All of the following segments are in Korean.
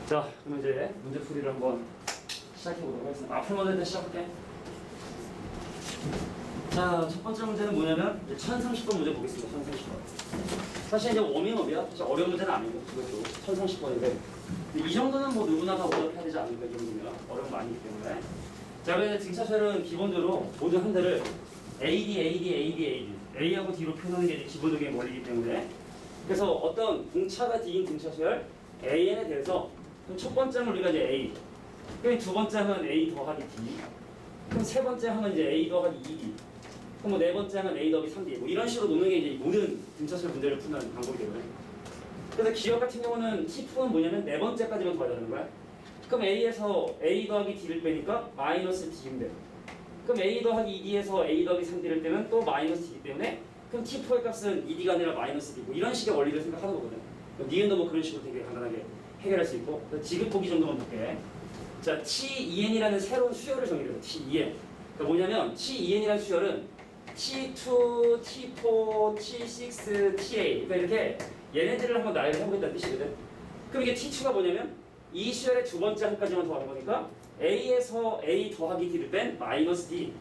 자, 그럼 이제 문제풀이를 한번 시작해보도록 하겠습니다. 앞을 먼저 일단 시작할게. 자, 첫 번째 문제는 뭐냐면 이제 1030번 문제 보겠습니다. 1030번. 사실 이제 워밍업이야. 사실 어려운 문제는 아니고 그것도 1030번인데 이 정도는 뭐 누구나 다 오답해야 되지 않을까. 이 정도면 어려운 거 아니기 때문에. 자, 그래서 등차설은 기본적으로 모든 한 대를 A하고 D로 표현하는 게 이제 기본적인 원리이기 때문에 그래서 어떤 공차가 D인 등차설 AN에 대해서 그럼 첫 번째 항은 우리가 이제 A, 그럼 두 번째 항은 A 더하기 D, 그럼 세 번째 항은 이제 A 더하기 2D, 그럼 뭐 네 번째 항은 A 더하기 3D, 뭐 이런 식으로 놓는 게 이제 모든 등차설 문제를 푸는 방법이기 때문에. 그래서 기억 같은 경우는 T2는 뭐냐면 네 번째까지만 더해야 되는 거야. 그럼 A에서 A 더하기 D를 빼니까 마이너스 D인데, 그럼 A 더하기 2D에서 A 더하기 3D를 빼면 또 마이너스 D이기 때문에 그럼 T4의 값은 2D가 아니라 마이너스 D고 이런 식의 원리를 생각하는 거거든. 니은도 뭐 그런 식으로 되게 간단하게 해결할 수 있고 지급 보기 정도만 볼게. 자, T2n이라는 새로운 수열을 정의해요. T2n. 그러니까 뭐냐면 T2n이라는 수열은 T2, T4, T6, TA. 그러니까 이렇게 얘네들을 한번 나열을 해보겠다는 뜻이거든. 그럼 이게 T2가 뭐냐면 이 수열의 두 번째 항까지만 더하는 거니까 A에서 A 더하기 D를 뺀 마이너스 D.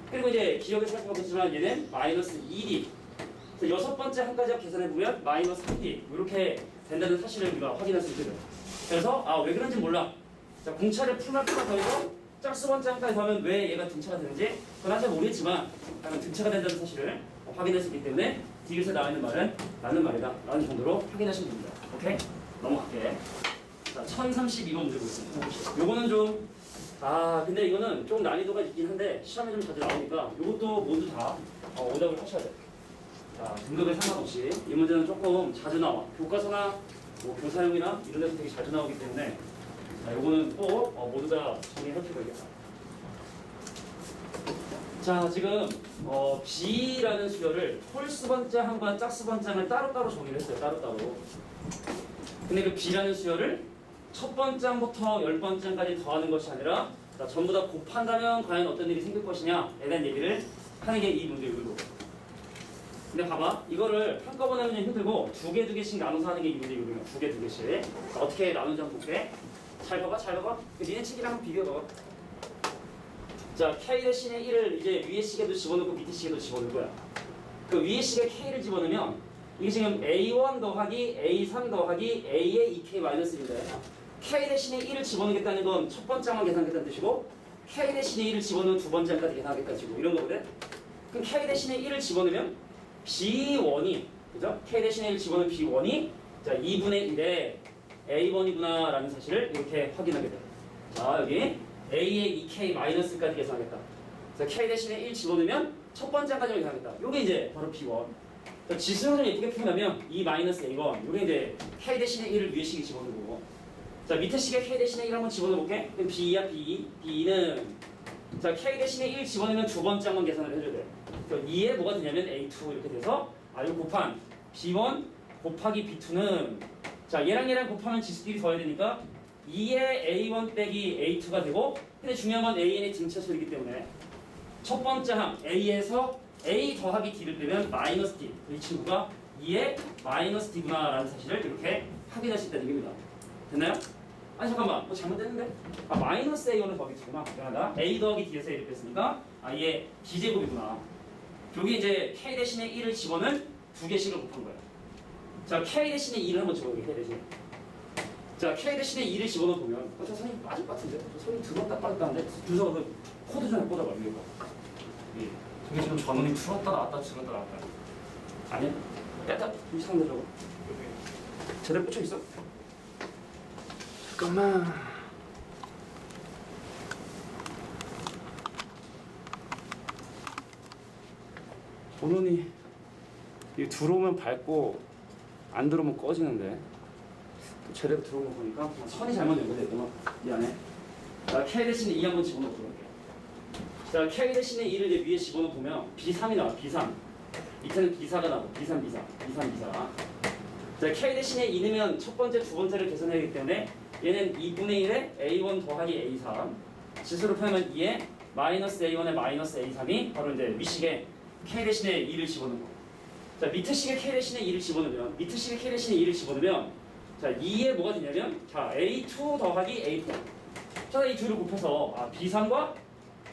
그리고 이제 기억에 살펴보겠지만 얘는 마이너스 2D. 여섯 번째 항까지 계산해보면 마이너스 3D. 이렇게 된다는 사실을 우리가 확인할 수 있거든. 그래서 왜 그런지 몰라. 자, 공차를 풀만 더해서 짝수 번째 항까지 더하면 왜 얘가 등차가 되는지 그건 잘 모르겠지만 등차가 된다는 사실을 확인할 수 있기 때문에 뒤에서 나와 있는 말은 맞는 말이다 라는 정도로 확인하시면 됩니다. 오케이? 넘어갈게. 자, 1032번 문제 보겠습니다. 요거는 좀 근데 이거는 좀 난이도가 있긴 한데 시험에 좀 자주 나오니까 요것도 모두 다 오답을 하셔야 돼요. 자, 등급에 상관없이 이 문제는 조금 자주 나와. 교과서나 뭐 교사용이나 이런 데서 되게 자주 나오기 때문에 자, 요거는 꼭 모두 다 정리해줘야겠다. 자, 지금 B라는 수열을 홀수 번째 항과 짝수 번째 항을 따로따로 정리를 했어요. 따로따로. 근데 그 B라는 수열을 첫 번째 항부터 10번째 항까지 더하는 것이 아니라 전부 다 곱한다면 과연 어떤 일이 생길 것이냐에 대한 얘기를 하는 게 이 문제의 의도. 근데 봐봐, 이거를 한꺼번에 하면 힘들고 두 개씩 나눠서 하는 게 이 문제의 의도야. 두 개씩. 자, 어떻게 나누는지 한번 볼게. 잘 봐봐. 니네 책이랑 한번 비교해봐. 자, K 대신에 1을 이제 위에 시계도 집어넣고 밑에 시계도 집어넣을 거야. 그 위에 시계 K를 집어넣으면 이게 지금 A1 더하기 A3 더하기 A의 2K-1인데 K 대신에 1을 집어넣겠다는 건 첫 번째 항만 계산하겠다는 뜻이고 K 대신에 1을 집어넣으면 두 번째 항까지 계산하겠다는 뜻이고 이런 거거든. 그럼 K 대신에 1을 집어넣으면 B1이 그죠? K 대신에 1을 집어넣으면 B1이 자 2분의 1에 A1이구나 라는 사실을 이렇게 확인하게 돼요. 자, 여기 A의 2K-까지 계산하겠다. 자, K 대신에 1 집어넣으면 첫 번째 항까지만 계산하겠다. 요게 이제 바로 B1. 지수를 좀 예쁘게 표현하면 이 마이너스 A1 요게 이제 K 대신에 1을 위에 시계 집어넣는 거고 자 밑에 시계 K 대신에 1 한번 집어넣어 볼게. 그럼 B야 B는 자 K 대신에 1 집어넣으면 두 번째 한번 계산을 해줘야 돼. 2에 뭐가 되냐면 A2 이렇게 돼서 이거 곱한 B1 곱하기 B2는 자 얘랑 곱하면 지수끼리 더해야 되니까 2에 A1 빼기 A2가 되고 근데 중요한 건 AN의 등차수이기 때문에 첫 번째 항 A에서 A 더하기 D를 빼면 마이너스 D. 이 친구가 2의 마이너스 D구나 라는 사실을 이렇게 확인할 수 있다는 얘기입니다. 됐나요? 아니 잠깐만 뭐 잘못됐는데? 마이너스 A1을 더하기 D구나. 미안하다. A 더하기 D에서 A를 뺐으니까 얘 D제곱이구나. 여기 이제 K 대신에 1을 집어넣은 두 개씩을 곱한 거야. 자 K 대신에 2를 한번 집어넣을게. K 대신에. 자 K 대신에 2를 집어넣어보면 저 손이 빠질 것 같은데? 저 손이 들었다 빠졌다는데? 주워서 코드 좀 꽂아봐. 이거 봐. 이게 지금 전원이 들었다 나왔다 들었다 나왔다 아니야? 뺐다 이상한데 저거 제대로 꽂혀있어? 잠깐만 전원이 이게 들어오면 밝고 안 들어오면 꺼지는데 또 제대로 들어오는 거 보니까 선이 잘못 연결됐구나. 미안해. 나 K 대신에 2 한번 집어넣고 그럴게. 자, K 대신에 2를 이제 위에 집어넣어 보면 B3이 나와. B3. 밑에는 B4가 나와. B3, B4. B3, B4. 자, K 대신에 2 넣으면 첫 번째, 두 번째를 계산해야 하기 때문에 얘는 2분의 1에 A1 더하기 A3. 지수로 표현하면 2에 마이너스 A1에 마이너스 A3이 바로 이제 위식에 K 대신에 2를 집어넣는 거. 자, 밑에 식에 K 대신에 2를 집어넣으면 밑에 식에 K 대신에 2를 집어넣으면 자, 2에 뭐가 되냐면 자, A2 더하기 A4. 자, 이 둘을 곱해서 B3과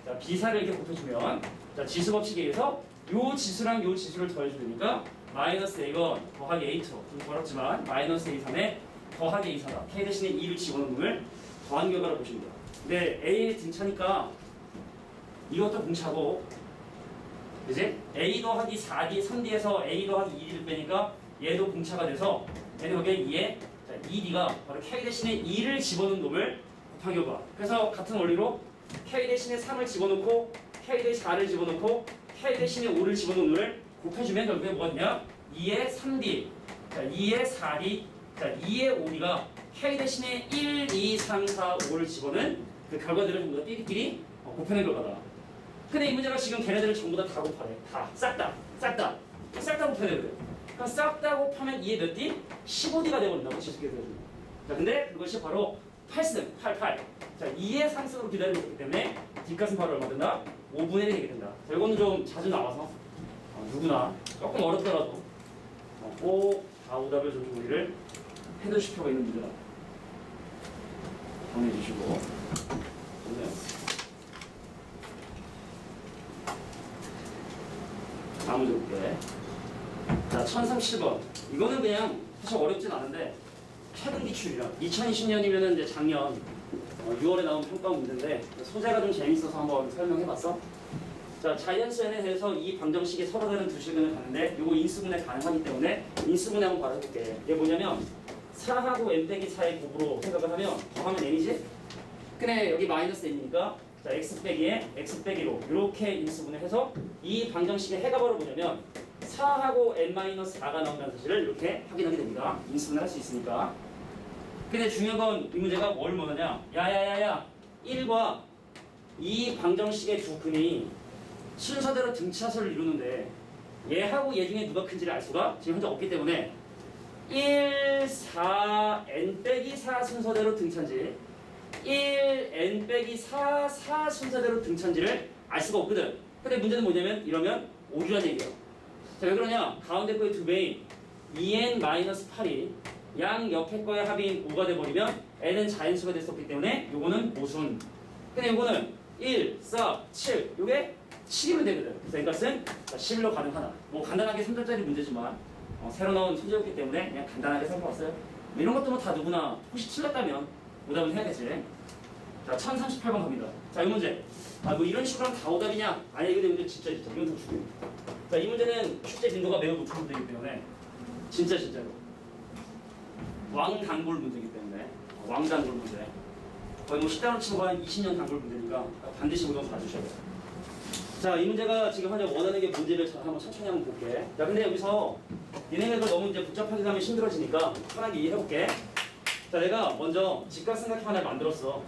자, B4를 이렇게 곱해주면 자, 지수 법칙에 의해서 요 지수랑 요 지수를 더해주니까 마이너스 A1 더하기 A2 좀 어렵지만 마이너스 A3에 더하기 A4다. K 대신에 2를 집어넣은 놈을 더한 결과를 보시면 돼요. 근데 A에 등차니까 이것도 공차고 그지? A 더하기 4D, 3D에서 A 더하기 2D를 빼니까 얘도 공차가 돼서 얘는 거기에 2에 자, 2D가 바로 K 대신에 2를 집어넣은 놈을 곱한 결과. 그래서 같은 원리로 K 대신에 3을 집어넣고 K 대신 4를 집어넣고 K 대신에 5를 집어넣은 놈을 곱해주면 결국에 뭐가 되냐? 2의 3D, 자, 2의 4D, 자, 2의 5D가 K 대신에 1, 2, 3, 4, 5를 집어넣은 그 결과들을 전부 다 띠리끼리 곱하는 결과다. 근데 이 문제가 지금 걔네들을 전부 다 곱하래. 다, 싹 다 곱해야 되거든. 그럼 싹 다 곱하면 2의 몇 D? 15D가 되어버린다고 지수계 되어주는. 자, 근데 그것이 바로 8승, 88. 자, 2의 상승으로 기다리고 있기 때문에 뒷값은 바로 얼마 된다? 5분의 1이 되게 된다. 자, 이거는 좀 자주 나와서 누구나 조금 어렵더라도 꼭 다오답을 좀 정리를 해두실 필요가 있는 문제다. 정리해 주시고. 좋네요. 다음 문제 볼게. 자, 1037번. 이거는 그냥 사실 어렵진 않은데 최근 기출이라 2020년이면은 이제 작년 6월에 나온 평가 문제인데 소재가 좀 재밌어서 한번 설명해봤어. 자, 자이언스 n에 대해서 이 방정식이 서로 다른 두 실근을 가는데 이거 인수분해 가능하기 때문에 인수분해 한번 바로 해볼게. 이게 뭐냐면 4하고 n 빼기 4의 곱으로 생각을 하면 더하면 n이지? 근데 여기 마이너스 n이니까 자, x 빼기에 x 빼기로 이렇게 인수분해해서 이 방정식의 해가 바로 뭐냐면 4하고 n-4가 나온다는 사실을 이렇게 확인하게 됩니다. 인수분해 할 수 있으니까. 근데 중요한 건 이 문제가 뭘 뭐냐냐? 야야야야 1과 이 방정식의 두 근이 순서대로 등차수를 이루는데 얘하고 얘 중에 누가 큰지를 알 수가 지금 현재 없기 때문에 1, 4, n 빼기 4 순서대로 등차인지 1, n 빼기 4, 4 순서대로 등차인지를 알 수가 없거든. 근데 문제는 뭐냐면 이러면 오류란 얘기예요. 자, 왜 그러냐? 가운데 거의 두 배인 2n-8이 양 옆에 거의 합인 5가 돼버리면 n은 자연수가 됐었기 때문에 요거는 모순. 근데 요거는 1, 4, 7 요게 7이면 되거든. 그래서 이것은 11로 가능하다. 뭐 간단하게 3절짜리 문제지만 새로 나온 소재였기 때문에 그냥 간단하게 살펴봤어요. 뭐 이런 것도 뭐 다 누구나 혹시 틀렸다면 오답은 해야겠지. 자, 1038번 갑니다. 자, 이 문제. 뭐 이런 식으로 하면 다 오답이냐? 아니, 이거 문제 진짜 이건 더 중요해. 자, 이 문제는 출제 빈도가 매우 높은 문제이기 때문에 진짜로 왕단골 문제이기 때문에 왕단골 문제. 거의 뭐 식단으로 치고 한 20년 단골 문제니까 반드시 오늘 봐주셔야 돼요. 자, 이 문제가 지금 현재 원하는 게 뭔지를 한번 천천히 한번 볼게. 자, 근데 여기서 니네가 너무 이제 복잡하게 가면 힘들어지니까 편하게 이해해볼게. 자, 내가 먼저 직각 삼각형 하나를 만들었어.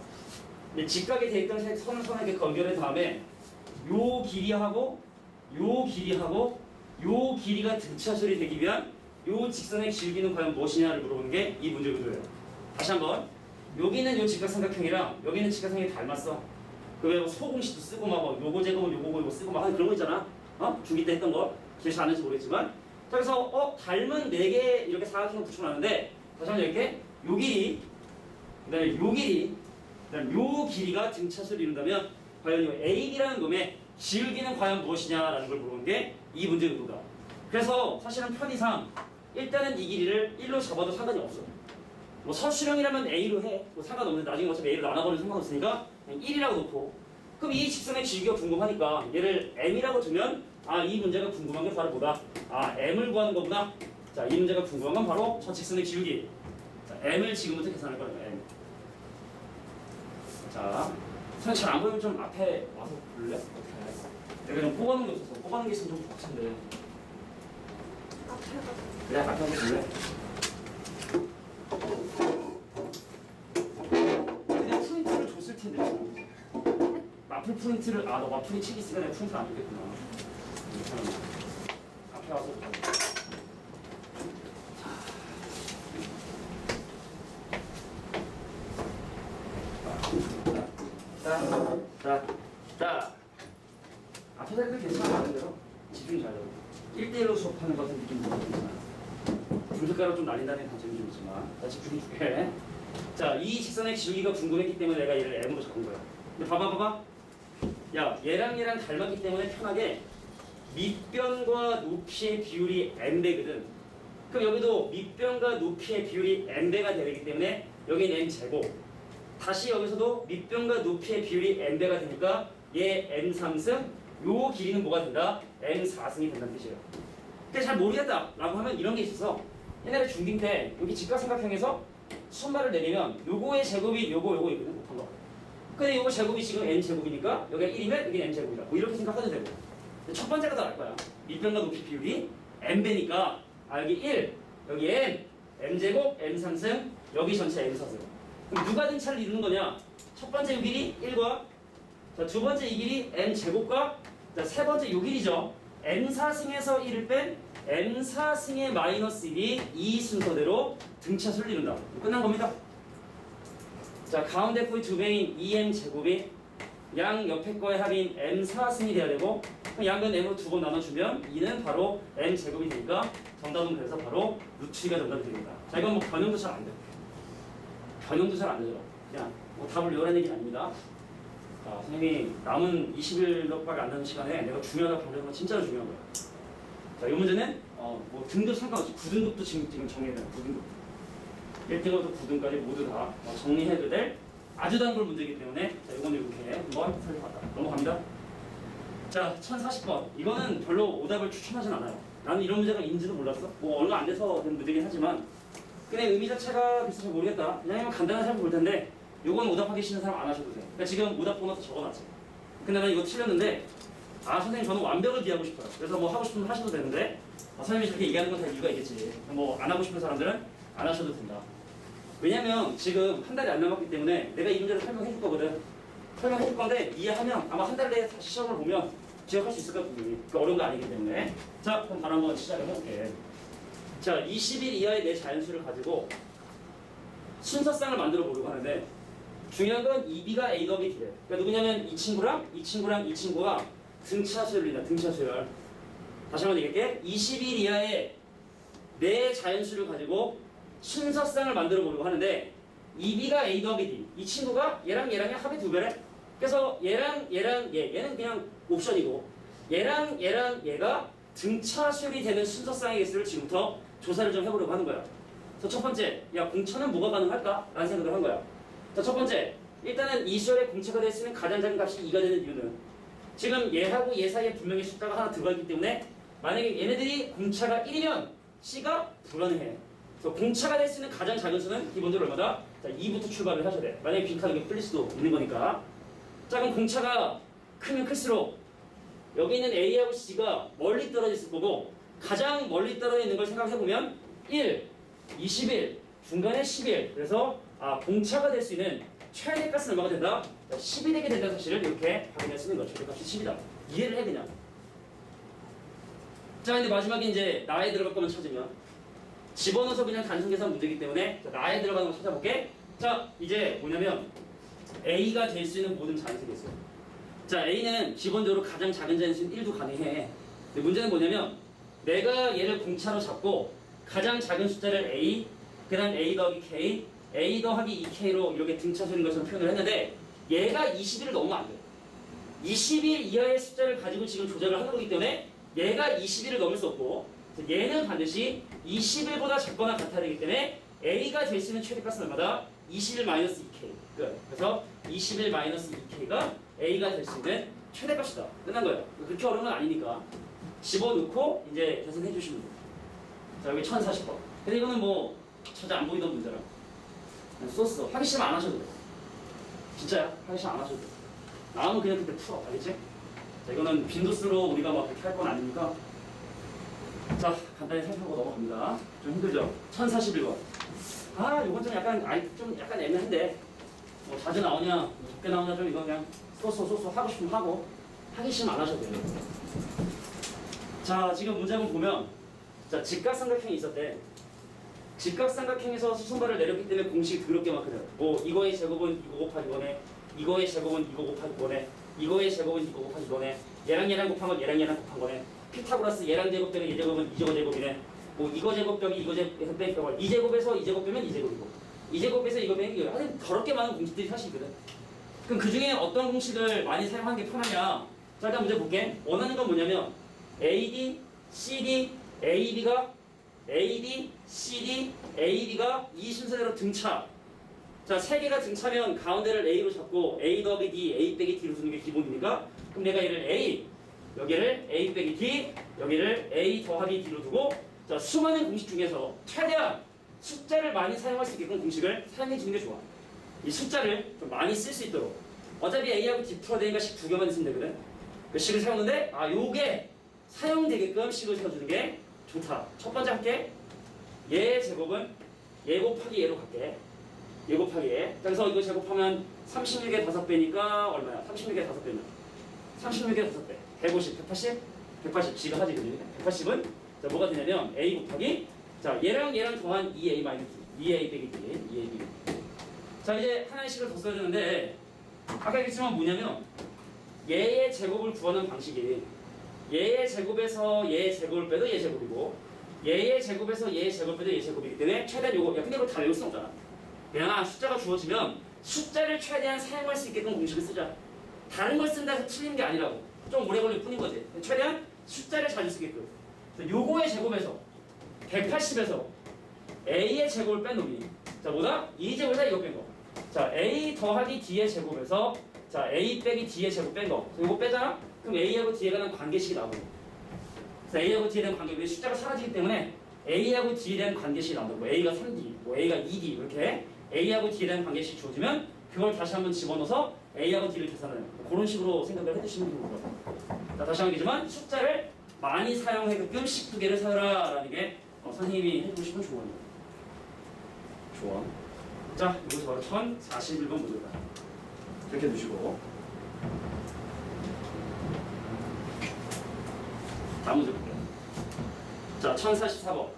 근데 직각이 돼 있던 선을 선에게 연결한 다음에 요 길이하고 요 길이하고 요 길이가 등차설이 되기 위한 요 직선의 길이는 과연 무엇이냐를 물어보는 게 이 문제 구조예요. 다시 한번. 여기는 요 직각삼각형이랑 여기는 직각삼각형이 닮았어. 그 소공식도 쓰고 막 요거 제곱은 요거고 요거 쓰고 막 하는 그런 거 있잖아. 중2 때 했던 거. 기억이 안 나는지 모르겠지만. 자, 그래서 닮은 4개 이렇게 사각형을 붙여놨는데 다시 한번 이렇게 요 길이 그다음에 요 길이 그다음에 요 길이가 등차수를 이룬다면 과연 이 AB라는 놈의 기울기는 과연 무엇이냐라는 걸 물어본 게 이 문제의 의도다. 그래서 사실은 편의상 일단은 이 길이를 1로 잡아도 상관이 없어. 뭐 서술형이라면 A로 해. 뭐 상관없는데 나중에 어차피 A로 나눠버리면 상관없으니까 그냥 1이라고 놓고 그럼 이 직선의 길이가 궁금하니까 얘를 M이라고 두면 이 문제가 궁금한 게 바로 뭐다? M을 구하는 거구나. 자, 이 문제가 궁금한 건 바로 저 직선의 길이. 자, M을 지금부터 계산할 거예요. M. 자, 선생님 잘 안 보이면 좀 앞에 와서 볼래? 어떻게 해? 내가 좀 뽑아놓은 게 없어서 뽑아놓은 게 있으면 좀 벅찬데. 그래, 앞에 한번 볼래? 그냥 프린트를 줬을 텐데. 마플 프린트를 너 마플이 치기 있으니까 내가 프린트를 안 주겠구나. 앞에 와서 볼게. 자, 앞에서 해도 괜찮아. 다른 대로 집중 잘 하고 1대1로 수업하는 것 같은 느낌이 들어요. 괜찮아. 분석가로 좀 날린다는 단점이 좀 있지만 다시 줄게. 자, 이 직선의 기울기가 궁금했기 때문에 내가 얘를 m으로 적은 거야. 근데 봐봐. 야, 얘랑 닮았기 때문에 편하게 밑변과 높이의 비율이 n배거든. 그럼 여기도 밑변과 높이의 비율이 n배가 되기 때문에 여기는 n제곱. 다시 여기서도 밑변과 높이의 비율이 n배가 되니까 얘 n3승, 요 길이는 뭐가 된다? n4승이 된다는 뜻이에요. 근데 잘 모르겠다 라고 하면 이런 게 있어서 옛날에 중딩 때 여기 직각삼각형에서 순발을 내리면 요거의 제곱이 요거 이거는 못한 거. 근데 요거 제곱이 지금 n제곱이니까 여기가 1이면 여기 n제곱이다. 뭐 이렇게 생각해도 되고. 첫 번째가 더 나을 거야. 밑변과 높이 비율이 n배니까 여기 1, 여기 n, n제곱, n3승, 여기 전체 n4승. 그럼 누가 든 차를 이루는 거냐? 첫 번째 요 길이 1과 자, 두 번째 이 길이 n제곱과 자, 세 번째 요 길이죠. n4승에서 1을 뺀 n4승의 마이너스 1이 이 순서대로 등차수를 이룬다. 끝난 겁니다. 자, 가운데 거의 두 배인 2n제곱이 양 옆에 거의 합인 n4승이 돼야 되고 양변 n으로 두 번 나눠주면 2는 바로 n제곱이 되니까 정답은 그래서 바로 루트 2가 정답이 됩니다. 자, 이건 뭐 변형도 잘 안 돼요. 변형도 잘 안 되죠. 그냥 뭐 답을 외우라는 얘기는 아닙니다. 자, 선생님이 남은 20일밖에 안 되는 시간에 내가 중요하다고 보는 건 진짜로 중요한 거예요. 자, 이 문제는 뭐 등급 상관없이 9등급도 지금 정해야 돼요. 9등급. 1등부터 9등까지 모두 다 정리해도 될 아주 단골 문제이기 때문에 자, 이건 이렇게 한번 살펴봤다. 넘어갑니다. 자, 1040번. 이거는 별로 오답을 추천하진 않아요. 나는 이런 문제가 있는지도 몰랐어. 뭐 얼마 안 돼서 된 문제긴 하지만 근데 의미 자체가 글쎄 잘 모르겠다. 그냥 간단한 사람 볼 텐데 요건 오답하기 싫은 사람 안 하셔도 돼. 그러니까 지금 오답 번호도 적어놨지. 근데 난 이거 틀렸는데 선생님 저는 완벽을 비하고 싶어요. 그래서 뭐 하고 싶으면 하셔도 되는데 선생님이 저렇게 얘기하는 건 다 이유가 있겠지. 뭐 안 하고 싶은 사람들은 안 하셔도 된다. 왜냐면 지금 한 달이 안 남았기 때문에 내가 이 문제를 설명해 줄 거거든. 설명해 줄 건데 이해하면 아마 한 달 내에 다시 시험을 보면 기억할 수 있을 것 같거든요. 어려운 거 아니기 때문에. 자, 그럼 바로 한번 시작을 해볼게. 자, 20일 이하의 내 자연수를 가지고 순서쌍을 만들어 보려고 하는데 중요한 건 2b가 a 더하기 b래. 그러니까 누구냐면 이 친구랑 이 친구가 등차수열이다. 등차수열. 다시 한번 얘기할게. 20일 이하의 내 자연수를 가지고 순서쌍을 만들어 보려고 하는데 2b가 a 더하기 b. 이 친구가 얘랑 합이 두 배래. 그래서 얘는 그냥 옵션이고 얘랑 얘가 등차수열이 되는 순서쌍의 개수를 지금부터 조사를 좀 해보려고 하는 거야. 그래서 첫 번째, 야 공차는 뭐가 가능할까? 라는 생각을 한 거야. 자, 첫 번째, 일단은 이 수열의 공차가 될 수 있는 가장 작은 값이 2가 되는 이유는 지금 얘하고 얘 사이에 분명히 숫자가 하나 들어가 있기 때문에 만약에 얘네들이 공차가 1이면 C가 불가능해. 그래서 공차가 될 수 있는 가장 작은 수는 기본적으로 얼마다? 자, 2부터 출발을 하셔야 돼. 만약에 빈칸 여기 풀릴 수도 있는 거니까. 자, 그럼 공차가 크면 클수록 여기 있는 A하고 C가 멀리 떨어져 있을 거고 가장 멀리 떨어져 있는 걸 생각해보면 1, 21, 중간에 11. 그래서 공차가 될 수 있는 최대값은 얼마가 된다? 10이 되게 된다는 사실을 이렇게 확인할 수 있는 거죠. 최대값이 10이다. 이해를 해 그냥. 자, 근데 마지막에 이제 나에 들어갈 거만 찾으면 집어넣어서 그냥 단순 계산 문제이기 때문에 자, 나에 들어가는 거 찾아볼게. 자, 이제 뭐냐면 A가 될 수 있는 모든 자연수가 있어요. 자, A는 기본적으로 가장 작은 자연수는 1도 가능해. 근데 문제는 뭐냐면 내가 얘를 공차로 잡고 가장 작은 숫자를 A, 그 다음 A 더하기 K, A 더하기 2K로 이렇게 등차수인 것처럼 표현을 했는데 얘가 20일을 넘으면 안 돼. 20일 이하의 숫자를 가지고 지금 조작을 하는 거기 때문에 얘가 20일을 넘을 수 없고 얘는 반드시 20일보다 작거나 같아야 되기 때문에 A가 될 수 있는 최대값은 얼마다? 21 마이너스 2K. 그래서 21 마이너스 2K가 A가 될 수 있는 최대값이다. 끝난 거예요. 그렇게 어려운 건 아니니까 집어넣고 이제 계산해 주시면 돼요. 자, 여기 1040번. 근데 이거는 뭐 전혀 안 보이던 문제라 그냥 썼어. 하기 싫으면 안 하셔도 돼. 진짜야. 하기 싫으면 안 하셔도 돼. 나오면 그냥 그때 풀어. 알겠지? 자, 이거는 빈도수로 우리가 막 그렇게 할 건 아니니까. 자, 간단히 살펴보고 넘어갑니다. 좀 힘들죠? 1041번. 이건 좀 약간 애매한데 뭐 자주 나오냐, 뭐 적게 나오냐 좀 이거 그냥 쏘 하고 싶으면 하고 하기 싫으면 안 하셔도 돼요. 자, 지금 문제 한번 보면 자, 직각삼각형이 있었대. 직각삼각형에서 수선발을 내렸기 때문에 공식이 더럽게 많거든. 뭐 이거의 제곱은 이거 곱하기 이거네. 이거의 제곱은 이거 곱하기 이거네. 이거의 제곱은 이거 곱하기 이거네. 얘랑 곱한 건 얘랑 곱한 거네. 피타고라스 얘랑 제곱되면 얘 제곱은 이 제곱이네. 뭐 이거 제곱 빼기 이거 제곱 빼기 2제곱에서 2제곱 빼면 2제곱이고 2제곱에서 이거 빼면 이거 아주 더럽게 많은 공식들이 사실 있거든. 그럼 그 중에 어떤 공식을 많이 사용하는 게 편하냐? 자, 일단 문제 볼게. 원하는 건 뭐냐면 AD, CD, AB가 AD, CD, AB가 이 순서대로 등차. 자, 세 개가 등차면 가운데를 A로 잡고 A 더하기 D, A 빼기 D로 두는 게 기본이니까 그럼 내가 얘를 A, 여기를 A 빼기 D, 여기를 A 더하기 D로 두고 자, 수많은 공식 중에서 최대한 숫자를 많이 사용할 수 있게끔 공식을 사용해 주는 게 좋아. 이 숫자를 좀 많이 쓸 수 있도록. 어차피 A하고 D 풀어야 되니까 식 두 개만 있으면 되거든. 그 식을 세우는데 요게 사용되게끔 식을 세워주는 게 좋다. 첫 번째 할게. 얘 제곱은 얘 곱하기 얘로 갈게. 얘 곱하기 얘. 그래서 이거 제곱하면 36의 5배니까 얼마야? 36의 5배면 36의 5배. 150, 180? 180. 지가 하지, 그지? 180은 자, 뭐가 되냐면 A 곱하기 자, 얘랑 더한 2A 마이너스 2A 빼기 D, 2A 빼기. 자, 이제 하나의 식을 더 써주는데 아까 얘기했지만 뭐냐면 얘의 제곱을 구하는 방식이 얘의 제곱에서 얘의 제곱을 빼도 얘 제곱이고 얘의 제곱에서 얘의 제곱을 빼도 얘 제곱이기 때문에 최대한 요거 야 근데 이거 다 외울 수 없잖아. 그냥 숫자가 주어지면 숫자를 최대한 사용할 수 있게끔 공식을 쓰자. 다른 걸 쓴다 해서 틀린 게 아니라고. 좀 오래 걸릴 뿐인 거지. 최대한 숫자를 자주 쓰게끔. 요거의 제곱에서 180에서 A의 제곱을 뺀 놈이 자 뭐다? 2제곱에서 이거 뺀 거. 자 A 더하기 D의 제곱에서 자 A 빼기 D의 제곱 뺀 거. 이거 빼잖아? 그럼 A하고 D에 관한 관계식이 나오고 자 A하고 D에 대한 관계 왜 숫자가 사라지기 때문에 A하고 D에 대한 관계식이 나온다고. A가 3D, 뭐 A가 2D 이렇게 A하고 D에 대한 관계식이 주어지면 그걸 다시 한번 집어넣어서 A하고 D를 계산하는 그런 식으로 생각을 해주시면 됩니다. 자 다시 한번 얘기지만 숫자를 많이 사용해게끔 식 두 개를 사용하라 라는 게 선생님이 해주고 싶은 조언이에요. 조언. 자, 이것이 바로 1041번 문제다. 이렇게 두시고 다음 문제 볼게요. 자, 1044번.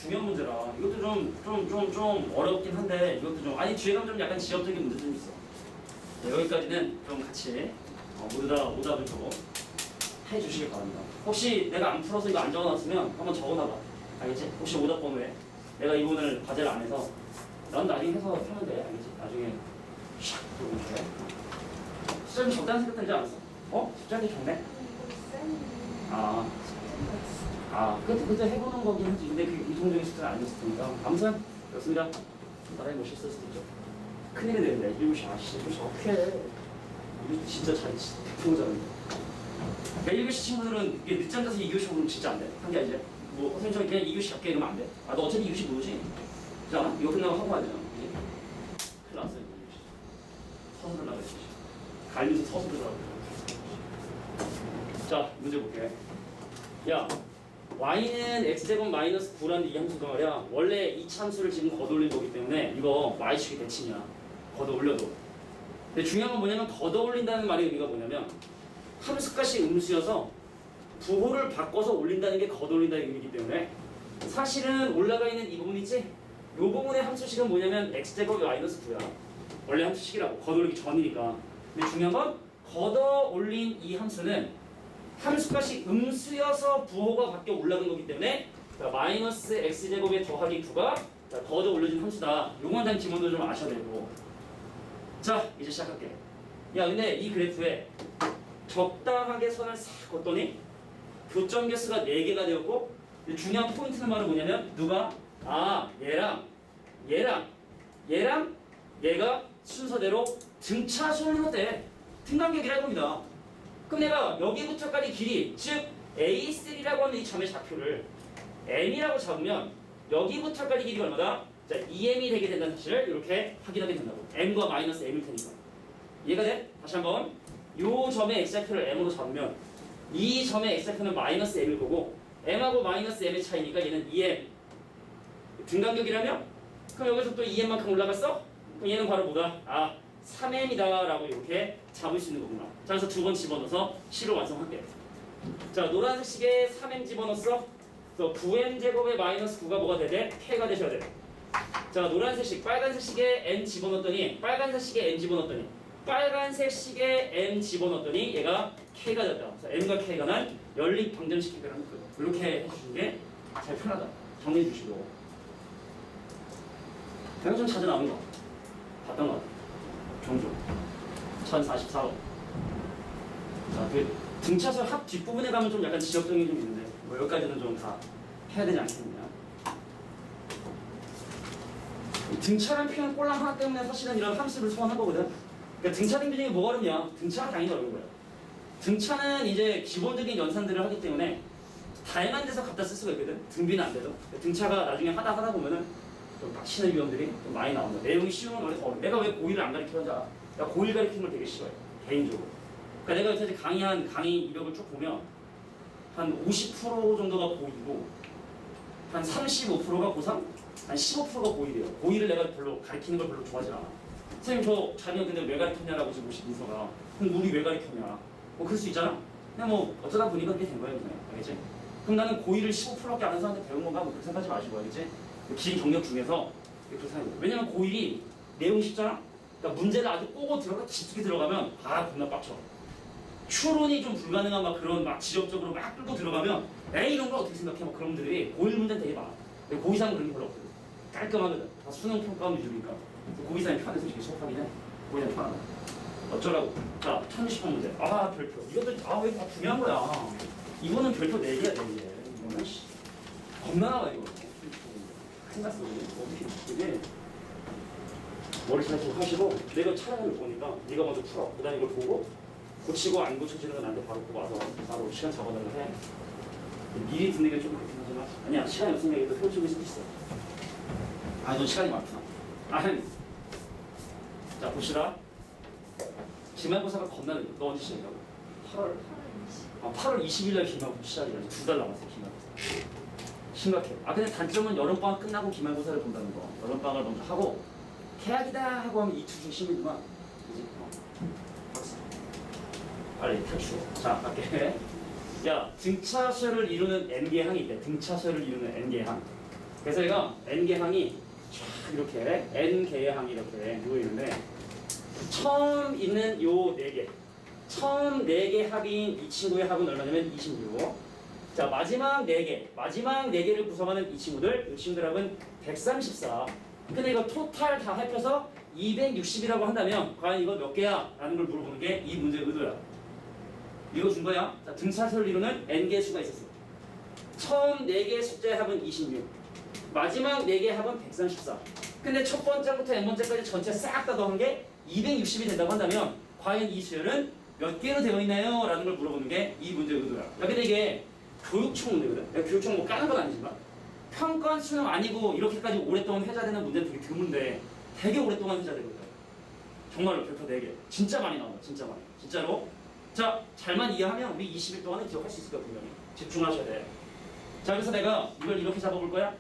중요한 문제라. 이것도 좀 어렵긴 한데 이것도 좀 아니 뒤에 가면 좀 약간 지엽적인 문제 좀 있어. 네, 여기까지는 좀 같이 모두 다 오답을 적어 해주시길 바랍니다. 혹시 내가 안 풀어서 이거 안 적어놨으면 한번 적어놔봐. 알겠지? 혹시 오답 번호에 내가 이 부분을 과제를 안 해서 넌 나중에 해서 하면 돼. 알겠지? 나중에 샥 그러면 돼. 숫자는 적다는 생각 들지 않았어? 숫자는 적네? 그때 해보는 거긴 하지. 근데 그게 이동적인 숫자는 아니었을 테니까. 아무튼 그렇습니다. 나라에 뭐 실수할 수도 있죠. 큰일이 되는데 이것이 이것이 어떻게 해. 이거 진짜 잘 100% 잘한다. 그러니까 1교시 친구들은 이게 늦잠 자서 2교시 보면 진짜 안 돼. 한 게 아니지. 뭐 선생님 그냥 2교시 잡게 이러면 안 돼. 너 어차피 2교시 모르지? 그잖아? 이거 끝나고 하고 와야 되잖아. 그지? 큰일 났어요. 2교시. 서술을 나가야지. 갈면서 서술을 나가야 자, 문제 볼게. 야, y는 x제곱 마이너스 9라는 이 함수가 말이야. 원래 이 참수를 지금 걷어올린 거기 때문에 이거 y축이 대칭이야. 걷어올려도. 근데 중요한 건 뭐냐면 걷어올린다는 말의 의미가 뭐냐면 함수값이 음수여서 부호를 바꿔서 올린다는 게 걷어올린다는 의미이기 때문에 사실은 올라가 있는 이 부분 있지? 이 부분의 함수식은 뭐냐면 x제곱 마이너스 9야. 원래 함수식이라고 걷어올리기 전이니까. 근데 중요한 건 걷어올린 이 함수는 함수값이 음수여서 부호가 바뀌어 올라간 거기 때문에 마이너스 x제곱에 더하기 9가 걷어 올려진 함수다. 요거만 단 기본으로 좀 아셔야 되고. 자, 이제 시작할게. 야, 근데 이 그래프에 적당하게 선을 싹 걷더니 교점 개수가 4개가 되었고 중요한 포인트는 바로 뭐냐면 누가? 얘랑 얘가 순서대로 등차수를 넣었대. 등간격이라는 겁니다. 그럼 내가 여기부터까지 길이 즉 A3라고 하는 이 점의 좌표를 M이라고 잡으면 여기부터까지 길이가 얼마다? 자, 2M이 되게 된다는 사실을 이렇게 확인하게 된다고. M과 마이너스 M일 테니까. 이해가 돼? 다시 한번 요 점의 X좌표를 M으로 잡으면 이 점의 X좌표는 마이너스 M일 거고 M하고 마이너스 M의 차이니까 얘는 2M 등간격이라면? 그럼 여기서 또 2M만큼 올라갔어? 그럼 얘는 바로 뭐다? 3M이다 라고 이렇게 잡을 수 있는 거구나. 자, 그래서 두 번 집어넣어서 C로 완성할게. 자, 노란색 식에 3M 집어넣었어. 그래서 9M 제곱에 마이너스 9가 뭐가 되대? K가 되셔야 돼. 자, 노란색 식, 빨간색 식에 N 집어넣었더니 빨간색 식에 N 집어넣었더니 빨간색 식에 M 집어넣었더니 얘가 K가 됐다. 그래서 M과 K가 난 연립 방정식 해결하는 거예요. 이렇게 해주시는 게 제일 편하다. 정리해 주시고. 대강 좀 자주 나오는 거 봤던 거 같아요. 종종 1044호. 자, 그 등차선 합 뒷부분에 가면 좀 약간 지적점이 좀 있는데 뭐 여기까지는 좀 다 해야 되지 않겠느냐. 등차란 표현 꼴랑 하나 때문에 사실은 이런 함수를 소환한 거거든. 그러니까 등차 등비중이 뭐가 어렵냐? 등차가 당연히 어려운 거야. 등차는 이제 기본적인 연산들을 하기 때문에 다양한 데서 갖다 쓸 수가 있거든. 등비는 안 돼도. 등차가 나중에 하다 보면은 좀 빡치는 위험들이 좀 많이 나온다. 내용이 쉬운 건 원래 어려워. 내가 왜 고1을 안 가르치는지 알아? 내가 고1 가르치는 걸 되게 싫어해. 개인적으로. 그러니까 내가 여태까지 강의한 강의 이력을 쭉 보면 한 50% 정도가 고2고 한 35%가 고3, 한 15%가 고1이에요. 고1을 내가 별로 가르치는 걸 별로 좋아하지 않아. 선생님 저 자녀 근데 왜 가르쳤냐라고 지금 오신 민서가 그럼 우리 왜 가르쳤냐? 뭐 그럴 수 있잖아. 그냥 뭐 어쩌다 보니까 그게 된 거예요, 그냥. 알겠지? 그럼 나는 고1을 15%밖에 안 하는 사람한테 배운 건가? 뭐 그렇게 생각하지 마시고 알겠지? 긴 경력 중에서 그렇게 생각해요. 왜냐면 고1이 내용이 쉽잖아? 그러니까 문제를 아주 꼬고 들어가 깊게 들어가면 겁나 빡쳐. 추론이 좀 불가능한 막 그런 막 지적적으로 막 끌고 들어가면 에이 이런 걸 어떻게 생각해? 막 그런 분들이 고1 문제는 되게 많아. 근데 고2상은 그런 게 별로 없거든. 깔끔하거든. 다 수능 평가 위주니까. 고2상이 편해서 되게 수업하긴 해. 고2상이 편하다. 어쩌라고? 자, 1060번 문제. 별표. 이것도 왜 다 중요한 거야. 이거는 별표 4개야, 4개. 이거는 겁나 나와 이거. 생각했어. 이게 머리 잘 하시고 내가 촬영을 보니까 네가 먼저 풀어. 그다음에 이걸 보고 고치고 안 고쳐지는 건 나한테 바로 보고 와서 바로 시간 잡아달라고 해. 미리 듣는 게 좀 그렇긴 하지만 아니야 시간이 없으니까 이거 효율적일 수도 있어. 너 시간이 많구나. 자 봅시다. 기말고사가 겁나 늦어. 너 언제 시작이라고? 8월 20일 날 기말고사 시작이라서 2달 남았어요 기말고사. 심각해. 근데 단점은 여름방학 끝나고 기말고사를 본다는 거. 여름방학을 먼저 하고 개학이다 하고 하면 이틀 중 심리지만 이제 박사. 빨리 탈출. 자 갈게. 야 등차수열을 이루는 n개항이 있대. 등차수열을 이루는 n개항. 그래서 얘가 n개항이 쫙 이렇게 n개항이 이렇게 누워 있는데 처음 있는 요 4개. 처음 4개 합인 이 친구의 합은 얼마냐면 26. 자 마지막 4개. 마지막 4개를 구성하는 이 친구들. 이 친구들 합은 134. 근데 이거 토탈 다 합해서 260이라고 한다면 과연 이거 몇 개야? 라는 걸 물어보는 게 이 문제의 의도야. 이거 준 거야. 자, 등차수를 이루는 n개 수가 있었어. 처음 4개 숫자의 합은 26. 마지막 4개의 합은 134. 근데 첫 번째부터 n번째까지 전체 싹 다 더한 게 260이 된다고 한다면 과연 이 수열은 몇 개로 되어 있나요? 라는 걸 물어보는 게 이 문제의 의도야. 근데 이게 교육청 문제거든. 교육청 뭐 까는 건 아니지만 평가원 수능 아니고 이렇게까지 오랫동안 회자되는 문제는 되게 드문데 되게 오랫동안 회자되거든. 정말로 별표 4개. 진짜 많이 나온다. 진짜 많이. 진짜로. 자, 잘만 이해하면 우리 20일 동안은 기억할 수 있을 거야 분명히. 집중하셔야 돼. 자, 그래서 내가 이걸 이렇게 잡아볼 거야.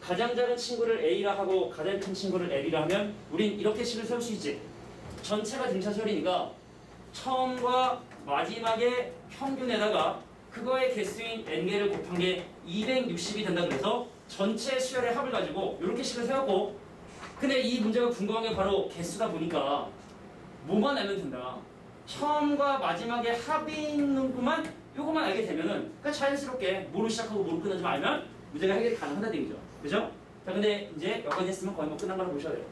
가장 작은 친구를 A라 하고 가장 큰 친구를 L이라 하면 우린 이렇게 식을 세울 수 있지. 전체가 등차수열이니까 처음과 마지막의 평균에다가 그거의 개수인 n개를 곱한 게 260이 된다 그래서 전체 수열의 합을 가지고 이렇게 식을 세웠고 근데 이 문제가 궁금한 게 바로 개수다 보니까 뭐만 알면 된다. 처음과 마지막의 합이 있는 것만 요것만 알게 되면은 그러니까 자연스럽게 뭐로 시작하고 뭐로 끝나지 알면 문제가 해결이 가능하다는 얘기죠. 그죠? 자 근데 이제 여기까지 했으면 거의 뭐 끝난 거라고 보셔야 돼요.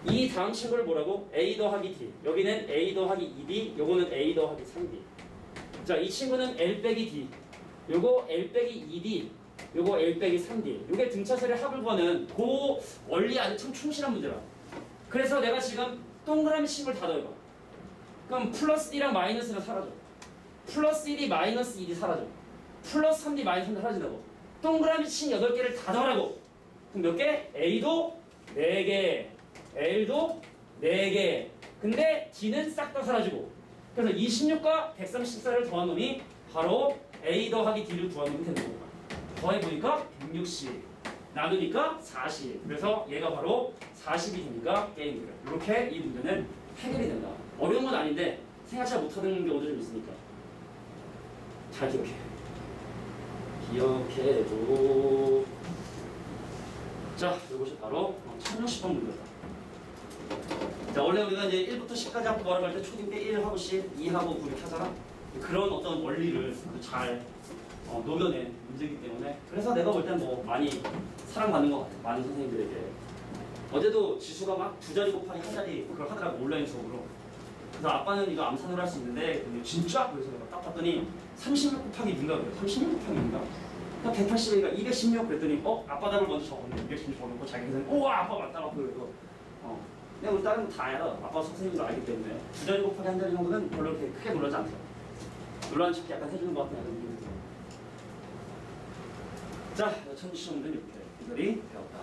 이 다음 친구를 뭐라고? A 더하기 D. 여기는 A 더하기 2D, 요거는 A 더하기 3D. 자, 이 친구는 L 빼기 D. 요거 L 빼기 2D, 요거 L 빼기 3D. 요게 등차수열의 합을 구하는 그 원리 아주 참 충실한 문제라. 그래서 내가 지금 동그라미 친구를 다 더해봐. 그럼 플러스 D랑 마이너스가 사라져. 플러스 1D 마이너스 2D 사라져. 플러스 3D 마이너스 3D 사라진다고. 동그라미 친 8개를 다 더하라고. 그럼 몇 개? A도 4개, L도 4개. 근데 D는 싹 다 사라지고. 그래서 26과 134를 더한 놈이 바로 A 더하기 D를 구하는 놈이 되는 거야. 더해보니까 160. 나누니까 40. 그래서 얘가 바로 40이 되니까 게임 그래. 이렇게 이 문제는 해결이 된다. 어려운 건 아닌데 생각 잘 못하는 경우도 좀 있으니까 잘 기억해. 기억해줘. 자, 이것이 바로 1060번 문제다. 자, 원래 우리가 이제 1부터 10까지 하고 뭐라고 할 때 초딩 때 1하고 10, 2하고 9 이렇게 하잖아. 그런 어떤 원리를 잘 녹여낸 문제이기 때문에 그래서 내가 볼 땐 뭐 많이 사랑받는 것 같아요. 많은 선생님들에게. 어제도 지수가 막 2자리 곱하기 1자리 그걸 하더라고 온라인 수업으로. 그래서 아빠는 이거 암산을 할 수 있는데 진짜? 그래서 내가 딱 봤더니 36 곱하기 인가 그래요. 36 곱하기 인가? 180이니까 216 그랬더니 아빠 답을 먼저 적었네. 216 적어놓고 자기 계산 우와 아빠 맞다고 그래서 내가 우리 다른 거 다 알아. 아빠 선생님도 알기 때문에 2자리 곱하기 1자리 정도는 별로 그렇게 크게 놀라지 않더라고. 놀라는 척 약간 해주는 것 같은 느낌이 들어요. 자, 천지시험은 이렇게 이들이 배웠다.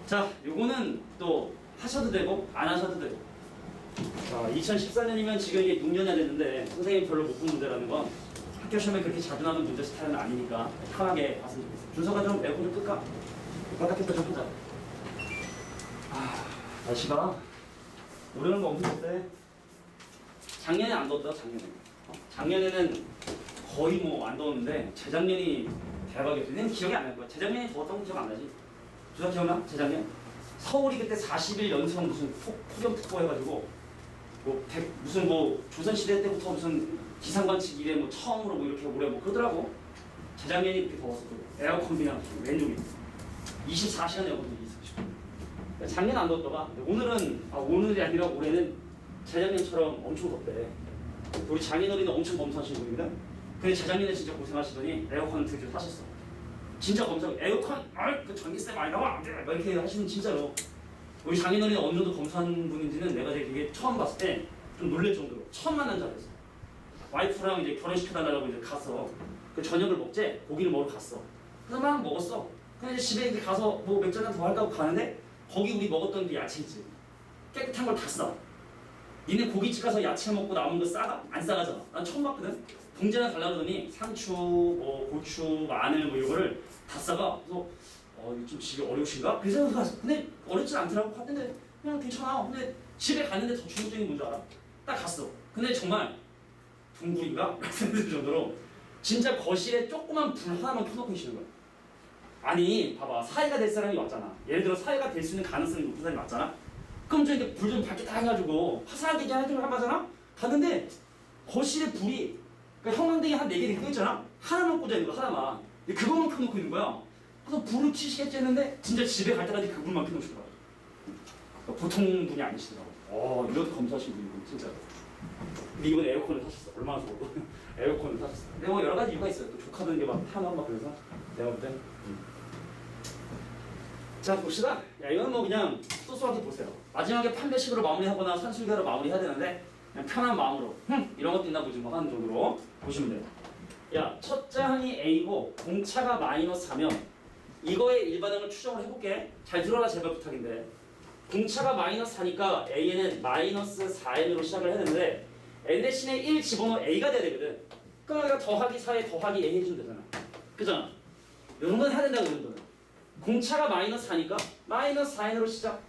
자, 요거는 또 하셔도 되고 안 하셔도 되고. 자, 2014년이면 지금 이게 6년이 됐는데 선생님이 별로 못 푼 문제라는 건 학교 시험에 그렇게 자주 나오는 문제 스타일은 아니니까 편하게 봤으면 좋겠어요. 준서가 좀 에어컨 좀 끌까? 바깥에서 좀 하자. 날씨가 올해는 뭐 엄청 덥대. 작년에 안 덥다, 작년에. 작년에는 거의 뭐 안 더웠는데 재작년이 대박이었어요. 내가 기억이 안 날 거야. 재작년이 더웠던 건 기억 안 나지? 주사 기억나? 재작년? 서울이 그때 40일 연속 무슨 폭염특보 해가지고 무슨 조선시대 때부터 무슨 기상관측 이래 뭐 처음으로 뭐 이렇게 오래 뭐 그러더라고. 재작년이 그렇게 더웠었고 에어컨 그냥 왼쪽이 24시간 에어컨이 있었고. 작년 안 덥더라. 오늘이 아니라 올해는 재작년처럼 엄청 덥대. 우리 장인어른이 엄청 검사하시는 분입니다. 근데 재작년에 진짜 고생하시더니 에어컨 드디어 사셨어. 진짜 검사 에어컨 그 전기세 많이 나와 안 돼. 막 이렇게 하시는 진짜로. 우리 장인어른이 어느 정도 검사하는 분인지는 내가 되게 처음 봤을 때 좀 놀랄 정도로 처음 만난 줄 알았어. 와이프랑 이제 결혼시켜달라고 이제 갔어. 그 저녁을 먹재 고기를 먹으러 갔어. 그래서 막 먹었어. 근데 이제 집에 이제 가서 뭐 맥주 한잔 더 할까 하고 가는데 거기 우리 먹었던 그 야채집 깨끗한 걸 다 싸. 니네 고깃집 가서 야채 먹고 남은 거 싸가? 안 싸가잖아. 난 처음 봤거든. 봉지 하나 달라 그러더니 상추, 뭐 고추, 마늘 뭐 이거를 다 싸가. 그래서 이거 좀 집이 어려우신가? 그 생각 갔어. 근데 어렵진 않더라고. 갔는데 그냥 괜찮아. 근데 집에 갔는데 더 충격적인 뭔지 알아? 딱 갔어. 근데 정말 동굴인가? 생각들 정도로 진짜 거실에 조그만 불 하나만 켜놓고 계시는 거야. 아니 봐봐 사회가 될 사람이 왔잖아. 예를 들어 사회가 될 수 있는 가능성이 높은 사람이 왔잖아. 그럼 저 이제 불 좀 밝게 다 해가지고 화사하게 해주면 하잖아. 갔는데 거실에 불이 그러니까 형광등이 한 4개 켜져 있잖아. 하나만 꽂아 있는 거 하나만. 근데 그것만 켜놓고 있는 거야. 그래서 불을 켜시겠지 했는데 진짜 집에 갈 때까지 그 불만 켜놓으시더라고. 그러니까 보통 분이 아니시더라고. 이렇게 검사하신 분이고 진짜. 근데 이번에 에어컨을 사셨어. 얼마나 좋고 에어컨을 사셨어. 근데 뭐 여러 가지 이유가 있어요. 또 조카들 게 막 타나 막 그래서 내가 볼 땐. 자 봅시다. 야 이건 뭐 그냥 소소하게 보세요. 마지막에 판별식으로 마무리하거나 산술계로 마무리해야 되는데 그냥 편한 마음으로 이런 것도 있나 보지 뭐 하는 정도로 보시면 돼요. 야 첫째 항이 A고 공차가 마이너스 4면 이거의 일반항을 추정을 해볼게. 잘 들어라 제발 부탁인데 공차가 마이너스 4니까 A에는 마이너스 4n으로 시작을 해야 되는데 n 대신에 1 집어넣어 A가 돼야 되거든. 그러니까 더하기 4에 더하기 A 해주면 되잖아. 그잖아. 이 정도는 해야 된다고 이 정도는. 공차가 마이너스 4니까 마이너스 4n으로 시작.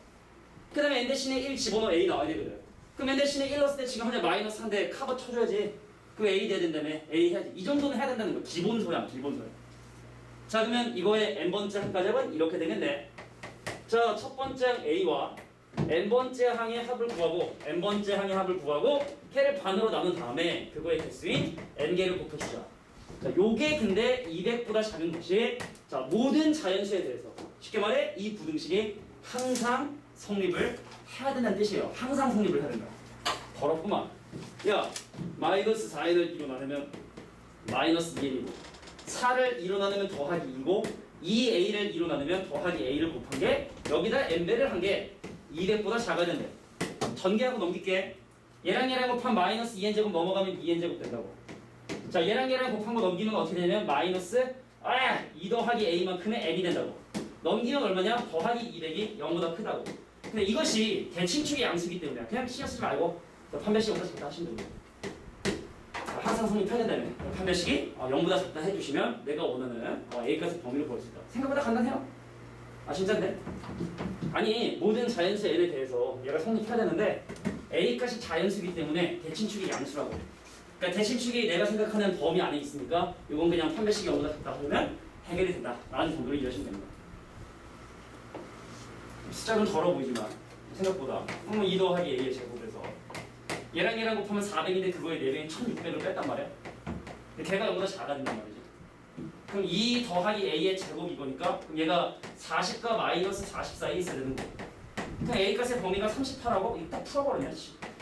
그 다음에 n 대신에 1 집어넣어 A 나와야 되거든. 그럼 n 대신에 1 넣었을 때 지금 현재 마이너스 4인데 카바 쳐줘야지. 그 A 돼야 된다며. A 해야지. 이 정도는 해야 된다는 거. 기본소야 기본소야. 자 그러면 이거의 n번째 항까지는 이렇게 되겠네. 자 첫 번째 항 A와 n번째 항의 합을 구하고 n번째 항의 합을 구하고 걔를 반으로 나눈 다음에 그거의 개수인 n개를 곱해주자. 자 요게 근데 200보다 작은 것이 자 모든 자연수에 대해서 쉽게 말해 이 부등식이 항상 성립을 해야 된다는 뜻이에요. 항상 성립을 해야 된다. 더럽구만. 야 마이너스 4n을 2로 나누면 마이너스 2n이고 4를 2로 나누면 더하기 2고 2a를 2로 나누면 더하기 a를 곱한 게 여기다 n배를 한 게 200보다 작아야 된대. 전개하고 넘길게. 얘랑 곱한 마이너스 2n제곱 넘어가면 2n제곱 된다고. 자 얘랑 곱한 거 넘기면 어떻게 되냐면 마이너스 2 더하기 a만큼의 n이 된다고. 넘기면 얼마냐? 더하기 200이 0보다 크다고. 근데 이것이 대칭축의 양수이기 때문에 그냥 신경 쓰지 말고 판별식 0보다 작다 하시면 됩니다. 항상 성립해야 된다며. 판별식이 0보다 작다 해주시면 내가 원하는 A값의 범위를 구할 수 있다. 생각보다 간단해요. 진짜인데? 아니 모든 자연수 n에 대해서 얘가 성립해야 되는데 A값이 자연수이기 때문에 대칭축이 양수라고. 그러니까 대칭축이 내가 생각하는 범위 안에 있으니까 이건 그냥 판별식이 0보다 작다 하면 해결이 된다 라는 정도로 이해하시면 됩니다. 숫자는 더러워 보이지만 생각보다 2 더하기 A의 제곱에서 얘랑 곱하면 400인데 그거에 4배인 1600을 뺐단 말이야. 근데 걔가 0보다 작아진단 말이지. 그럼 2 더하기 a의 제곱 이거니까 그럼 얘가 40과 마이너스 40 사이에 있어야 되는 거야. 그냥 a 값의 범위가 38하고 이거 딱 풀어버리면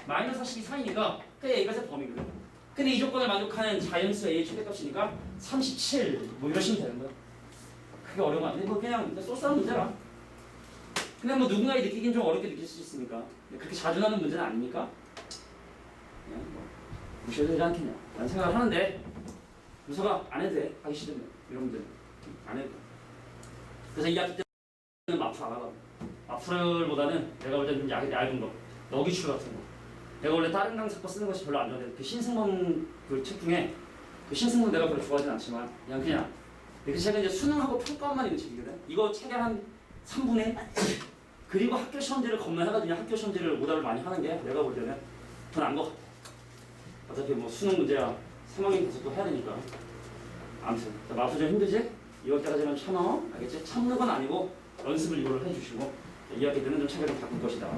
마이너스 40이 4이니까 그냥 a 값의 범위거든. 근데 이 조건을 만족하는 자연수 a의 최대값이니까 37 뭐 이러시면 되는 거야. 그게 어려운 거 아닌데 뭐 그냥 소스한 문제라. 그냥 뭐 누군가의 느끼긴 좀 어렵게 느낄 수 있으니까 그렇게 자주 나는 문제는 아니니까 그냥 뭐 무시해도 되지 않겠냐 라는 생각을 하는데 무서가 안 해도 돼. 하기 싫으면 이런 문제는 안 해도 돼. 그래서 2학기 때는 마프 안 하거든. 마프를보다는 내가 볼 때는 얇은 거 너기출 같은 거 내가 원래 다른 강사 거 쓰는 것이 별로 안 좋아해. 그 신승문 그 책 중에 그 신승문 내가 별로 좋아하진 않지만 그냥 그 책은 이제 수능하고 평가만 있는 책이거든. 이거 책의 한 3분의 그리고 학교 시험지를 겁나 하거든요. 학교 시험지를 오답을 많이 하는 게 내가 볼 때는 더 나은 것 같아. 어차피 뭐 수능 문제야 3학년 계속 또 해야 되니까. 아무튼 마프 좀 힘들지? 2월달까지는 참아. 알겠지? 참는 건 아니고 연습을 이거를 해주시고 2학기 때는 좀 체계를 바꿀 것이다.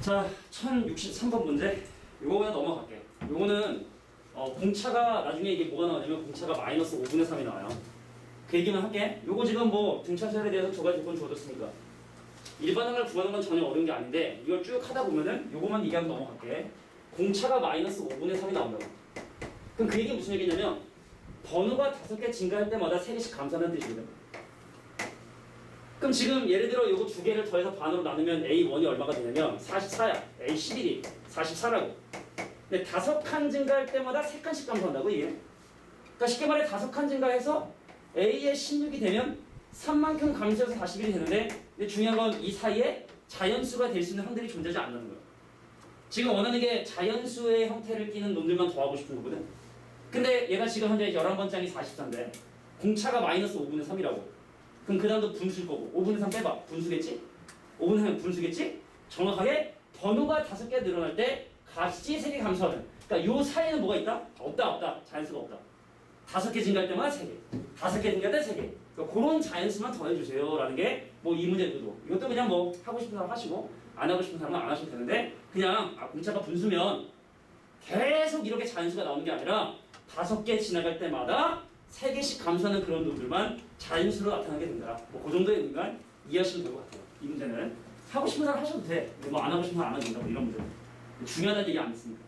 자, 1063번 문제. 요거 그냥 넘어갈게. 요거는 공차가 나중에 이게 뭐가 나오냐면 공차가 마이너스 5분의 3이 나와요. 그 얘기만 할게. 요거 지금 뭐 등차수열에 대해서 두 가지 조건 주어졌으니까 일반항을 구하는 건 전혀 어려운 게 아닌데 이걸 쭉 하다 보면은 요거만 얘기하면 넘어갈게. 공차가 마이너스 5분의 3이 나온다고. 그럼 그 얘기 무슨 얘기냐면 번호가 5개 증가할 때마다 3개씩 감소하는 뜻이거든. 그럼 지금 예를 들어 요거 두 개를 더해서 반으로 나누면 A1이 얼마가 되냐면 44야. A11이 44라고. 근데 5칸 증가할 때마다 3칸씩 감소한다고 이게. 그러니까 쉽게 말해 5칸 증가해서 A의 16이 되면 3만큼 감소해서 41이 되는데 근데 중요한 건 이 사이에 자연수가 될 수 있는 항들이 존재하지 않는 거예요. 지금 원하는 게 자연수의 형태를 띠는 놈들만 더하고 싶은 거거든. 근데 얘가 지금 현재 11번장이 44인데 공차가 마이너스 5분의 3이라고. 그럼 그 다음도 분수일 거고 5분의 3 빼봐. 분수겠지? 5분의 3은 분수겠지? 정확하게 번호가 5개 늘어날 때 값이 3개 감소하는. 그러니까 요 사이에는 뭐가 있다? 없다. 자연수가 없다. 5개 증가할 때마다 3개. 5개 증가할 때 3개. 그러니까 그런 자연수만 더해주세요. 라는 게 뭐 이 문제도. 이것도 그냥 뭐 하고 싶은 사람 하시고 안 하고 싶은 사람은 안 하시면 되는데 그냥 공차가 분수면 계속 이렇게 자연수가 나오는 게 아니라 5개 지나갈 때마다 3개씩 감소하는 그런 놈들만 자연수로 나타나게 된다. 뭐 그 정도의 의미만 이해하시면 될 것 같아요. 이 문제는 하고 싶은 사람 하셔도 돼. 뭐 안 하고 싶은 사람 안 하도 된다. 뭐 이런 문제. 중요하다는 얘기 안 했습니다.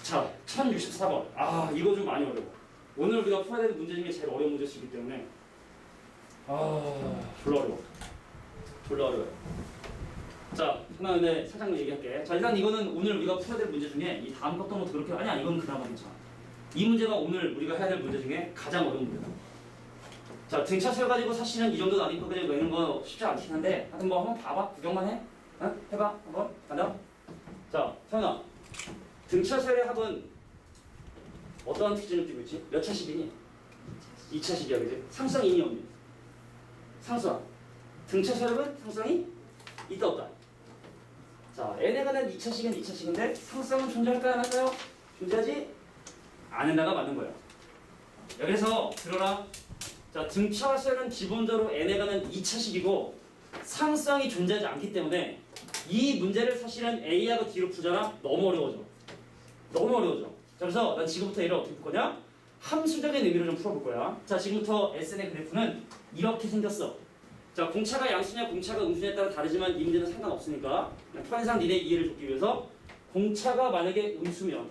자, 1064번. 아, 이거 좀 많이 어려워. 오늘 우리가 풀어야 될 문제 중에 제일 어려운 문제이기 때문에 졸라 어려워요. 자, 하나 근데 살짝 얘기할게. 자, 일단 이거는 오늘 우리가 풀어야 될 문제 중에 이 다음 것도 뭐 그렇게 아니야. 이건 그나마 괜찮아. 이 문제가 오늘 우리가 해야 될 문제 중에 가장 어려운 문제다. 자, 등차 세워가지고 사실은 이 정도 난이도까지 내는 거 쉽지 않긴 한데 하여튼 뭐 한번 봐봐. 구경만 해. 어? 해봐. 한번. 간다. 자, 서연아. 등차 세열의 합은 어떠한 특징을 띠고 있지? 몇 차식이니? 2차식이야, 그지? 상수항 있니 없니? 상수항. 등차 세열은 상수항이 있다 없다. 자, n에 관한 2차식은 2차식인데 상수항은 존재할까요? 안 할까요? 존재하지 않는다가 맞는 거야. 그래서 들어라. 자, 등차 세열은 기본적으로 n에 관한 2차식이고 상수항이 존재하지 않기 때문에 이 문제를 사실은 A하고 D로 풀잖아? 너무 어려워져. 자, 그래서 난 지금부터 얘를 어떻게 풀 거냐? 함수적인 의미로 좀 풀어볼 거야. 자, 지금부터 SN의 그래프는 이렇게 생겼어. 자, 공차가 양수냐 공차가 음수냐에 따라 다르지만 이 문제는 상관없으니까 그냥 편의상 니네 이해를 돕기 위해서 공차가 만약에 음수면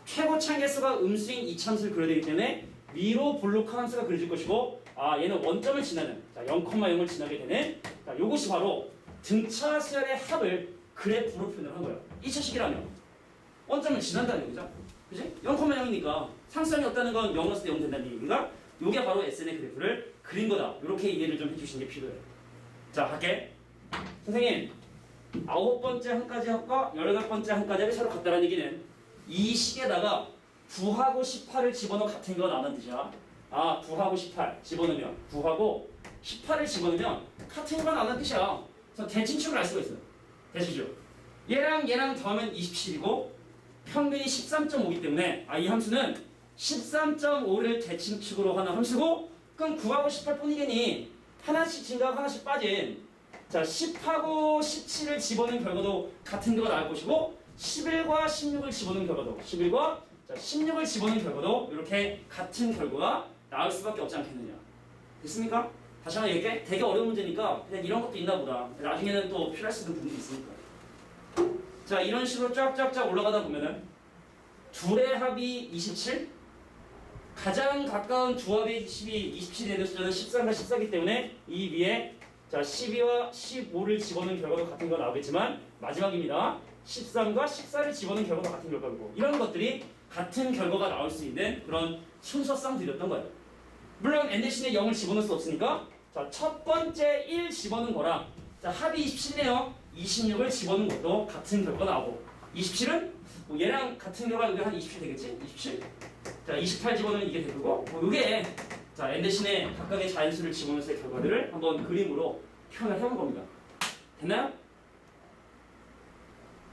최고차 개수가 음수인 이참수를 그려야 되기 때문에 위로 볼록한 함수가 그려질 것이고 얘는 원점을 지나는 자, 0,0을 지나게 되는 자, 이것이 바로 등차 수열의 합을 그래프로 표현을 한 거예요. 2차식이라면 원점을 지난다는 얘기죠. 그지? 0,0이니까 상수항이 없다는 건 0이었을 때 0 된다는 얘기가 이게 바로 SN의 그래프를 그린 거다. 이렇게 이해를 좀 해주시는 게 필요해요. 자, 갈게. 선생님, 9번째 한까지 합과 18번째 한까지 합이 서로 같다는 얘기는 이 식에다가 9하고 18을 집어넣어 같은 거 나눈 뜻이야. 9하고 18 집어넣으면 9하고 18을 집어넣으면 같은 거 나눈 뜻이야. 그래서 대칭축을 알 수가 있어요. 대칭축. 얘랑 더하면 27이고 평균이 13.5이기 때문에 이 함수는 13.5를 대칭축으로 하는 함수고 그럼 9하고 18 뿐이겠니? 하나씩 증가하고 하나씩 빠진 자 10하고 17을 집어넣은 결과도 같은 거가 나올 것이고 11과 16을 집어넣은 결과도 11과 자, 16을 집어넣은 결과도 이렇게 같은 결과가 나올 수밖에 없지 않겠느냐. 됐습니까? 다시 한번 얘기해. 되게 어려운 문제니까 그냥 이런 것도 있나 보다. 나중에는 또 필요할 수 있는 부분이 있으니까. 자, 이런 식으로 쫙쫙쫙 올라가다 보면은 둘의 합이 27, 가장 가까운 두 합의 27이 되는 숫자는 13과 14이기 때문에 이 위에 자 12와 15를 집어넣은 결과도 같은 거 나오겠지만 마지막입니다. 13과 14를 집어넣은 결과도 같은 결과고 이런 것들이 같은 결과가 나올 수 있는 그런 순서쌍들이었던 거예요. 물론 n 대신에 0을 집어넣을 수 없으니까 자 첫 번째 1 집어넣은 거랑 자 합이 27이네요. 26을 집어넣은 것도 같은 결과가 나오고 27은 뭐 얘랑 같은 결과가 한 27 되겠지? 27? 자 28 집어넣으면 이게 되고 이게 자 n 대신에 각각의 자연수를 집어넣었을 결과들을 한번 그림으로 표현을 해본 겁니다. 됐나요?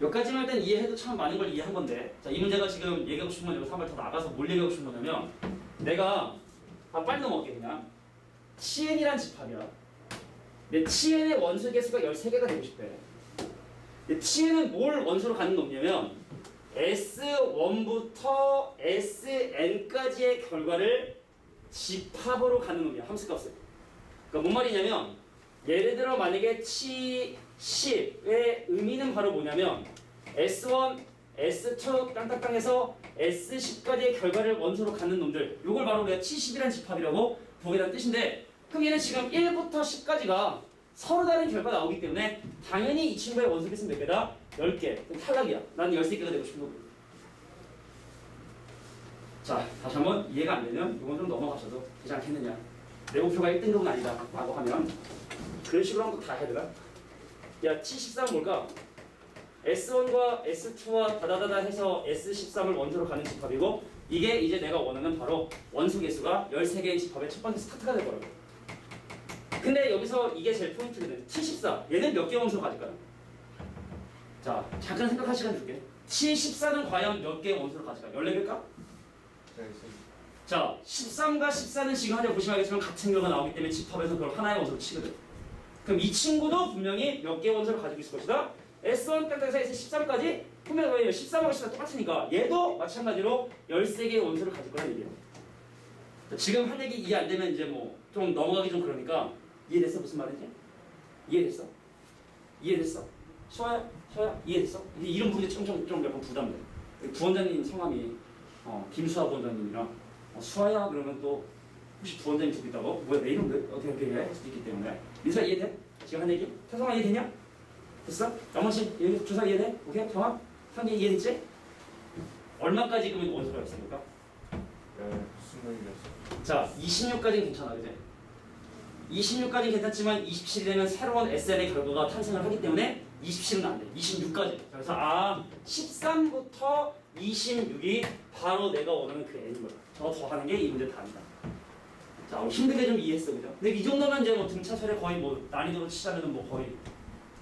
여기까지만 일단 이해해도 참 많은 걸 이해한 건데 자 이 문제가 지금 얘기하고 싶은 건 여기서 한 번 더 나가서 뭘 얘기하고 싶은 거냐면 내가 빨리 넘어갈게 그냥 TN이란 집합이야. 근데 TN의 원소 개수가 13개가 되고 싶대. 근데 TN은 뭘 원소로 갖는 놈이냐면 S1부터 SN까지의 결과를 집합으로 갖는 놈이야. 함수값을. 그러니까 뭔 말이냐면 예를 들어 만약에 T10의 의미는 바로 뭐냐면 S1, S2 땅땅땅에서 S10까지의 결과를 원소로 갖는 놈들 이걸 바로 우리가 T10이라는 집합이라고 보게 된 뜻인데 그럼 얘는 지금 1부터 10까지가 서로 다른 결과가 나오기 때문에 당연히 이 친구의 원소 개수는 몇 개다? 10개. 그럼 탈락이야. 나는 13개가 되고 싶은 거고. 자, 다시 한번 이해가 안 되면 이건 좀 넘어가셔도 되지 않겠느냐. 내 목표가 1등급은 아니다 라고 하면 그런 식으로 한번 다 해야 야, T13은 뭘까? S1과 S2와 다다다다 해서 S13을 원소로 가는 집합이고 이게 이제 내가 원하는 바로 원소 개수가 13개의 집합의 첫 번째 스타트가 될 거라고. 근데 여기서 이게 제일 포인트거든. T14 얘는 몇 개 원소로 가질까요? 자 잠깐 생각할 시간 줄게. T14는 과연 몇 개 원소로 가질까요? 14개일까? 자 13과 14는 지금 하자 보시면 알겠지만 같은 결과가 나오기 때문에 집합에서 그걸 하나의 원소로 치거든. 그럼 이 친구도 분명히 몇 개 원소를 가지고 있을 것이다. S1 땅땅에서 S13까지 분명히 13하고 14 똑같으니까 얘도 마찬가지로 13개의 원소를 가질 거란 얘기예요. 지금 한 얘기 이해 안 되면 이제 뭐 좀 넘어가기 좀 그러니까 이해됐어? 무슨 말인지? 이해됐어? 이해됐어? 수아야? 수아야? 이해됐어? 이름 부르기 좀 약간 부담돼. 부원장님 성함이 김수아 부원장님이라 수아야 그러면 또 혹시 부원장님 두고 있다고? 뭐야 내 이름 왜 어떻게 해? 할 수도 있기 때문에 민수아 이해돼? 지금 한 얘기? 태성아 이해되냐? 됐어? 영원씨 조사 이해돼? 오케이? 정아? 상기 이해됐지? 얼마까지 그러면 원소가 있습니까? 자 26까지는 괜찮아 그지? 26까지는 괜찮지만 27이 되면 새로운 SN의 결과가 탄생을 하기 때문에 27은 안 돼. 26까지. 그래서 13부터 26이 바로 내가 원하는 그 N인 거야. 저 더 하는 게 이 문제 답이다. 자, 힘들게 좀 이해했어, 그죠? 근데 이 정도면 이제 뭐 등차설에 거의 뭐 난이도로 치자면은 뭐 거의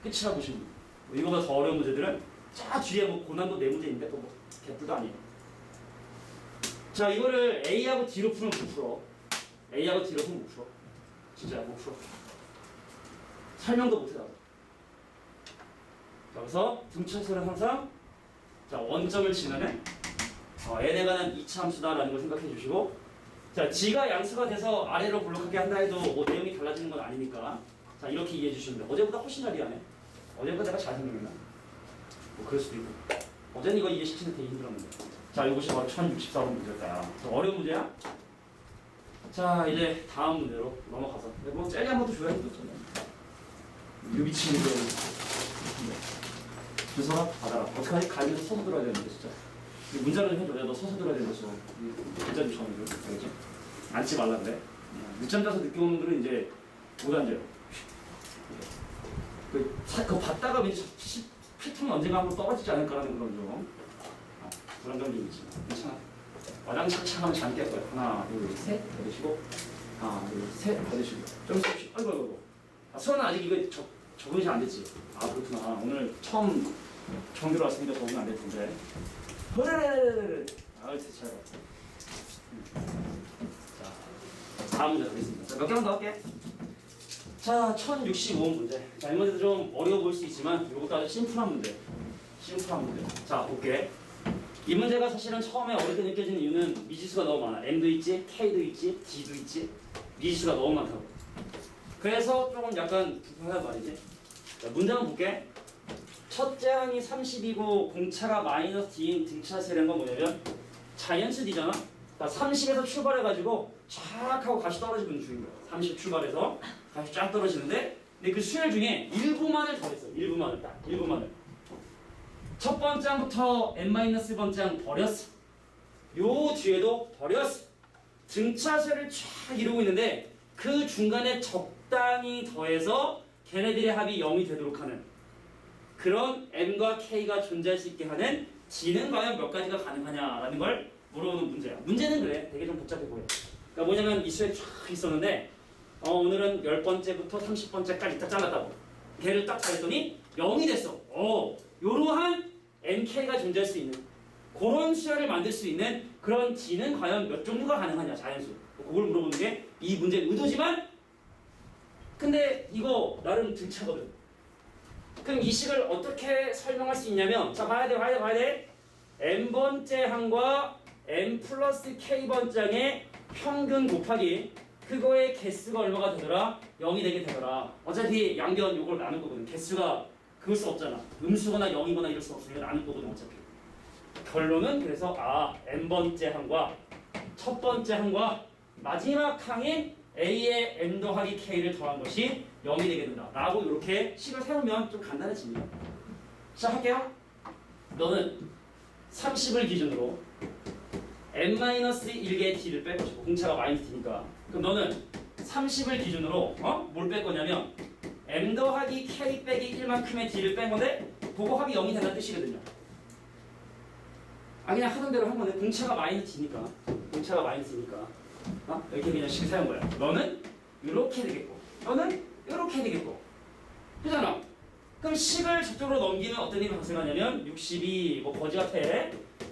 끝이라 보시면 돼요. 뭐 이거보다 더 어려운 문제들은 자 뒤에 뭐 고난도 네 문제인데 또 뭐 개뿔도 아니에요. 자, 이거를 A하고 D로 풀면 못 풀어. A하고 D로 풀면 못 풀어. 진짜 못 풀어. 설명도 못 해 나도. 그래서 등차설은 항상 자 원점을 지나는 n에 관한 이차 함수다라는 걸 생각해 주시고 자 G가 양수가 돼서 아래로 블록하게 한다 해도 뭐 내용이 달라지는 건 아니니까 자 이렇게 이해해 주시면 돼요. 어제보다 훨씬 잘 이해하네. 어제보다 내가 잘 설명했나? 뭐 그럴 수도 있고 어제는 이거 이해시키는 되게 힘들었는데 자 이것이 바로 1064번 문제다. 어려운 문제야? 자 이제 다음 문제로 넘어가서 뭐 젤리 한 번 더 줘야지 이 미친 문제 주소가 받아라. 어떡하지? 가면서 서서 들어야 되는데 진짜 문자를 좀 해줘. 너 서서 들어야 된다. 문자 좀 전해줘. 알겠지? 앉지 말라 그래. 늦잠 자서 늦게 오는 분들은 이제 못 앉아요. 그거 받다가 왠지 패턴은 언젠가 한번 떨어지지 않을까라는 그런 좀 불안감이 좀 있지. 괜찮아. 화장실 착착하면 잠 깰 거야. 하나, 둘, 셋 받으시고 하나, 둘, 셋 받으시고 좀 있으십시오. 아이고. 수아는 아직 이거 적응이 잘 안 됐지. 그렇구나. 오늘 처음 정규로 왔으니까 적응 안 될 텐데. 진짜. 자, 다음 문제 가겠습니다. 자, 몇 개만 더 할게. 자, 1065번 문제. 자, 이 문제도 좀 어려워 보일 수 있지만 이것도 아주 심플한 문제. 자, 볼게. 이 문제가 사실은 처음에 어렵게 느껴지는 이유는 미지수가 너무 많아. M도 있지, K도 있지, D도 있지. 미지수가 너무 많다고. 그래서 조금 약간 불편하단 말이지. 자, 문제 한번 볼게. 첫째 항이 30이고 공차가 마이너스 D인 등차세라는 건 뭐냐면 자연수 D잖아. 그러니까 30에서 출발해가지고 쫙 하고 다시 떨어지는 중인 거야. 30 출발해서 다시 쫙 떨어지는데 근데 그 수열 중에 일부만을 더했어. 일부만을 딱. 일부만을. 첫 번째 항부터 n-1번째 항 버렸어. 요 뒤에도 버렸어. 등차수를 쫙 이루고 있는데 그 중간에 적당히 더해서 걔네들의 합이 0이 되도록 하는 그런 m과 k가 존재할 수 있게 하는 d는 과연 몇 가지가 가능하냐라는 걸 물어보는 문제야. 문제는 그래. 되게 좀 복잡해 보여. 그러니까 뭐냐면 이 수에 쫙 있었는데 오늘은 10번째부터 30번째까지 딱 잘랐다고. 걔를 딱 잘했더니 0이 됐어. 요러한 nk가 존재할 수 있는 그런 수열을 만들 수 있는 그런 d는 과연 몇 종류가 가능하냐 자연수. 그걸 물어보는 게 이 문제의 의도지만 근데 이거 나름 등차거든. 그럼 이 식을 어떻게 설명할 수 있냐면 자 봐야 돼. n번째 항과 n 플러스 k번째 항의 평균 곱하기 그거의 개수가 얼마가 되더라? 0이 되게 되더라. 어차피 양변 요걸 나눌 거거든. 개수가 그럴 수 없잖아. 음수거나 0이거나 이럴 수 없으니까 나눌 거거든 어차피. 결론은 그래서 n번째 항과 첫 번째 항과 마지막 항인 a의 n 더하기 k를 더한 것이 0이 되게 된다. 라고 이렇게 식을 세우면 좀 간단해집니다. 시작할게요. 너는 30을 기준으로 n-1개 d를 뺄 것이고 공차가 마이너스 d니까 그럼 너는 30을 기준으로 뭘 뺄 거냐면 m 더하기 k 빼기 1만큼의 d를 뺀 건데 그거 합이 0이 된다는 뜻이거든요. 그냥 하던 대로 한 건데 공차가 마이너스 d니까 공차가 마이너스니까 이렇게 그냥 식 사용 거야. 너는 이렇게 되겠고 너는 이렇게 되겠고 그잖아. 그럼 식을 저쪽으로 넘기면 어떤 일이 발생하냐면 62 뭐 거지 같아.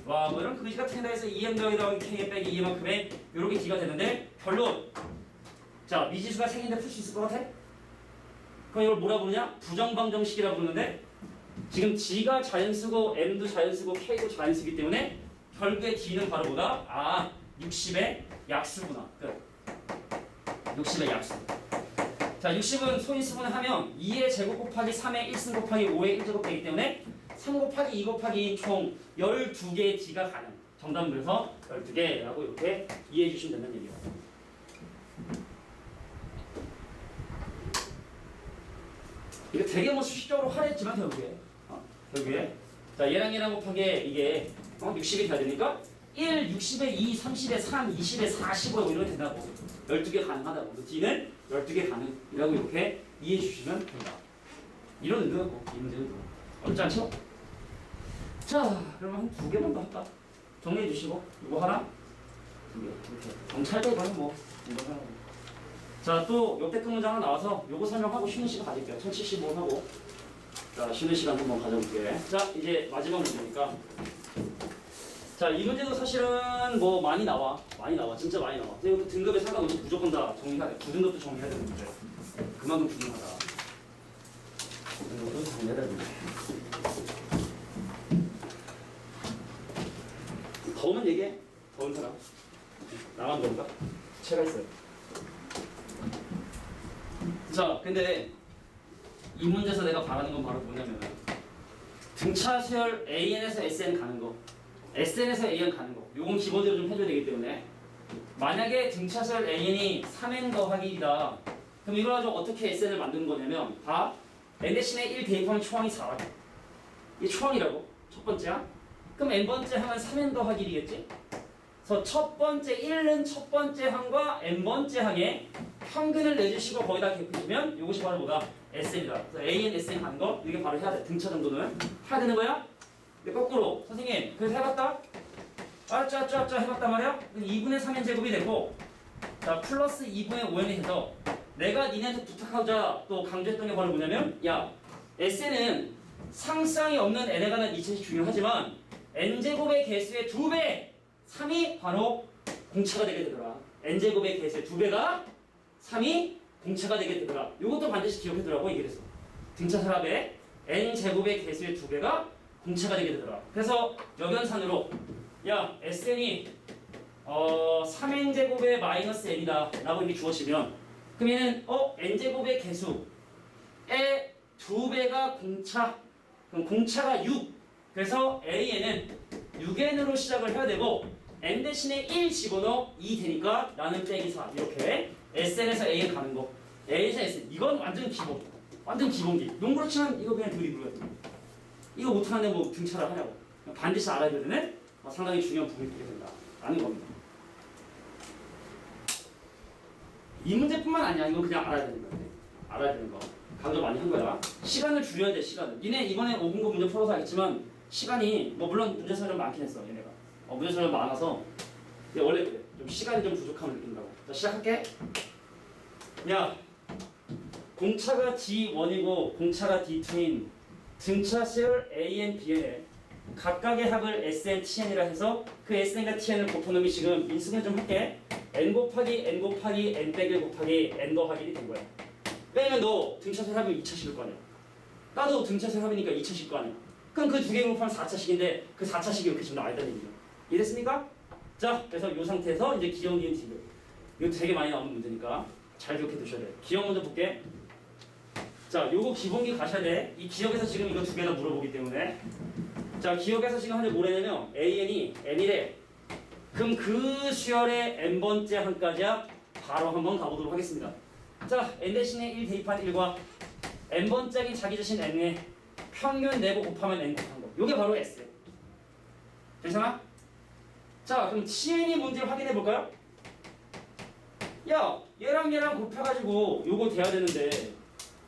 와 뭐 이런 거지 같은 데서 2m 더하기 k 빼기 2만큼의 이렇게 d가 되는데 결론 자 미지수가 생긴데 풀 수 있을 것 같아? 그럼 이걸 뭐라 부르냐? 부정방정식이라 부르는데 지금 d가 자연수고 m도 자연수고 k도 자연수기 때문에 결국에 d는 바로 뭐다? 60의 약수구나. 끝. 60의 약수. 자 60은 소인수분을 하면 2의 제곱 곱하기 3의 1승 곱하기 5의 1제곱 되기 때문에 3 곱하기 2 곱하기 총 12개의 d가 가능. 정답은 그래서 12개라고 이렇게 이해해 주시면 된다는 얘기예요. 이거 되게 뭐 수식적으로 화려했지만 결국에 자 얘랑 곱하기 이게 60이 돼야 되니까 1, 60에 2, 30에 3, 20에 45 이런 게 된다고. 12개 가능하다고. d는 12개 가능이라고 이렇게 이해해 주시면 된다. 이런 의도였고 이 문제는 어렵지 않죠? 자 그러면 한 2개만 더 할까? 정리해 주시고 이거 하나 2개 이렇게 정찰대 이거는 뭐 이거 하나. 자 또 역대급 문제 하나 나와서 요거 설명하고 쉬는 시간 가질게요. 1075 하고 자 쉬는 시간 한번 가져볼게. 자 이제 마지막 문제니까 자 이 문제도 사실은 뭐 많이 나와 진짜 많이 나와. 근데 등급에 상관없이 무조건 다 정리해야 돼. 9등급도 정리해야 되는 문제. 그만큼 중요하다. 이것도 정리해야 되는 문제. 더우면 얘기해. 더운 사람 나만 더운가? 채가 있어요. 자 근데 이 문제에서 내가 바라는 건 바로 뭐냐면 등차 수열 AN에서 SN 가는 거 SN에서 AN 가는 거 요건 기본적으로 좀 해줘야 되기 때문에 만약에 등차 수열 AN이 3N 더하기 1이다 그럼 이걸 가지고 어떻게 SN을 만드는 거냐면 다 N 대신에 1 대입하면 초항이 4라 이게 초항이라고 첫 번째야 그럼 N번째 항은 3N 더하기 1이겠지 그래서 첫 번째 1은 첫 번째 항과 N번째 항의 평균을 내주시고 거기다 곱해주면 이것이 바로 뭐다? SN이다. 그래서 AN, SN 가는 거 이게 바로 해야 돼. 등차 정도는 해야 되는 거야? 근데 거꾸로 선생님 그래서 해봤다? 짜짜짜짜 해봤단 말이야? 2분의 3n 제곱이 되고 자 플러스 2분의 5n이 돼서 내가 니네한테 부탁하자 또 강조했던 게 바로 뭐냐면 야 SN은 상쌍이 없는 n에 관한 이치이 중요하지만 n제곱의 개수의 2배 3이 바로 공차가 되게 되더라. n제곱의 개수의 2배가 3이 공차가 되게 되더라. 이것도 반드시 기억해두라고 얘기를 했어. 등차 사람의 n제곱의 개수의 2배가 공차가 되게 되더라. 그래서 역연산으로 야 SN이 3n제곱의 마이너스 n이다 라고 이렇게 주어지면 그럼 얘는 n제곱의 개수의 2배가 공차. 그럼 공차가 6. 그래서 AN은 6n으로 시작을 해야 되고 n 대신에 1 집어넣어 2 되니까 나는 빼기 4. 이렇게 SN에서 AN 가는 거. A에서 SN. 이건 완전 기본. 완전 기본기. 농구로 치면 이거 그냥 드리블이야. 이거 못하는데 뭐 등차를 하냐고. 반드시 알아야 되는 상당히 중요한 부분이 되게 된다. 라는 겁니다. 이 문제뿐만 아니야. 이거 그냥 알아야 되는 건데. 알아야 되는 거. 강조 많이 한 거야. 시간을 줄여야 돼, 시간을. 니네 이번에 5분고 문제 풀어서 알겠지만 시간이 뭐 물론 문제수가 좀 많긴 했어, 얘네가. 문제수가 좀 많아서 원래 그래. 좀 시간이 좀 부족함을 느낀다고. 자, 시작할게. 야, 공차가 D1이고 공차가 D2인 등차수열 AN, BN에 각각의 합을 SN, TN이라 해서 그 SN과 TN을 곱해놓으면 지금 인수분 좀 할게. N 곱하기 N 곱하기 N 빼기 1 곱하기 N 더하기 1이 된 거야. 왜냐면 너 등차수열 합이면 2차식일 거 아니야. 나도 등차수열 합이니까 2차식일 거 아니야. 그럼 그 두 개 곱하면 4차식인데 그 4차식이 이렇게 지금 나와 있다는 얘기죠. 이해됐습니까? 자, 그래서 이 상태에서 이제 기억, 니은, 디귿. 이거 되게 많이 나오는 문제니까 잘 기억해 두셔야 돼. 기억 먼저 볼게. 자, 요거 기본기 가셔야 돼. 이 기억에서 지금 이거 두 개 다 물어보기 때문에. 자, 기억에서 지금 한테 뭐래냐면 AN이 N이래. 그럼 그 수열의 n번째 한까지야 바로 한번 가보도록 하겠습니다. 자, n 대신에 1 대입한 1과 n번째인 자기 자신 n에 평균 내고 곱하면 n 곱한 거. 요게 바로 S. 괜찮아? 자, 그럼 TN이 문제를 확인해 볼까요? 야, 얘랑 곱해가지고 요거 돼야 되는데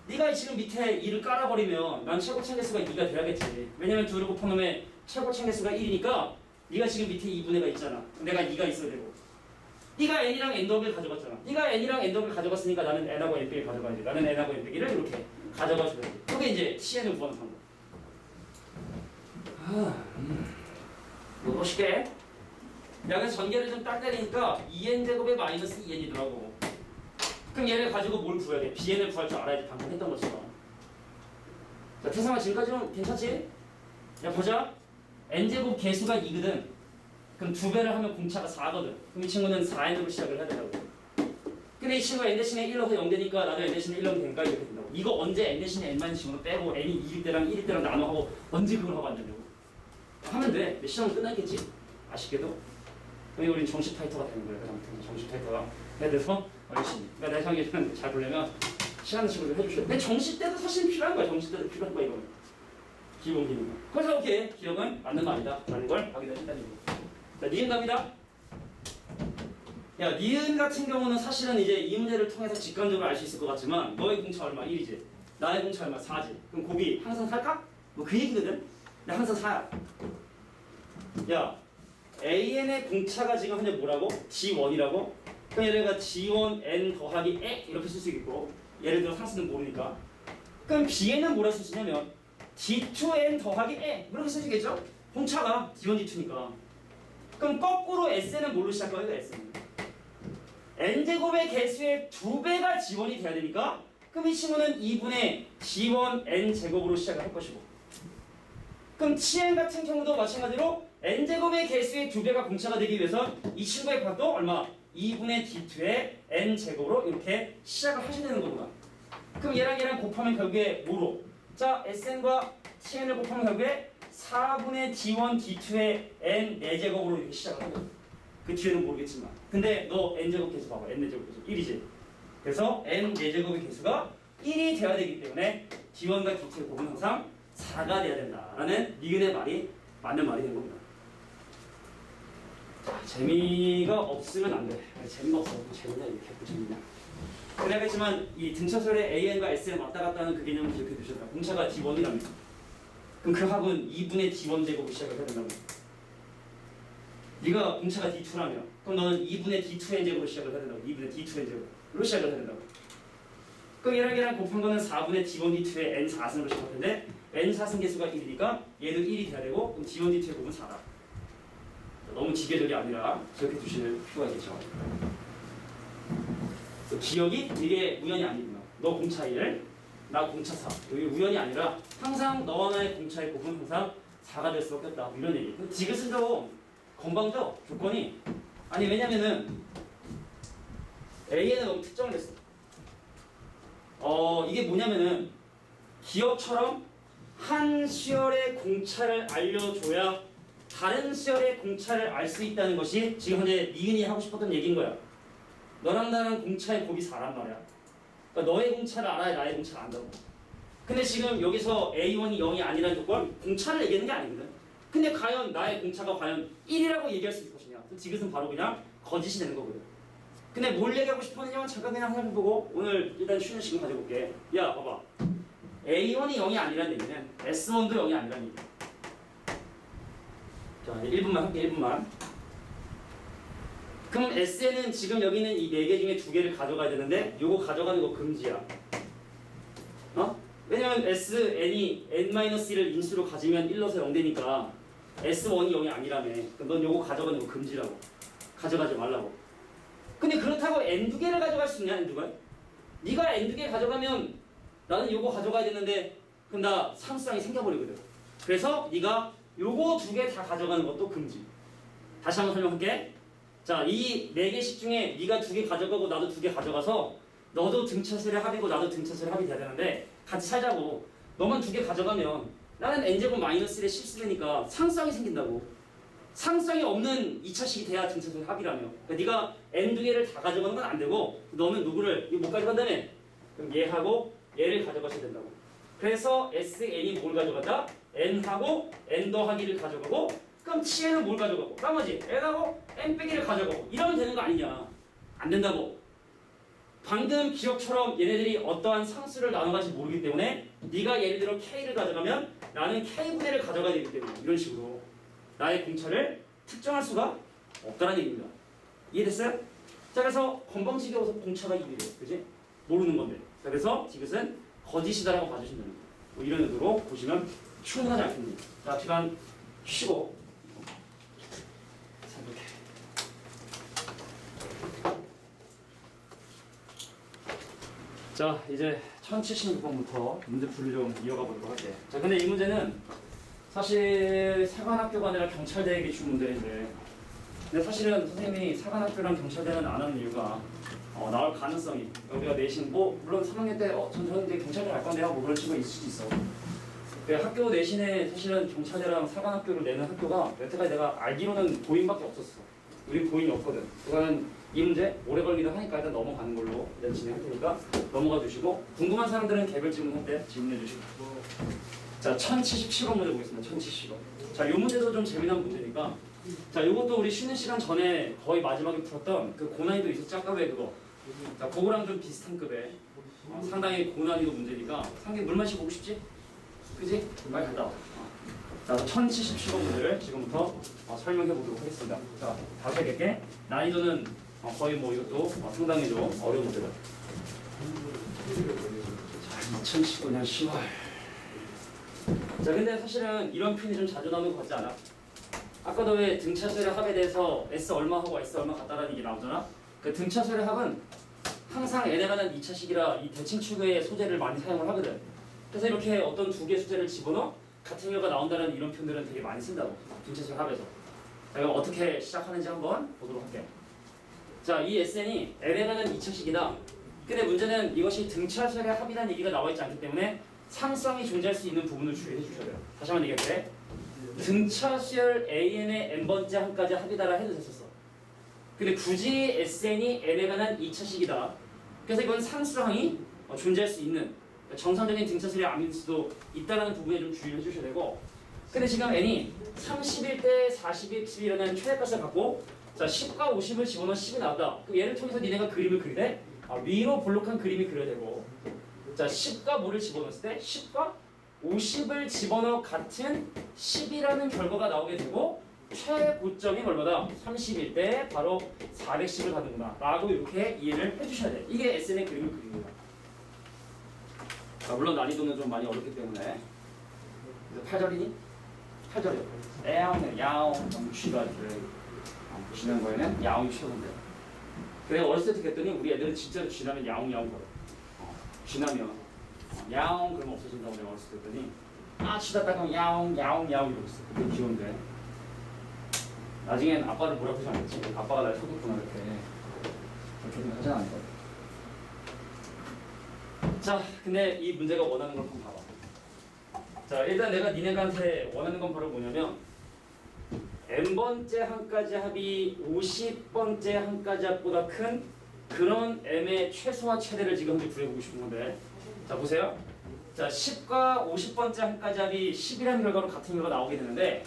네가 지금 밑에 2를 깔아버리면 난 최고 참개수가 2가 돼야겠지. 왜냐면 2를 곱해놓으면 최고 참개수가 1이니까 네가 지금 밑에 2분의 가 있잖아. 내가 2가 있어야 되고 네가 n이랑 n 더블 가져갔잖아. 네가 n이랑 n 더블 가져갔으니까 나는 n하고 n 빼기 가져가야지. 나는 n하고 n 빼기를 이렇게 가져가줘야 돼. 그게 이제 TN을 구하는 방법. 뭐 쉽게 야, 그래서 전개를 좀 딱 때리니까 2n제곱에 마이너스 2n이더라고. 그럼 얘를 가지고 뭘 구해야 돼? bn을 구할 줄 알아야지. 방금 했던 것처럼. 자, 태상아 지금까지는 괜찮지? 야, 보자. n제곱 개수가 2거든. 그럼 2배를 하면 공차가 4거든. 그럼 이 친구는 4n으로 시작을 해야 된다고. 근데 이 친구가 n 대신에 1 넣어서 0 되니까 나도 n 대신에 1 넣으면 되니까 이렇게 된다고. 이거 언제 n 대신에 n만 식으로 빼고 n이 2일 때랑 1일 때랑 나눠하고 언제 그걸 하고 앉으려고. 하면 돼. 근데 시험은 끝났겠지? 아쉽게도. 그럼 우린 정식 타이터가 되는 거예요. 아무튼 정식 타이터가 해야 돼서 열심히. 그러니까 내 성격은 잘 보려면 시간을 좀 해주셔야 돼. 근데 정식 때도 사실 필요한 거야. 정식 때도 필요한 거야 이거는. 기본 기능. 그래서 오케이. 기억은 맞는 거 아니다. 라는 걸 확인해준다는 거. 자, 니은 갑니다. 야, 니은 같은 경우는 사실은 이제 이 문제를 통해서 직관적으로 알 수 있을 것 같지만 너의 공차 얼마? 1이지. 나의 공차 얼마? 4지. 그럼 곱이 항상 4일까? 뭐 그 얘기거든? 근데 항상 4야. 야, AN의 공차가 지금 현재 뭐라고? D1이라고? 그럼 얘네가 D1 N 더하기 에 이렇게 쓸 수 있고 예를 들어 상수는 모르니까 그럼 BN은 뭐라 쓸 수 있냐면 D2N 더하기 에 이렇게 쓸 수 있겠죠? 공차가 D1, D2니까 그럼 거꾸로 S는 뭘로 시작할 거예요? S는 N제곱의 개수의 2배가 G1이 돼야 되니까 그럼 이 친구는 2분의 G1 N제곱으로 시작을 할 것이고 그럼 TN 같은 경우도 마찬가지로 n제곱의 개수의 2배가 공차가 되기 위해서 이 친구의 값도 얼마? 2분의 D2의 n제곱으로 이렇게 시작을 하셔야 되는 거구나. 그럼 얘랑 곱하면 결국에 뭐로? 자, SN과 TN을 곱하면 결국에 4분의 D1, D2의 n 4제곱으로 이렇게 시작을 하거든. 그 뒤에는 모르겠지만. 근데 너 n제곱 개수 봐봐. n 4제곱 개수 1이지. 그래서 n 4제곱의 개수가 1이 돼야 되기 때문에 D1과 D2의 곱은 항상 4가 돼야 된다라는 니은의 말이 맞는 말이 된 겁니다. 자, 재미가 없으면 안 돼. 재미가 없어. 재미가 이렇게 재미냐. 그래야겠지만 이 등차설의 AN과 SN 왔다 갔다 하는 그 개념을 기억해 두셔야 공차가 D1이랍니다. 그럼 그 합은 2분의 D1 제곱을 시작을 해야 된다고. 네가 공차가 D2라며 그럼 너는 2분의 D2N 제곱을 시작을 해야 된다고. 2분의 D2N 제곱으로 시작을 해야 된다고. 그럼 얘랑 곱한 거는 4분의 D1, D2의 N4승으로 시작할 텐데 N4승 개수가 1이니까 얘도 1이 돼야 되고 그럼 D1, D2의 곱은 4다. 너무 기계적이 아니라 기억해 두실 필요가 있겠죠. 기억이 이게 우연이 아니구나. 너 공차 1, 나 공차 4. 이게 우연이 아니라 항상 너와 나의 공차의 곱은 항상 4가 될 수밖에 없다. 이런 얘기. 디귿은 좀 건방져 조건이. 아니 왜냐면은 A에는 너무 특정을 했어. 이게 뭐냐면은 기억처럼 한 수열의 공차를 알려줘야 다른 수열의 공차를 알 수 있다는 것이 지금 현재 니은이 하고 싶었던 얘기인 거야. 너랑 나랑 공차의 곱이 4란 말이야. 그러니까 너의 공차를 알아야 나의 공차를 안다고. 근데 지금 여기서 A1이 0이 아니라는 조건 공차를 얘기하는 게 아니거든. 근데 과연 나의 공차가 과연 1이라고 얘기할 수 있을 것이냐. 지금은 바로 그냥 거짓이 되는 거거든. 근데 뭘 얘기하고 싶었느냐면 잠깐 그냥 해보고 오늘 일단 쉬는 시간 가져볼게. 야 봐봐. A1이 0이 아니라는 얘기는 S1도 0이 아니라는 얘기야. 자 1분만 할게 1분만. 그럼 SN은 지금 여기 있는 이 4개 중에 2개를 가져가야 되는데 요거 가져가는 거 금지야. 왜냐면 SN이 N-1을 인수로 가지면 1넣어서 0 되니까 S1이 0이 아니라며. 그럼 넌 요거 가져가는 거 금지라고. 가져가지 말라고. 근데 그렇다고 N2개를 가져갈 수 있냐 N2개? 네가 N2개 가져가면 나는 요거 가져가야 되는데 그럼 나 상수항이 생겨버리거든. 그래서 네가 요거 2개 다 가져가는 것도 금지. 다시 한번 설명할게. 자, 이 4개씩 중에 네가 2개 가져가고 나도 2개 가져가서 너도 등차수의 합이고 나도 등차수의 합이 돼야 되는데 같이 살자고. 너만 2개 가져가면 나는 n제곱 마이너스 1의 실수되니까 상수항이 생긴다고. 상수항이 없는 2차식이 돼야 등차수의 합이라며. 그러니까 네가 n 2개를 다 가져가는 건 안 되고 너는 누구를 이거 못 가져간다며. 그럼 얘하고 얘를 가져가셔야 된다고. 그래서 SN이 뭘 가져간다? n하고 n 더하기를 가져가고 그럼 치에는 뭘 가져가고 나머지 n하고 n 빼기를 가져가고 이러면 되는 거 아니냐. 안 된다고. 방금 기억처럼 얘네들이 어떠한 상수를 나눠가지 모르기 때문에 네가 예를 들어 K를 가져가면 나는 K분의를 가져가야 되기 때문에 이런 식으로 나의 공차를 특정할 수가 없다는 얘기입니다. 이해됐어요? 자 그래서 건방지게 어서 공차가 1이래요. 그지? 모르는 건데. 자 그래서 디귿은 거짓이다라고 봐주시면 됩니다. 뭐 이런 의도로 보시면 충분하지 않겠습니까? 자 시간 쉬고 생각해. 자 이제 1076번부터 문제풀이를 좀 이어가 보도록 할게요. 자 근데 이 문제는 사실 사관학교가 아니라 경찰대에 기출 문제인데 근데 사실은 선생님이 사관학교랑 경찰대는 안 하는 이유가 나올 가능성이 우리가 내신 뭐 물론 3학년 때 저는 이제 경찰대 갈 건데 하고 그런 친구가 있을 수도 있어. 그 학교 내신에 사실은 경찰대랑 사관학교를 내는 학교가 여태까지 내가 알기로는 보인밖에 없었어. 우리 보인이 없거든. 그거는 이 문제 오래 걸리기도 하니까 일단 넘어가는 걸로 일단 진행할 테니까 넘어가 주시고 궁금한 사람들은 개별 질문할 때 질문해 주시고. 자 1077번 문제 보겠습니다. 1077번. 자 이 문제도 좀 재미난 문제니까 자 이것도 우리 쉬는 시간 전에 거의 마지막에 풀었던 그 고난이도 있었지 아까 왜 그거. 자 그거랑 좀 비슷한 급의 상당히 고난이도 문제니까 상당히 물 마시고 오고 싶지? 그지? 빨리 갔다 와. 자 1077번 문제를 지금부터 설명해 보도록 하겠습니다. 자 다섯 개께 난이도는 거의 뭐 이것도 상당히 좀 어려운 문제다. 자 2019년 10월. 자 근데 사실은 이런 표현이 좀 자주 나오는 것 같지 않아? 아까도 왜 등차수열의 합에 대해서 S 얼마하고 S 얼마 같다라는 얘기 나오잖아? 그 등차수열의 합은 항상 n에 관한 2차식이라 이 대칭축의 소재를 많이 사용을 하거든. 그래서 이렇게 어떤 2개의 소재를 집어넣어 같은 결과 나온다는 이런 표현들은 되게 많이 쓴다고. 등차수열 합에서. 자 그럼 어떻게 시작하는지 한번 보도록 할게요. 자 이 SN이 n에 관한 2차식이다. 근데 문제는 이것이 등차수열의 합이라는 얘기가 나와 있지 않기 때문에 상수항이 존재할 수 있는 부분을 주의해 주셔야 돼요. 다시 한번 얘기할게. 등차수열 AN의 n번째 항까지 합이다라 해도 됐었어. 근데 굳이 SN이 n에 관한 2차식이다. 그래서 이건 상수항이 존재할 수 있는 정상적인 등차수열의 암일 수도 있다는 부분에 좀 주의를 해주셔야 되고 근데 지금 n이 31대 40이라는 최대값을 갖고 자 10과 50을 집어넣어 10이 나왔다. 그럼 얘를 통해서 니네가 그림을 그리되 위로 볼록한 그림이 그려야 되고 자 10과 뭐를 집어넣었을 때 10과 50을 집어넣어 같은 10이라는 결과가 나오게 되고 최고점이 얼마다? 31대 바로 410을 받는구나 라고 이렇게 이해를 해주셔야 돼. 이게 SN의 그림을 그리는 거야. 자, 물론 난이도는 좀 많이 어렵기 때문에 8절이니? 8절이요. 야옹 야옹 쥐가 쥐는 거에는 야옹이 쉬어본대요. 내가 어렸을 때 어떻게 했더니 우리 애들은 진짜로 쥐나면 야옹 야옹 걸어. 쥐나면 야옹 그러면 없어진다고 내가 어렸을 때 했더니 치다 딱 야옹 야옹 야옹 이러고 있어. 되게 귀여운데. 나중엔 아빠를 뭐라고 하지 않겠지? 아빠가 날 속였구나 이렇게. 그렇게 하지 않을 거야. 자, 근데 이 문제가 원하는 걸 한번 봐봐. 자, 일단 내가 니네한테 원하는 건 바로 뭐냐면 n번째 한까지 합이 50번째 한까지 합보다 큰 그런 m의 최소와 최대를 지금 구해보고 싶은 건데, 자 보세요. 자 10과 50번째 한까지 합이 10이라는 결과로 같은 결과가 나오게 되는데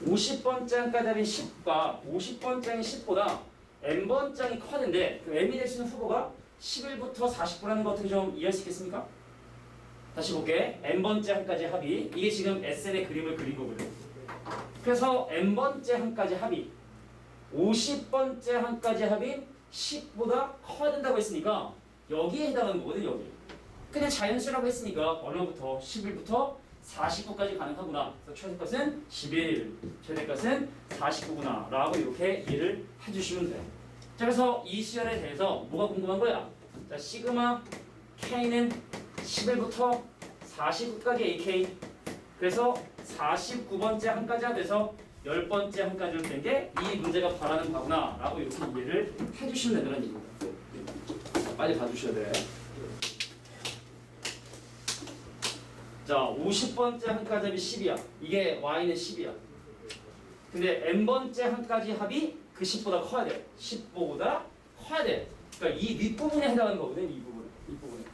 50번째 한까지 합이 10과 50번째 항이 10보다 n번째 항이 커는데 그 m이 될 수 있는 후보가 11부터 49라는 거 어떻게 좀 이해할 수 있겠습니까? 다시 볼게. n번째 한까지 합이 이게 지금 SN의 그림을 그린 거거든. 그래서 n번째 한까지 합이 50번째 한까지 합이 10보다 커야 된다고 했으니까 여기에 해당하는 거거든. 여기 그냥 자연수라고 했으니까 어느부터 11부터 49까지 가능하구나. 그래서 최대값은 11, 최대값은 49구나 라고 이렇게 이해를 해주시면 돼요. 자, 그래서 이 수열에 대해서 뭐가 궁금한 거야? 자, 시그마 K는 11부터 49까지 AK, 그래서 49번째 한까지 합해서 10번째 한까지를 뺀 게 이 문제가 바라는 바구나 라고 이렇게 이해를 해주시면 된다는 얘기입니다. 자, 빨리 봐주셔야 돼. 자, 50번째 한까지 합이 10이야. 이게 y는 10이야. 근데 n번째 한까지 합이 그 10보다 커야 돼. 10보다 커야 돼. 그러니까 이 윗부분에 해당하는 거거든. 이 부분에.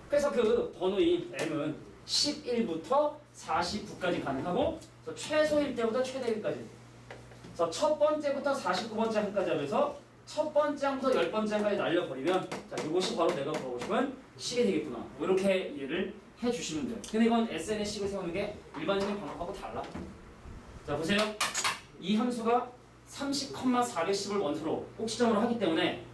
그래서 그 번호인 m은 11부터 49까지 가능하고, 그래서 최소일 때보다 최대일까지. 그래서 첫 번째부터 49번째 한까지 하면서 첫 번째 항부터 10번째 항까지 날려버리면, 자, 이것이 바로 내가 보고 싶은 식이 되겠구나. 뭐 이렇게 이해를 해주시면 돼요. 근데 이건 SN의 식을 세우는 게 일반적인 방법하고 달라. 자, 보세요. 이 함수가 30,410을 원소로 꼭지점으로 하기 때문에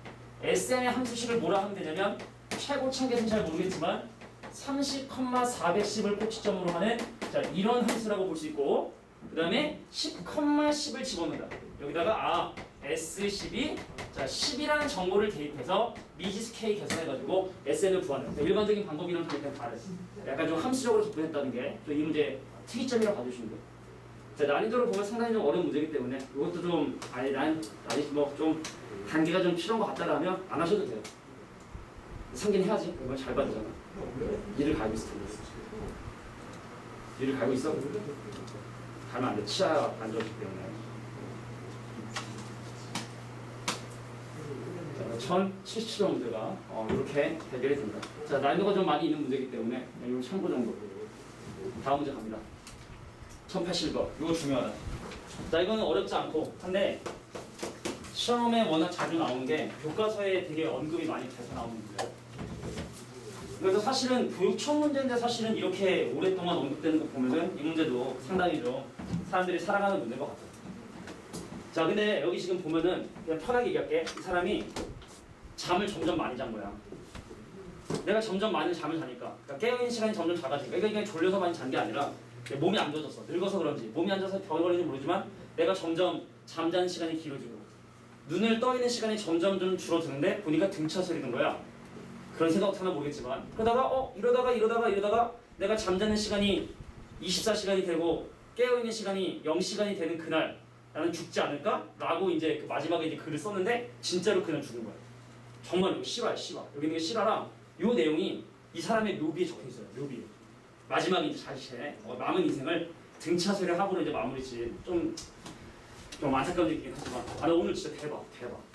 SN의 함수식을 뭐라 하면 되냐면, 최고 참계는 잘 모르겠지만 30,410을 꼭지점으로 하는, 자, 이런 함수라고 볼 수 있고, 그 다음에 10,10을 집어넣는다. 여기다가 S12, 자, 10이라는 정보를 대입해서 미지수 K 계산해가지고 SN을 구하는, 일반적인 방법이랑 좀 약간 다르지. 약간 좀 함수적으로 접근했다는 게 이 문제 특이점이라고 봐주시면 돼요. 자, 난이도를 보면 상당히 좀 어려운 문제이기 때문에 이것도 좀 난 뭐 좀 단계가 좀 필요한 것 같다라면 안 하셔도 돼요. 상기는 해야지. 이걸 잘 봐야 되잖아. 일을 갈고 있을 텐데. 일을 갈고 있어? 가면 안 돼. 치아가 안 좋기 때문에. 1077호 문제가 이렇게 해결이 됩니다. 자, 난이도가 좀 많이 있는 문제이기 때문에 이거 참고 정도. 다음 문제 갑니다. 1081번. 이거 중요하다. 자, 이거는 어렵지 않고 한데 시험에 워낙 자주 나오는 게 교과서에 되게 언급이 많이 돼서 나오는 문제예요. 그래서 사실은 교육 첫 문제인데 사실은 이렇게 오랫동안 언급되는 거 보면은 이 문제도 상당히 좀 사람들이 사랑하는 문제인 것 같아요. 자, 근데 여기 지금 보면은 그냥 편하게 얘기할게. 이 사람이 잠을 점점 많이 잔 거야. 내가 점점 많이 잠을 자니까, 그러니까 깨어있는 시간이 점점 작아지니까, 이게 졸려서 많이 잔 게 아니라 몸이 안 좋아졌어. 늙어서 그런지 몸이 안 좋아서 병 걸리는지 모르지만 내가 점점 잠자는 시간이 길어지고 눈을 떠 있는 시간이 점점 좀 줄어드는데 보니까 등쳐 소리는 거야. 그런 생각도 하나 모르겠지만 그러다가 이러다가 내가 잠자는 시간이 24시간이 되고 깨어있는 시간이 0시간이 되는 그날 나는 죽지 않을까? 라고 이제 그 마지막에 이제 글을 썼는데 진짜로 그날 죽는 거야. 정말 이거 실화야, 실화. 여기 있는 게 실화랑 요 내용이 이 사람의 묘비에 적혀 있어요. 묘비에. 마지막에 이제 자신의 남은 인생을 등차소리를 하고는 이제 마무리 짓 좀 안타까운 얘기긴 하지만 나 오늘 진짜 대박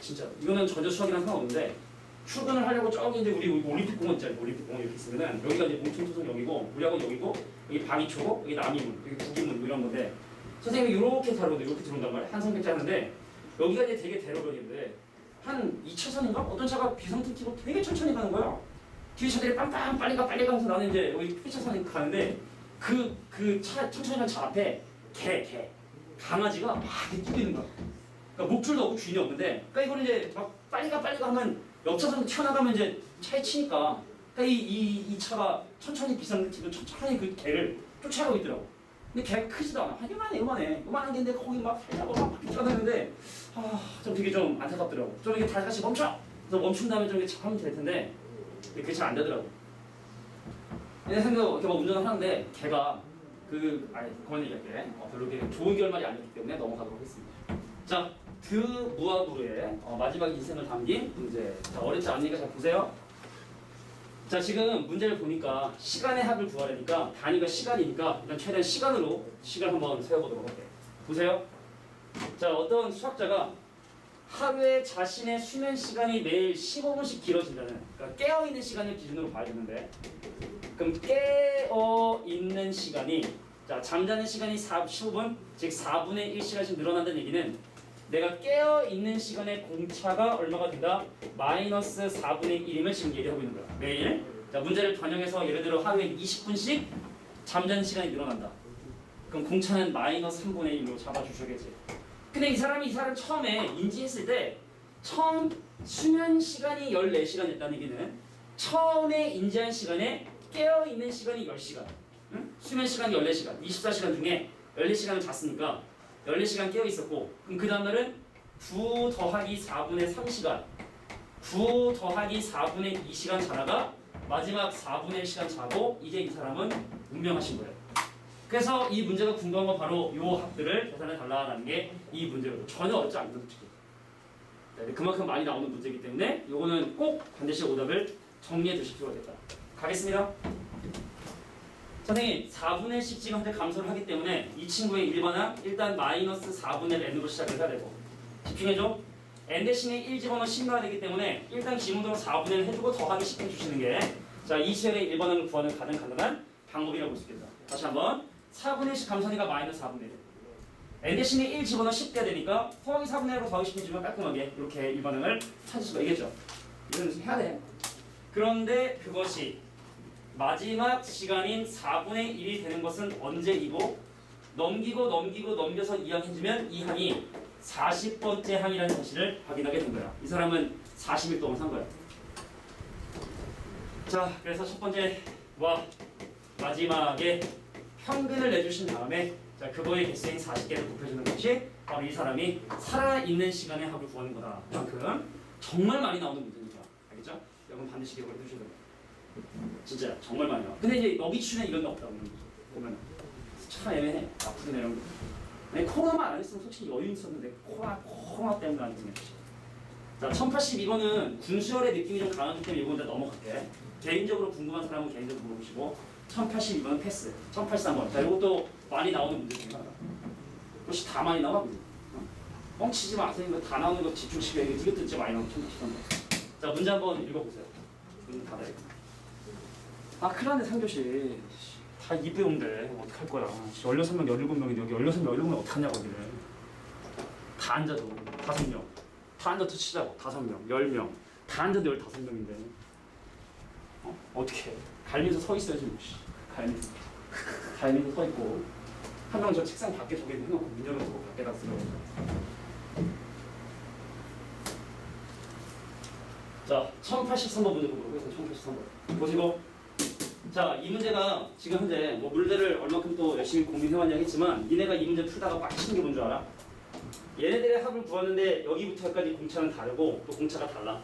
진짜 이거는 전혀 수학이랑 상관없는데 출근을 하려고 저기 이제 우리 올림픽공원 있잖아요. 올림픽공원 이렇게 있으면은 여기가 이제 뭉퉁투성 여기고 우리하고 여기고 여기 방위초고 여기 남이문 여기 북이문 이런 건데 선생님이 이렇게 다루는데 이렇게 들어온단 말이야. 한 선택지 하는데 여기가 이제 되게 대로변인데 한 2차선인가? 어떤 차가 비상등 켜고 되게 천천히 가는 거야. 뒤에 차들이 빵빵 빨리 가면서 나는 이제 여기 피차선에 가는데 그 차 천천히 가는 차 앞에 강아지가 막 뛰고 있는 거야. 그러니까 목줄도 없고 주인이 없는데, 그러니까 이거는 이제 막 빨리 가 하면 옆차선 튀어나가면 이제 차에 치니까, 그러니까 이 차가 천천히 비상등 켜고 천천히 그 개를 쫓아가고 있더라고. 근데 개가 크지도 않아. 요만한 개인데 거기 막 살려고 막 뛰어다니는데 좀 되게 좀 안타깝더라고. 좀 이게 다 같이 멈춰. 그래서 멈춘 다음에 좀 이렇게 하면 될 텐데 그게 잘 안 되더라고. 내 생각 이렇게 막 운전을 하는데 개가 그건 얘기할게. 별로 그렇게 좋은 결말이 아니기 때문에 넘어가도록 하겠습니다. 자, 드무아부르의 마지막 인생을 담긴 문제. 자, 어렵지 않으니까 잘 보세요. 자, 지금 문제를 보니까 시간의 합을 구하려니까 단위가 시간이니까 일단 최대한 시간으로 시간 한번 세워보도록 할게요. 보세요. 자, 어떤 수학자가 하루에 자신의 수면 시간이 매일 15분씩 길어진다는, 그러니까 깨어 있는 시간을 기준으로 봐야겠는데, 그럼 깨어 있는 시간이, 자, 잠자는 시간이 15분, 즉 4분의 1시간씩 늘어난다는 얘기는 내가 깨어 있는 시간의 공차가 얼마가 된다? 마이너스 4분의 1임을 지금 얘기하고 있는 거야. 매일. 자, 문제를 변형해서 예를 들어 하루에 20분씩 잠자는 시간이 늘어난다. 그럼 공차는 마이너스 3분의 1로 잡아주셔야겠지. 근데 이 사람 처음에 인지했을 때 처음 수면 시간이 14시간이었다는 얘기는 처음에 인지한 시간에 깨어있는 시간이 10시간, 응? 수면 시간이 14시간, 24시간 중에 14시간을 잤으니까 14시간 깨어있었고, 그럼 그 다음날은 9 더하기 4분의 3시간, 9 더하기 4분의 2시간 자다가 마지막 4분의 1시간 자고, 이제 이 사람은 운명하신 거예요. 그래서 이 문제가 궁금한 건 바로 요 합들을 계산해 달라는 게 이 문제거든요. 전혀 어렵지 않거든요, 솔직히. 네, 그만큼 많이 나오는 문제이기 때문에 요거는 꼭 반드시 오답을 정리해 두실 필요가 있겠다. 가겠습니다. 선생님, 4분의 1씩 지금 현재 감소를 하기 때문에 이 친구의 일반항 일단 마이너스 4분의 n으로 시작을 해야 되고, 집중해줘. n 대신에 1 집어넣어 10 넣어야 되기 때문에 일단 기본적으로 4분의 1 해주고 더하기 10 해주시는 게, 자, 이 시열의 일반항을 구하는 가장 간단한 방법이라고 볼 수 있겠다. 다시 한번. 4분의 1씩 감소하니까 마이너스 4분의 1. n 대신에 1 집어넣어 10 돼야 되니까 더하기 4분의 1로 더하기 10 해주면 깔끔하게 이렇게 일반항을 찾을 수가 있겠죠. 이건 해야 돼. 그런데 그것이 마지막 시간인 4분의 1이 되는 것은 언제이고, 넘겨서 이 항 해주면 이 항이 40번째 항이라는 사실을 확인하게 된 거야. 이 사람은 40일 동안 산 거야. 자, 그래서 첫 번째와 마지막에 평균을 내주신 다음에, 자, 그거의 개수인 40개를 곱해주는 것이 바로 이 사람이 살아있는 시간의 합을 구하는 거다. 그만큼 정말 많이 나오는 문제입니다. 알겠죠? 여러분 반드시 기억을 해주셔야 돼요. 진짜 정말 많이 나와. 근데 이제 여기 추는 이런 게 없다고 보면 참 애매해. 아프긴 이런 거. 아니, 코로나만 안 했으면 솔직히 여유 있었는데 코로나 때문에 안 되네. 자, 1082번은 군수열의 느낌이 좀 강하기 때문에 이건 일단 넘어갈게. 개인적으로 궁금한 사람은 개인적으로 물어보시고, 1082번은 패스. 1083번. 자, 이것도 많이 나오는 문제 중에 하나. 혹시 다 많이 나와? 뻥치지 마세요. 다 나오는 거 집중시켜야 돼. 이것도 진짜 많이 나오는 1083번. 자, 문제 한번 읽어보세요. 문 닫아야겠다. 아, 큰일 났네, 3교시. 다 2배운데 어떡할 거야. 16명, 17명인데 여기 16명, 17명 어떡하냐고, 여기를. 다 앉아도 5명. 다 앉아도 치자고. 5명, 10명. 다 앉아도 15명인데. 어떻게 해? 갈면서 서 있어야지 뭐. 갈면서 서 있고, 한 명 저 책상 밖에 저기 해놓고 문 열어놓고 밖에다 쓰러. 자, 1083번 문제 보도록 하겠습니다. 1083번 보시고, 자, 이 문제가 지금 현재 뭐 물들을 얼마큼 또 열심히 고민해왔냐 했지만, 니네가 이 문제 풀다가 빡치는 게 뭔 줄 알아? 얘네들의 합을 구하는데 여기부터 여기까지 공차는 다르고 또 공차가 달라.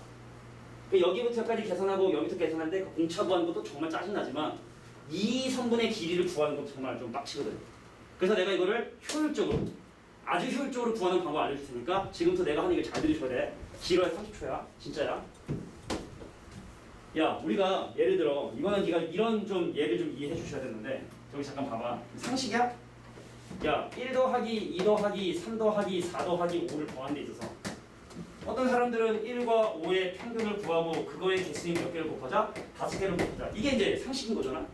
여기부터 여기까지 계산하고 여기부터 계산할 때 그 공차 구하는 것도 정말 짜증나지만, 이 선분의 길이를 구하는 것도 정말 좀 빡치거든. 그래서 내가 이거를 효율적으로, 아주 효율적으로 구하는 방법 알려줄 테니까 지금부터 내가 하는 얘기 잘 들으셔야 돼. 길어야 30초야. 진짜야. 야, 우리가 예를 들어, 이거는 네가 이런 좀 예를 좀 이해해 주셔야 되는데, 저기 잠깐 봐봐. 상식이야? 야, 1 더하기 2 더하기 3 더하기 4 더하기 5를 더하는 데 있어서 어떤 사람들은 1과 5의 평균을 구하고 그거의 개수인 몇 개를 곱하자? 5개를 곱하자. 이게 이제 상식인 거잖아.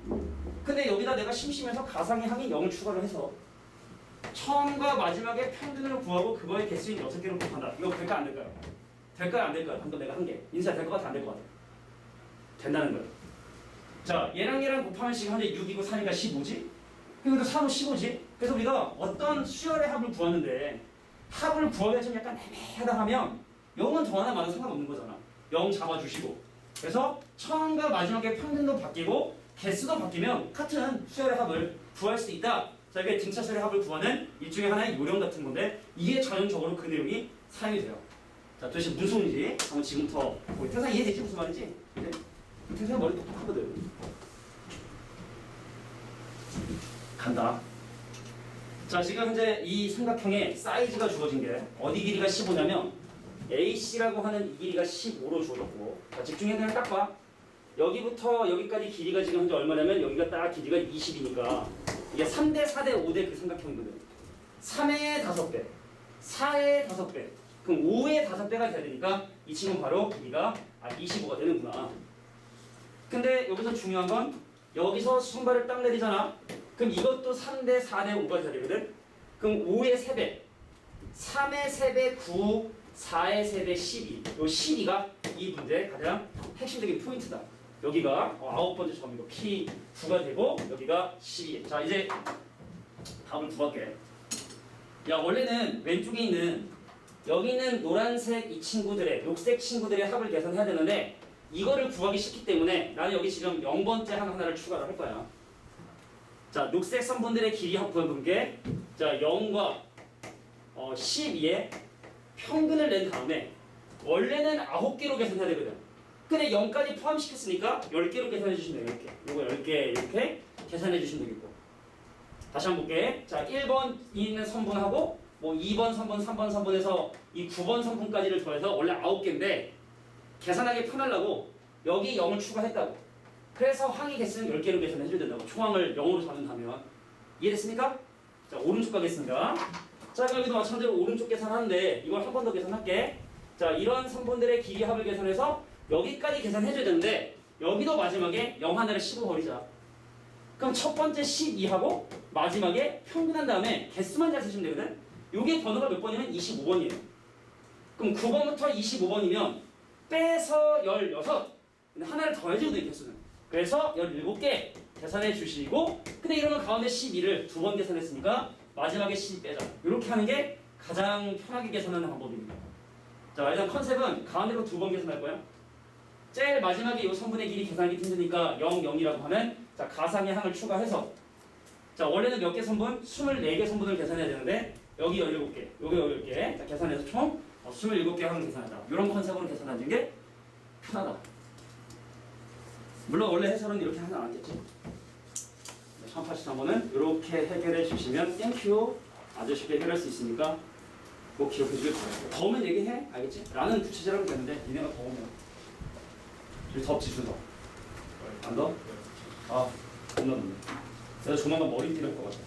근데 여기다 내가 심심해서 가상의 항인 0을 추가를 해서 처음과 마지막에 평균을 구하고 그거의 개수인 6개를 곱한다. 이거 될까 안 될까요? 될까요 안 될까요? 방금 내가 한 게. 인사 될 것 같아 안 될 것 같아? 된다는 거예요. 자, 얘랑 곱하면 지금 현재 6이고 3이니까 15지? 그러니까 3은 15지? 그래서 우리가 어떤 수열의 합을 구하는데 합을 구하기가 좀 약간 애매하다 하면 0은 더하나 마나 상관없는 거잖아. 0 잡아주시고. 그래서 처음과 마지막에 평균도 바뀌고 개수도 바뀌면 같은 수열의 합을 구할 수 있다. 자, 이게 등차수열의 합을 구하는 일종의 하나의 요령 같은 건데, 이게 전형적으로 그 내용이 사용이 돼요. 자, 도대체 무슨 소리인지 한번 지금부터 태사 이해되지? 무슨 말인지? 네? 태사가 머리 똑똑하거든. 간다. 자, 지금 현재 이 삼각형의 사이즈가 주어진 게 어디 길이가 15냐면 AC라고 하는 이 길이가 15로 주어졌고, 자, 집중해 그냥 딱 봐. 여기부터 여기까지 길이가 지금 현재 얼마냐면 여기가 딱 길이가 20이니까 이게 3대 4대 5대 그 삼각형이거든. 3의 5배, 4의 5배, 그럼 5의 5배가 돼야 되니까 이 친구는 바로 길이가 25가 되는구나. 근데 여기서 중요한 건 여기서 순발을 딱 내리잖아. 그럼 이것도 3대 4대 5가 돼야 되거든. 그럼 5의 3배, 3의 3배 9, 4의 3배 12. 요 12가 이 문제의 가장 핵심적인 포인트다. 여기가 9번째 점이고 P9가 되고 여기가 12. 자, 이제 답을 구할게. 야, 원래는 왼쪽에 있는 여기 있는 노란색 이 친구들의 녹색 친구들의 합을 계산해야 되는데 이거를 구하기 쉽기 때문에 나는 여기 지금 0번째 하나를 추가를 할 거야. 자, 녹색 선분들의 길이 합 구해본 게 자, 0과 12의 평균을 낸 다음에 원래는 9개로 계산해야 되거든. 근데 0까지 포함시켰으니까 10개로 계산해 주시면 돼요. 10개. 요거 10개 이렇게 계산해 주시면 되겠고. 다시 한번 볼게. 자, 1번 있는 선분하고 뭐 2번 선분, 3번 선분에서 이 9번 선분까지를 더해서 원래 9개인데 계산하기 편하려고 여기 0을 추가했다고. 그래서 항의 개수는 10개로 계산해 줘야 된다고. 초항을 0으로 잡는다면. 이해됐습니까? 자, 오른쪽 가겠습니다. 자, 그럼 여기도 마찬가지로 오른쪽 계산하는데 이걸 한 번 더 계산할게. 자, 이런 선분들의 길이 합을 계산해서 여기까지 계산해줘야 되는데 여기도 마지막에 0 하나를 15 버리자. 그럼 첫 번째 12하고 마지막에 평균한 다음에 개수만 잘 쓰시면 되거든. 요게 번호가 몇 번이면 25번이에요. 그럼 9번부터 25번이면 빼서 16. 근데 하나를 더 해줘도 돼, 개수는. 그래서 17개 계산해 주시고, 근데 이러면 가운데 12를 두 번 계산했으니까 마지막에 12 빼자. 이렇게 하는 게 가장 편하게 계산하는 방법입니다. 자, 일단 컨셉은 가운데로 두 번 계산할 거야. 제일 마지막에 이 선분의 길이 계산하기 힘드니까 0, 0이라고 하는 자, 가상의 항을 추가해서 자, 원래는 몇 개 선분? 24개 선분을 계산해야 되는데 여기 17개, 여기 10개 자, 계산해서 총 27개 항을 계산한다. 이런 컨셉으로 계산하는 게 편하다. 물론 원래 해설은 이렇게 하지 않았겠지. 1083번은 이렇게 해결해 주시면 땡큐 아주 쉽게 해결할 수 있으니까 꼭 기억해 주길 바라요. 더우면 얘기해, 알겠지? 라는 구체적으로 되는데 니네가 더우면 여기 덥지, 좀 더. 안 더? 아, 겁나 덥네. 내가 조만간 머리 띠를 것 같아.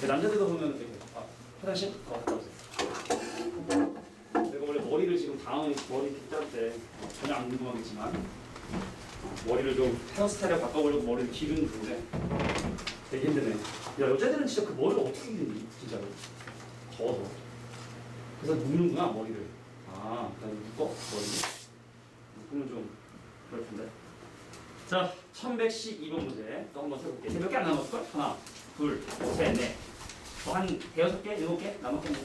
남자들도 보면 되게 화장실? 갔다 오세요. 내가 원래 머리를 지금 다음 머리 이렇게 자를 때 전혀 안 궁금하겠지만 머리를 좀 헤어스타일을 바꿔보려고 머리를 기르는 중인데 되게 힘드네. 야, 여자들은 진짜 그 머리를 어떻게 기르니? 진짜로. 더워서. 그래서 묶는구나, 머리를. 아, 나 묶어? 머리를. 묶으면 좀 그럴 텐데. 자, 1112번 문제 또 한번 해볼게. 몇 개 안 남았을걸? 하나, 둘, 셋, 넷. 한 6개, 7개 남았겠네.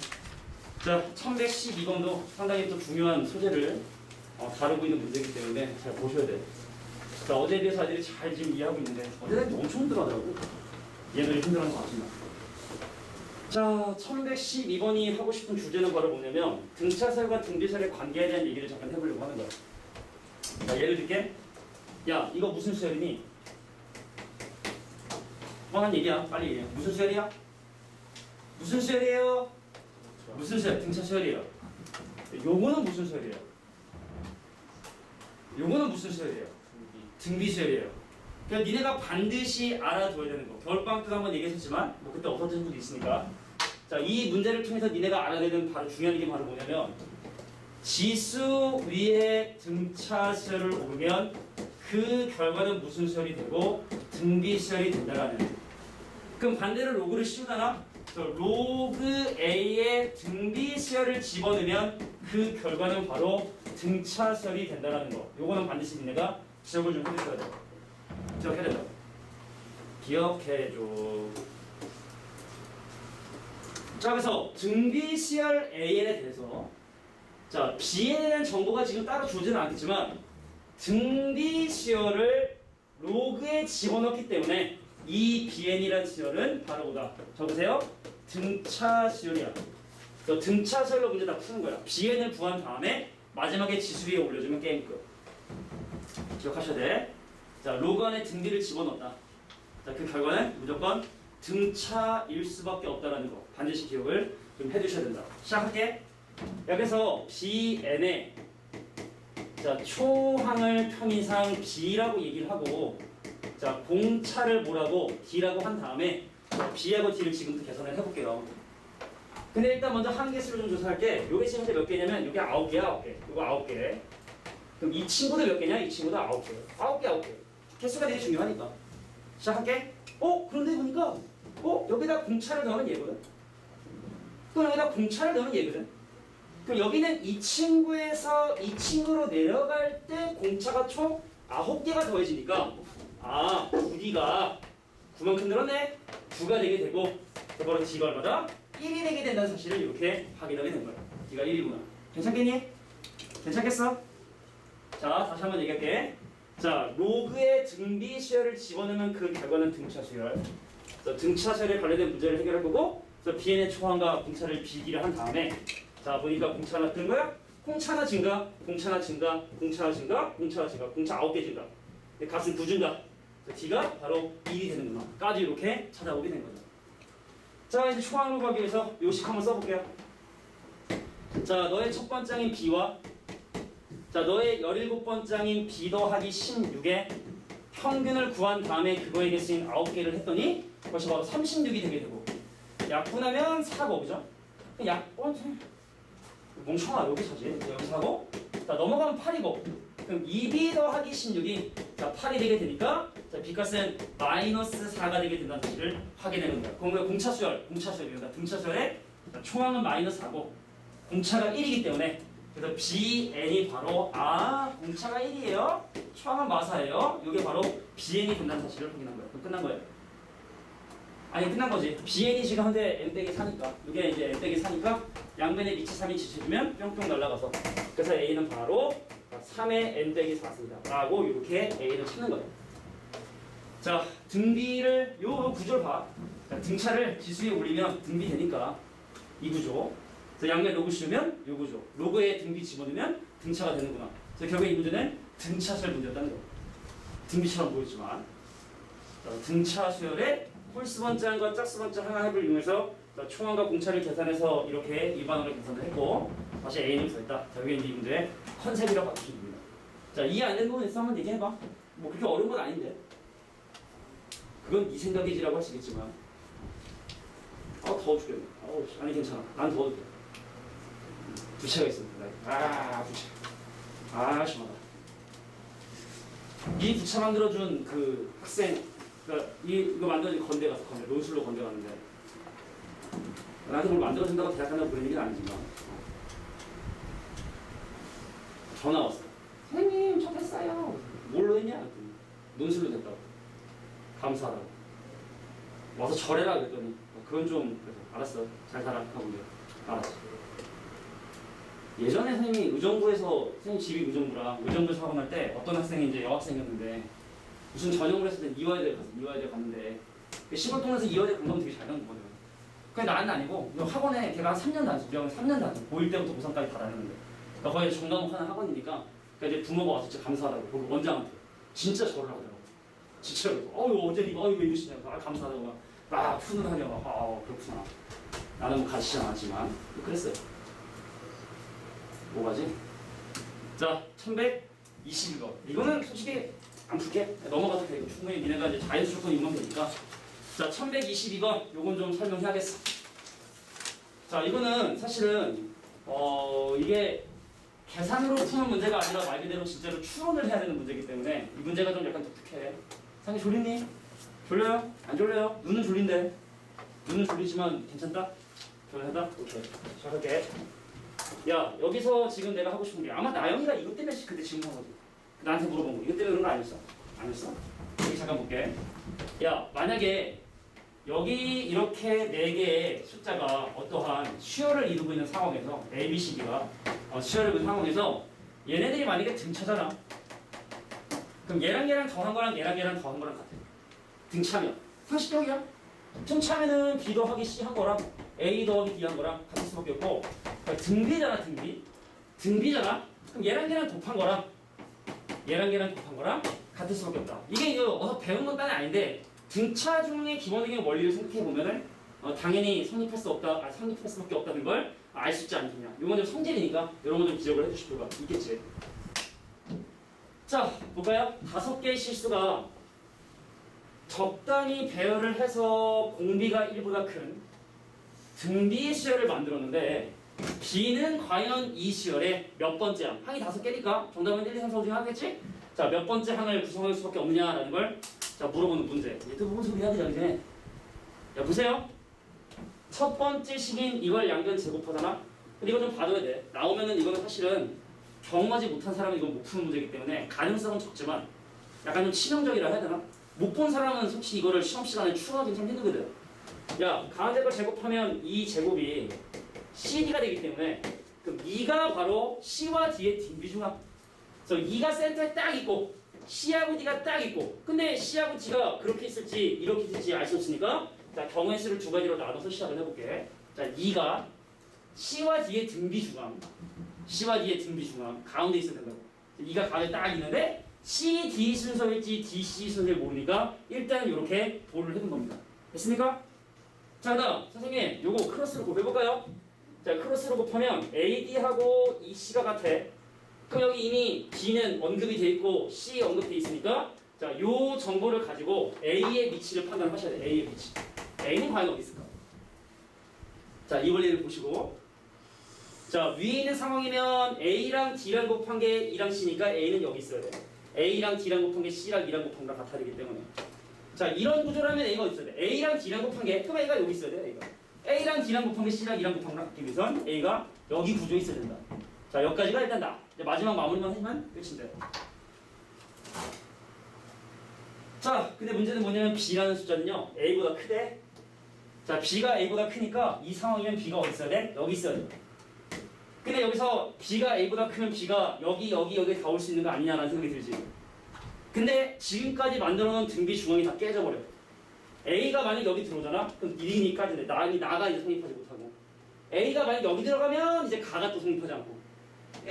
자, 1112번도 상당히 또 중요한 소재를 다루고 있는 문제이기 때문에 잘 보셔야 돼요. 자, 어제에 비해서 아이들이 잘 지금 이해하고 있는데 어제는 엄청 힘들어하더라고. 얘들이 힘들어하는 거 아시나? 자, 1112번이 하고 싶은 주제는 바로 뭐냐면 등차설과 등비설의 관계에 대한 얘기를 잠깐 해보려고 하는 거야. 자, 예를 들게. 야, 이거 무슨 수열이니? 뻔한 얘기야. 빨리 얘기해. 무슨 수열이야? 무슨 수열이에요? 무슨 수열? 등차 수열이에요. 요거는 무슨 수열이에요? 요거는 무슨 수열이에요? 등비 수열이에요. 그러니까 니네가 반드시 알아둬야 되는 거. 겨울방학 때도 한번 얘기했었지만 뭐 그때 없어진 분도 있으니까. 자, 이 문제를 통해서 니네가 알아야 되는 바로 중요한 게 바로 뭐냐면 지수 위에 등차 수열을 오르면 그 결과는 무슨 수열이 되고 등비 수열이 된다라는. 그럼 반대로 로그를 씌우잖아. 로그 A의 등비 수열을 집어넣으면 그 결과는 바로 등차 수열이 된다라는 거. 요거는 반드시 니네가 기억을 좀 해줘야 돼. 기억해야 된다. 기억해줘. 자, 그래서 등비 수열 AN에 대해서 자, BN에 대한 정보가 지금 따로 주어지는 않겠지만 등비 수열을 로그에 집어넣기 때문에 이 BN이라는 수열은 바로 뭐다? 적으세요. 등차 수열이야. 등차 수열로 문제 다 푸는 거야. BN을 구한 다음에 마지막에 지수 위에 올려주면 게임 끝. 기억하셔야 돼. 자, 로그 안에 등비를 집어넣었다. 자, 그 결과는 무조건 등차일 수밖에 없다라는 거 반드시 기억을 좀 해두셔야 된다. 시작할게. 여기서 BN의 자, 초항을 편의상 B라고 얘기를 하고 자, 공차를 뭐라고 D라고 한 다음에 B하고 D를 지금부터 계산을 해볼게요. 근데 일단 먼저 한계수를 좀 조사할게. 요게 지금 몇 개냐면 요게 9개야, 9개. 요거 9개. 그럼 이 친구도 몇 개냐? 이 친구도 9개. 9개, 9개. 개수가 되게 중요하니까. 시작할게. 그런데 보니까 여기다 공차를 넣으면 얘거든. 또 여기다 공차를 넣으면 얘거든. 그럼 여기는 이 친구에서 이 친구로 내려갈 때 공차가 총 9개가 더해지니까 9D가 9만큼 늘었네. 9가 되게 되고 바로 D가 얼마다? 1이 되게 된다는 사실을 이렇게 확인하게 된 거야. D가 1이구나. 괜찮겠니? 괜찮겠어? 자, 다시 한번 얘기할게. 자, 로그의 등비 수열을 집어넣으면 그 결과는 등차 수열. 자, 등차 수열에 관련된 문제를 해결해 보고 BN의 초항과 공차를 비기를 한 다음에 자, 보니까 공차 하나 뜨는 거야? 공차 하나 증가, 공차 하나 증가, 공차 하나 증가, 공차 하나 증가, 공차 9개 증가. 값은 9 증가. D가 바로 1이 되는구나. 까지 이렇게 찾아오게 된 거죠. 자, 이제 초항으로 가기 위해서 요식 한번 써볼게요. 자, 너의 첫 번장인 B와 자, 너의 17번장인 B 더하기 16의 평균을 구한 다음에 그거에 대해서 9개를 했더니 그것이 바로 36이 되게 되고 약분하면 4고 그죠? 멈춰라 여기서지 여기서 하고 자 넘어가면 8이고 그럼 2B 더하기 16이 자 8이 되게 되니까 자 B값은 마이너스 4가 되게 된다는 사실을 확인하는 거야. 그럼 공차수열이니까 등차수열에 총항은 마이너스 4고 공차가 1이기 때문에 그래서 BN이 바로 공차가 1이에요. 초항은 마사예요. 이게 바로 BN이 된다는 사실을 확인한 거예요. 그럼 끝난 거예요. 아니 끝난 거지. BN이 지금 한데 N-4니까 이게 이제 N-4니까 양변에 밑이 3이 지쳐주면 뿅뿅 날아가서 그래서 A는 바로 3의 N-4습니다. 라고 이렇게 A를 찾는 거예요. 자, 등비를 요 구조를 봐. 자, 등차를 지수에 올리면 등비 되니까 이 구조. 그래서 양면 로그 씌우면 요 구조. 로그에 등비 집어넣으면 등차가 되는구나. 그래서 결국 이 문제는 등차수열 문제였다는 거. 등비처럼 보였지만 자, 등차 수열의 홀수번장과 짝수번장 하나를 이용해서 총항과 공차를 계산해서 이렇게 일반으로 계산을 했고 다시 A는 구했다. 자, 이게 이제 이 문제의 컨셉이라고 봐주시면 됩니다. 자, 이해 안 되는 부분 있어 한번 얘기해봐. 뭐 그렇게 어려운 건 아닌데. 그건 네 생각이지라고 하시겠지만 더워 죽겠네. 아니 괜찮아. 난 더워도 돼. 부채가 있습니다. 부채. 심하다. 이 부채 만들어준 그 학생 그러니까 이거 만들어진 건대 가서 논술로 건대 갔는데 나한테 뭘 만들어준다고 대학 간다고 그런 얘기는 아니지만 전화 왔어. 선생님 저 됐어요. 뭘로 했냐? 논술로 됐다고. 감사하다고. 와서 절해라 그랬더니 그건 좀 그래서 알았어. 잘 살아 하고 알았어. 예전에 선생님이 의정부에서 선생님 집이 의정부에서 학원할 때 어떤 학생이 이제 여학생이었는데 무슨 전형을 했을 때 이화여대 갔는데 시골동네에서 이화여대 간 거면 되게 잘 가는 거거든. 그게 나는 아니고 학원에 걔가 한 3년 다녔어. 우리 학원 3년 다녔어. 고1 때부터 고3까지 다 다녔는데 그러니까 거기 전과목 하는 학원이니까 그러니까 이제 부모가 와서 진짜 감사하다고 거기 원장한테 진짜 절을 하더라고. 진짜 어제 이거 왜 이러시냐고 감사하다고 막 훈훈하냐고 그렇구나. 나는 뭐 가르치지 않았지만 그랬어요. 뭐가지? 자, 1122번. 이거는 솔직히 안 풀게. 넘어가도 돼. 충분히 니네가 이제 자연수 조건 이만 되니까. 자, 1122번. 요건 좀 설명해야겠어. 자, 이거는 사실은 이게 계산으로 푸는 문제가 아니라 말 그대로 진짜로 추론을 해야 되는 문제이기 때문에 이 문제가 좀 약간 독특해. 상이 졸리니? 졸려요? 안 졸려요? 눈은 졸린데. 눈은 졸리지만 괜찮다? 졸려하다? 오케이. 시작할게. 야, 여기서 지금 내가 하고 싶은 게 아마 나영이가 이것 때문에 그때 질문한 거지. 나한테 물어본 거. 이것 때문에 그런 거 아니었어? 아니었어? 여기 잠깐 볼게. 야, 만약에 여기 이렇게 4개의 숫자가 어떠한 수열을 이루고 있는 상황에서 A, B, C, D가 수열을 이루는 상황에서 얘네들이 만약에 등차잖아. 그럼 얘랑 더한 거랑 얘랑 더한 거랑 같아. 등차면. 상식적이야. 등차면은 B 더하기 C 한 거랑 A 더하기 D 한 거랑 같을 수밖에 없고 등비잖아. 등비잖아. 그럼 얘랑 곱한 거랑 같을 수밖에 없다. 이게 이거 어서 배운 건 딴이 아닌데 등차 중의 기본적인 원리를 생각해 보면은 당연히 성립할 수 없다, 성립할 수밖에 없다는 걸 알 수 있지 않겠냐. 이건 좀 성질이니까 이런 건 좀 기억을 해주실 필요가 있겠지. 자, 볼까요? 5개의 실수가 적당히 배열을 해서 공비가 1보다 큰 등비 수열을 만들었는데 B는 과연 이 수열의 몇 번째 항? 항이 5개니까 정답은 1, 2, 3, 4, 5 중에 하겠지? 자, 몇 번째 항을 구성할 수밖에 없느냐라는 걸 자, 물어보는 문제. 또 무슨 소리 해야 되지, 이제? 야, 보세요. 첫 번째 식인 이걸 양변 제곱하잖아? 근데 이거 좀 봐줘야 돼. 나오면은 이거는 사실은 경험하지 못한 사람은 이건 못 푸는 문제이기 때문에 가능성은 적지만 약간 좀 치명적이라 해야 되나? 못 본 사람은 솔직히 이거를 시험 시간에 추론하기 좀 힘들거든. 야, 가운데 걸 제곱하면 이 제곱이 CD가 되기 때문에 그럼 2가 바로 C와 D의 딩비중합. 그래서 2가 센터에 딱 있고 C하고 D가 딱 있고 근데 C하고 D가 그렇게 있을지 이렇게 있을지 알 수 없으니까 자, 경우의 수를 두 가지로 나눠서 시작을 해볼게. 자, 2가 C와 D의 등비중합, C와 D의 등비중합 가운데 있어야 된다고. 2가 가운데 딱 있는데 C, D 순서일지 D, C 순서를 모르니까 일단 이렇게 도를 해둔 겁니다. 됐습니까? 자, 그다음 선생님 요거 크로스로 곱해볼까요? 자, 크로스로 곱하면 AD하고 EC가 같아. 그럼 여기 이미 D는 언급이 돼 있고 C 언급돼 있으니까 자, 요 정보를 가지고 A의 위치를 판단하셔야 돼요. A의 위치. A는 과연 어디 있을까? 자, 이 원리를 보시고 자, 위에 있는 상황이면 A랑 D랑 곱한 게 E랑 C니까 A는 여기 있어야 돼. A랑 D랑 곱한 게 C랑 E랑 곱한 거랑 같아야 되기 때문에 자, 이런 구조라면 A가 어디 있어야 돼? A랑 D랑 곱한 게 그럼 A가 여기 있어야 돼. A가 A랑 D랑 곱한 게 C랑 E랑 곱한 거랑 같기 위해선 A가 여기 구조에 있어야 된다. 자, 여기까지가 일단 다. 이제 마지막 마무리만 하면 끝인데. 자, 근데 문제는 뭐냐면 B라는 숫자는요 A보다 크대. 자, B가 A보다 크니까 이 상황이면 B가 어디 있어야 돼? 여기 있어야 돼. 근데 여기서 B가 A보다 크면 B가 여기 다 올 수 있는 거 아니냐라는 생각이 들지. 근데 지금까지 만들어 놓은 등비 중앙이 다 깨져버려. A가 만약 여기 들어오잖아? 그럼 1이니까지 나가 이제 성립하지 못하고 A가 만약 여기 들어가면 이제 가가 또 성립하지 않고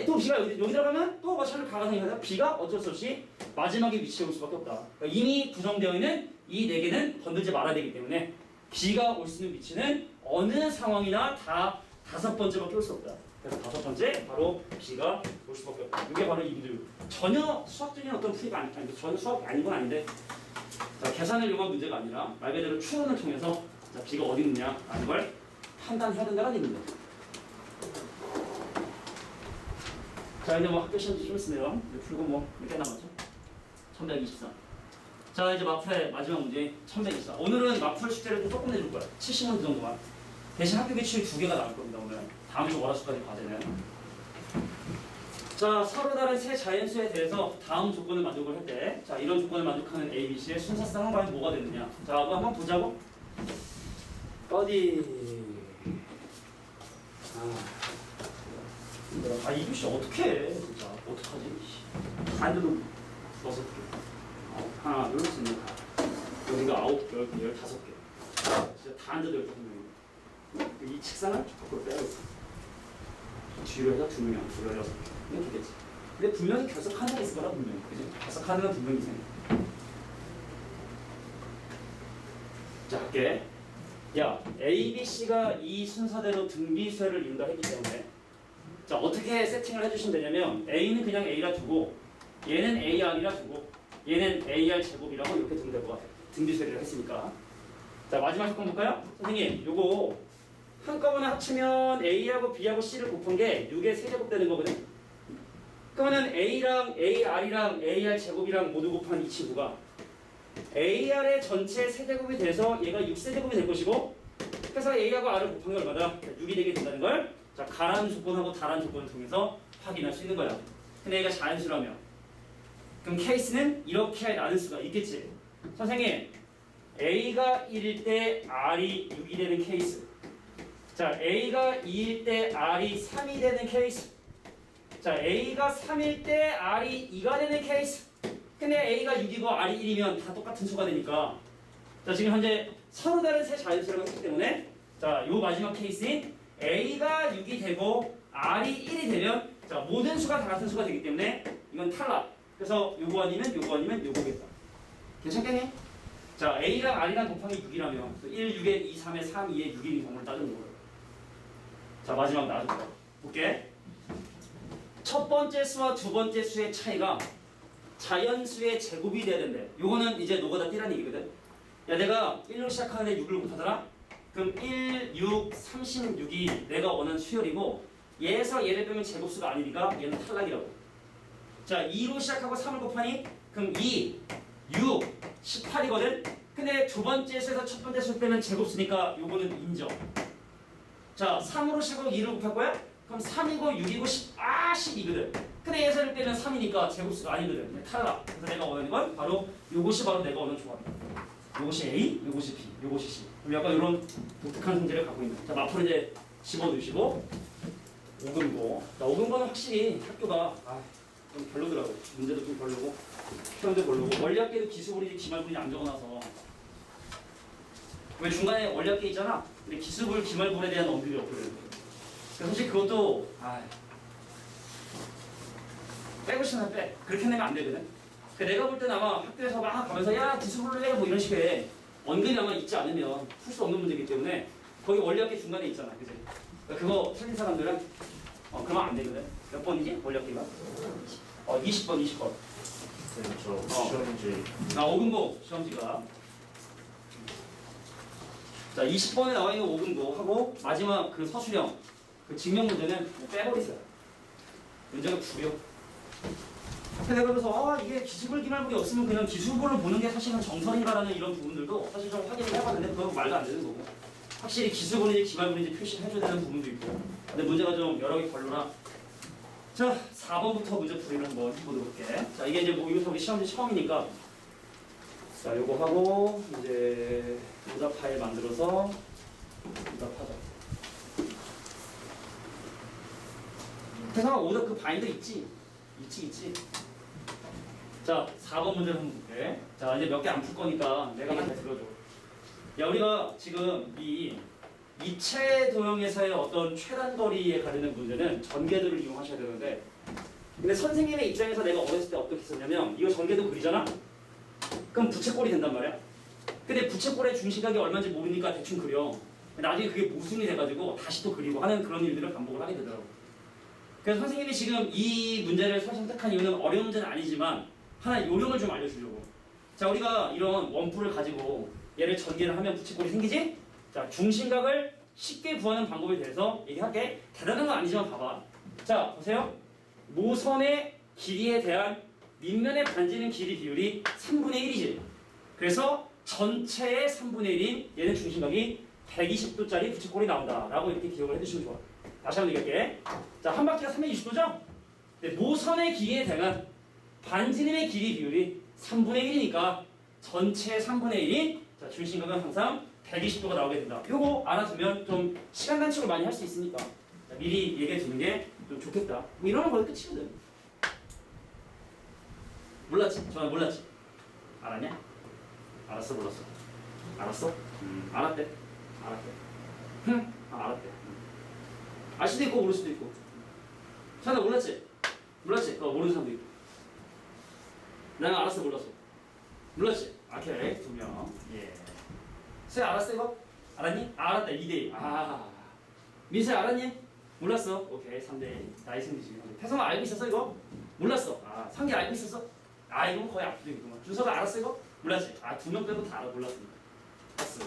또 B가 여기 들어가면 또 마찬가지로 가가 성립하자. B가 어쩔 수 없이 마지막에 위치해 올 수밖에 없다. 그러니까 이미 구성되어 있는 이 4개는 건들지 말아야 되기 때문에 B가 올 수 있는 위치는 어느 상황이나 다 5번째밖에 올 수 없다. 그래서 5번째 바로 B가 올 수밖에 없다. 이게 바로 이분들 전혀 수학적인 어떤 풀이가 아니 전혀 수학이 아닌 건 아닌데 자, 계산을 이용한 문제가 아니라 말 그대로 추론을 통해서 자, B가 어디 있느냐라는 걸 판단해야 된다는 얘기입니다. 자, 이제 뭐 학교 시험 좀 있으네요. 이제 풀고 뭐 몇 개 남았죠? 1124. 자, 이제 마풀의 마지막 문제 1124. 오늘은 마풀 숙제를 좀 조금 내줄 거야. 70문제 정도만. 대신 학교 기출이 2개가 나올 겁니다. 오늘 다음 주 월화수까지 과제는. 자, 서로 다른 세 자연수에 대해서 다음 조건을 만족을 할 때, 자, 이런 조건을 만족하는 A, B, C의 순서상은 과연 뭐가 되느냐? 자, 한번 보자고. 어디? 이거 씨 어떻게 해? 진짜 어떡하지? 반대로 6개. 하나, 둘, 셋, 넷, 여기가 9개, 10개, 15개. 진짜 다 앉아도 15명. 이 책상을 밖으로 빼야겠어. 뒤로 해서 2명, 뒤로 해서 6개. 이렇게 되겠지. 근데 분명히 결석하는 게 있을 거라 분명히. 그지? 결석하는 건 분명히 생겨. 자, 할게. 야, A, B, C가 이 순서대로 등비수열을 이룬다 했기 때문에 자, 어떻게 세팅을 해주시면 되냐면 A는 그냥 A라 두고 얘는 AR이라 두고 얘는 AR 제곱이라고 이렇게 두면 될 것 같아요. 등비수열을 했으니까. 자, 마지막 조건 볼까요? 선생님, 요거 한꺼번에 합치면 A하고 B하고 C를 곱한 게 6의 세제곱 되는 거거든. 그러면 A랑 AR이랑 AR 제곱이랑 모두 곱한 이 친구가 AR의 전체 세제곱이 돼서 얘가 6세제곱이 될 것이고 그래서 A하고 R을 곱한 게 얼마다? 6이 되게 된다는 걸 자, 가라는 조건하고 다라는 조건을 통해서 확인할 수 있는 거야. 근데 얘가 자연수라면 그럼 케이스는 이렇게 나눌 수가 있겠지. 선생님, A가 1일 때 R이 6이 되는 케이스. 자, A가 2일 때 R이 3이 되는 케이스. 자, A가 3일 때 R이 2가 되는 케이스. 근데 A가 6이고 R이 1이면 다 똑같은 수가 되니까 자, 지금 현재 서로 다른 세 자연수라고 했기 때문에 자, 요 마지막 케이스인 A가 6이 되고 R이 1이 되면 자, 모든 수가 다 같은 수가 되기 때문에 이건 탈락. 그래서 요거 아니면 요거겠다. 괜찮겠니? 자, A랑 R이랑 곱하기 6이라면 1, 6에 2, 3에 3, 2에 6인 경우를 따지는 거예요. 자, 마지막 나와줘. 볼게. 첫 번째 수와 두 번째 수의 차이가 자연수의 제곱이 돼야 된대. 요거는 이제 노가다 띠란 얘기거든. 야, 내가 1로 시작하는데 6을 곱하더라? 그럼 1, 6, 36이 내가 원하는 수열이고 얘에서 얘를 빼면 제곱수가 아니니까 얘는 탈락이라고. 자, 2로 시작하고 3을 곱하니 그럼 2, 6, 18이거든? 근데 두 번째 수에서 첫 번째 수 빼면 제곱수니까 요거는 인정. 자, 3으로 시작하고 2를 곱할 거야? 그럼 3이고 6이고 12거든. 근데 예서를 빼면 3이니까 제곱수가 아니거든. 탈락. 그래서 내가 원하는 건 바로 요것이 바로 내가 원하는 조합이야. 요것이 A, 요것이 B, 요것이 C. 그럼 약간 이런 독특한 성질을 갖고 있는. 자, 앞으로 이제 집어넣으시고 5금고. 자, 5금고는 확실히 학교가 좀 별로더라고. 문제도 좀 별로고 시험도 별로고 원리학계도 기수분이지 기말분이 안 적어놔서 왜 중간에 원리학계 있잖아. 근데 기수분 기말분에 대한 언급이 없거든. 사실 그것도 빼고 싶으면 빼. 그렇게 내면 안 되거든. 내가 볼 때는 아마 학교에서 막 가면서 야 기수분을 해 뭐 이런 식의 언급이 아마 있지 않으면 풀 수 없는 문제이기 때문에 거기 원리학계 중간에 있잖아. 그지? 그거 틀린 사람들은 그러면 안 되거든. 몇 번이지? 원리학계가? 20번, 20번. 그렇죠. 시험지. 5금고 시험지가. 자, 20번에 나와 있는 5금고 하고 마지막 그 서술형 그 증명 문제는 빼버리세요. 문제가 구려. 내가 그래서 이게 기수불 기말불이 없으면 그냥 기수불을 보는 게 사실은 정설인가라는 이런 부분들도 사실 좀 확인을 해봤는데 그건 말도 안 되는 거고 확실히 기수불인지 기말불인지 표시를 해줘야 되는 부분도 있고 근데 문제가 좀 여러 개 별로라. 자, 4번부터 문제 풀이를 한번 해보도록 할게. 자, 이게 이제 뭐 이것도 우리 시험지 처음이니까 자, 요거 하고 이제 오답 파일 만들어서 오답하자. 태성아 오답 그 바인더 있지? 있지. 자, 4번 문제를 한번 볼게. 자, 이제 몇 개 안 풀 거니까 내가 잘 들어줘. 야, 우리가 지금 이 이체 도형에서의 어떤 최단 거리에 가리는 문제는 전개도를 이용하셔야 되는데 근데 선생님의 입장에서 내가 어렸을 때 어떻게 했었냐면 이거 전개도 그리잖아? 그럼 부채꼴이 된단 말이야. 근데 부채꼴의 중심각이 얼마인지 모르니까 대충 그려. 나중에 그게 모순이 돼가지고 다시 또 그리고 하는 그런 일들을 반복을 하게 되더라고. 그래서 선생님이 지금 이 문제를 선택한 이유는 어려운 문제는 아니지만 하나 요령을 좀 알려주려고. 자, 우리가 이런 원뿔을 가지고 얘를 전개를 하면 부채꼴이 생기지? 자, 중심각을 쉽게 구하는 방법에 대해서 얘기할게. 대단한 건 아니지만 봐봐. 자, 보세요. 모선의 길이에 대한 밑면에 반지는 길이 비율이 3분의 1이지. 그래서 전체의 3분의 1인 얘는 중심각이 120도짜리 부채꼴이 나온다. 라고 이렇게 기억을 해두시면 좋아. 다시 한번 얘기할게. 자, 한 바퀴가 320도죠? 모선의 길이에 대한 반지름의 길이 비율이 3분의 1이니까 전체의 3분의 1인 자, 중심각은 항상 120도가 나오게 된다. 요거 알아두면 좀 시간 단축을 많이 할 수 있으니까 자, 미리 얘기해 두는 게 좀 좋겠다. 뭐 이러면 거의 끝이거든. 몰랐지? 전화 몰랐지? 알았냐? 알았어 몰랐어? 알았어? 알았대. 알았대. 알 수도 있고 모를 수도 있고. 전화 몰랐지? 모르는 사람도 있고. 내가 알았어 몰랐어? 몰랐지? 오케이 2명. 예. 쟤 알았어 이거? 알았니? 알았다 2대2. 민수 알았니? 몰랐어. 오케이 3대1. 나이 승리지. 태성아 알고 있었어 이거? 몰랐어. 상기 알고 있었어? 이건 거의 압도적이구만. 준서가 알았어 이거? 몰랐지? 2명 빼고 다 알아 몰랐으니까. 봤어.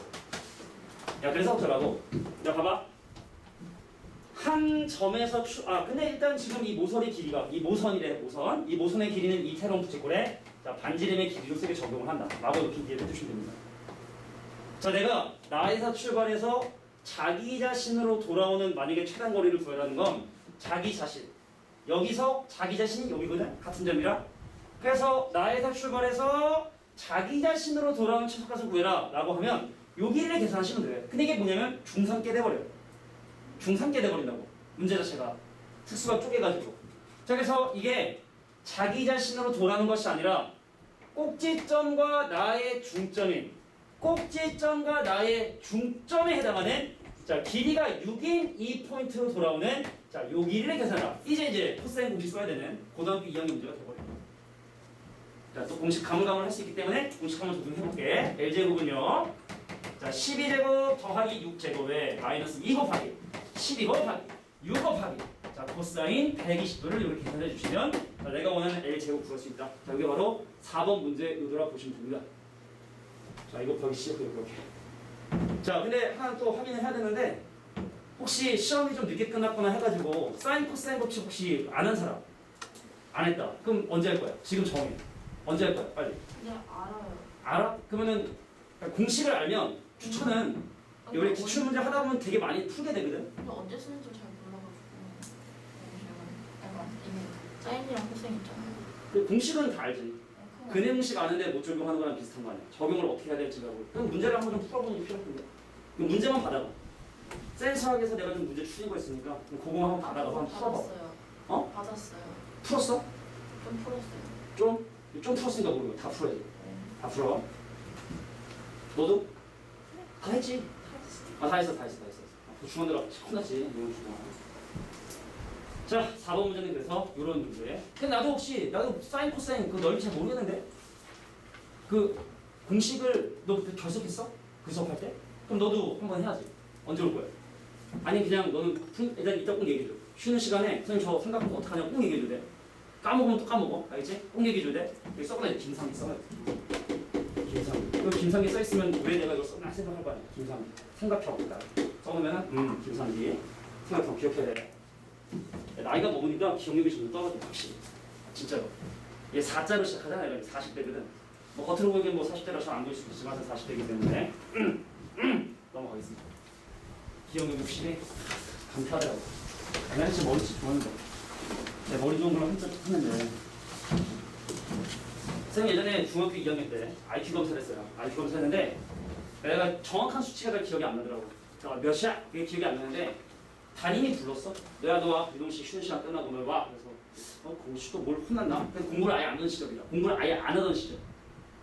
야 그래서 어쩌라고? 야 봐봐. 한 점에서 근데 일단 지금 이 모선의 길이가 이 모선이래 모선. 이 모선의 길이는 이태론 부채꼴에 자 반지름의 길이로 세게 적용을 한다. 라고 이렇게 이해해 주시면 됩니다. 자, 내가 나에서 출발해서 자기 자신으로 돌아오는 만약에 최단 거리를 구하라는 건 자기 자신. 여기서 자기 자신이 여기거든. 같은 점이라. 그래서 나에서 출발해서 자기 자신으로 돌아오는 최소값을 구해라 라고 하면 요 길이를 계산하시면 돼요. 근데 이게 뭐냐면 중3께 돼버려요. 중3께 돼버린다고. 문제 자체가 특수가 쪼개가지고. 자, 그래서 이게 자기 자신으로 돌아오는 것이 아니라 꼭지점과 나의 중점인 꼭지점과 나의 중점에 해당하는 자 길이가 6인 이 포인트로 돌아오는 자 요 길이를 계산하라. 이제 코사인 공식 써야 되는 고등학교 2학년 문제가 돼버려요. 자, 또 공식 가물가물 할 수 있기 때문에 공식 한번 적용해볼게. L제곱은요. 자, 12제곱 더하기 6제곱에 마이너스 2 곱하기 12 곱하기 6 곱하기 자, 코사인 120도를 이렇게 계산해 주시면 자, 내가 원하는 L제곱 구할 수 있다. 자, 이게 바로 4번 문제의 의도라 보시면 됩니다. 자, 이거 곱하기 C 이렇게. 자, 근데 하나 또 확인을 해야 되는데 혹시 시험이 좀 늦게 끝났거나 해가지고 사인 코사인 법칙 혹시 아는 사람? 안 했다. 그럼 언제 할 거야? 지금 정해. 언제 할 거야? 빨리. 그냥 알아요. 알아? 그러면은 공식을 알면 추천은 우리 기출 문제 하다 보면 되게 많이 풀게 되거든. 근데 언제 쓰는지 잘 몰라가지고. 약간 이게 사인이랑 코사인 있잖아요. 그 공식은 다 알지. 그거 근해 공식 아는데 못 적용하는 거랑 비슷한 거 아니야. 적용을 어떻게 해야 될지 알고. 그럼 문제를 한번 좀 풀어보는 게 필요한데. 그 문제만 받아봐. 센수학에서 내가 좀 문제 추린 거 있으니까 그거 한번 받아가서 한번 풀어봐. 받았어요. 어? 받았어요. 풀었어? 좀 풀었어요. 좀 풀었으니까 모르고 다 풀어야지. 네. 다 풀어. 너도? 다 했지? 다 했어요. 다 했어. 그 중간대로 혼났지. 이런 주간. 자, 4번 문제는 그래서 이런 문제. 근데 나도 사인 코사인 그 넓이 잘 모르겠는데 그 공식을 너 결석했어? 그 수업할 때? 그럼 너도 한번 해야지. 언제 올 거야? 아니 그냥 너는 일단 이따 꼭 얘기해줘. 쉬는 시간에 선생님 저 생각하면 어떡하냐고 꼭 얘기해줘 돼. 까먹으면 또 까먹어. 알겠지? 꼭 얘기해줘 돼. 여기 써놔야지. 김상기 써놔야 돼. 김상기. 그 김상기 써있으면 왜 내가 이거 써나 생각할 거 아니야. 김상기. 생각하고 있다. 써놓으면은 김상기. 생각하고 기억해야 돼. 나이가 먹으니까 기억력이 좀 떨어져 확실히. 진짜로. 얘 4자로 시작하잖아. 이런 40대거든. 뭐 겉으로 보기엔 뭐 40대라 잘 안 보일 수도 있지만 40대이기 때문에 넘어가겠습니다. 기억력이 확실히 강타하더라고. 내가 진짜 머리 진짜 좋아하는데 내 머리 좋은 걸로 한참 했는데 선생님 예전에 중학교 2학년 때 IQ 검사를 했어요. IQ 검사했는데 내가 정확한 수치가 잘 기억이 안 나더라고. 몇이야? 그게 기억이 안 나는데 담임이 불렀어. 너 와. 이동식 쉬는 시간 끝나고 오늘 와. 그래서 공식도 뭘 혼났나? 그냥 공부를 아예 안 하던 시절이야. 공부를 아예 안 하던 시절.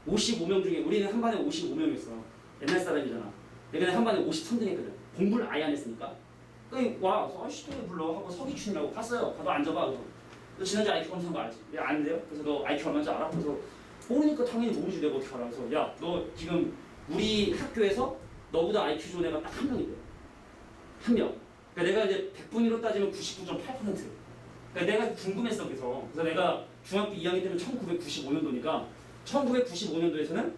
55명 중에 우리는 한 반에 55명이었어. 옛날 사람이잖아. 내가 한 반에 53등 했거든. 공부를 아예 안 했으니까. 와, 시도에 불러 하고 서기춘이라고 갔어요. 가도 앉아봐. 그래서 너 지난주 IQ 검사한 거 알지? 내가 아는데요? 그래서 너 IQ 얼마인지 알아? 그래서 모르니까 당연히 모르지. 내가 어떻게 알아? 그래서 야, 너 지금 우리 학교에서 너보다 IQ 좋은 애가 딱 한 명인데. 한 명. 그러니까 내가 이제 100분위로 따지면 99.8%. 그러니까 내가 궁금했어. 그래서 내가 중학교 2학년 때는 1995년도니까 1995년도에서는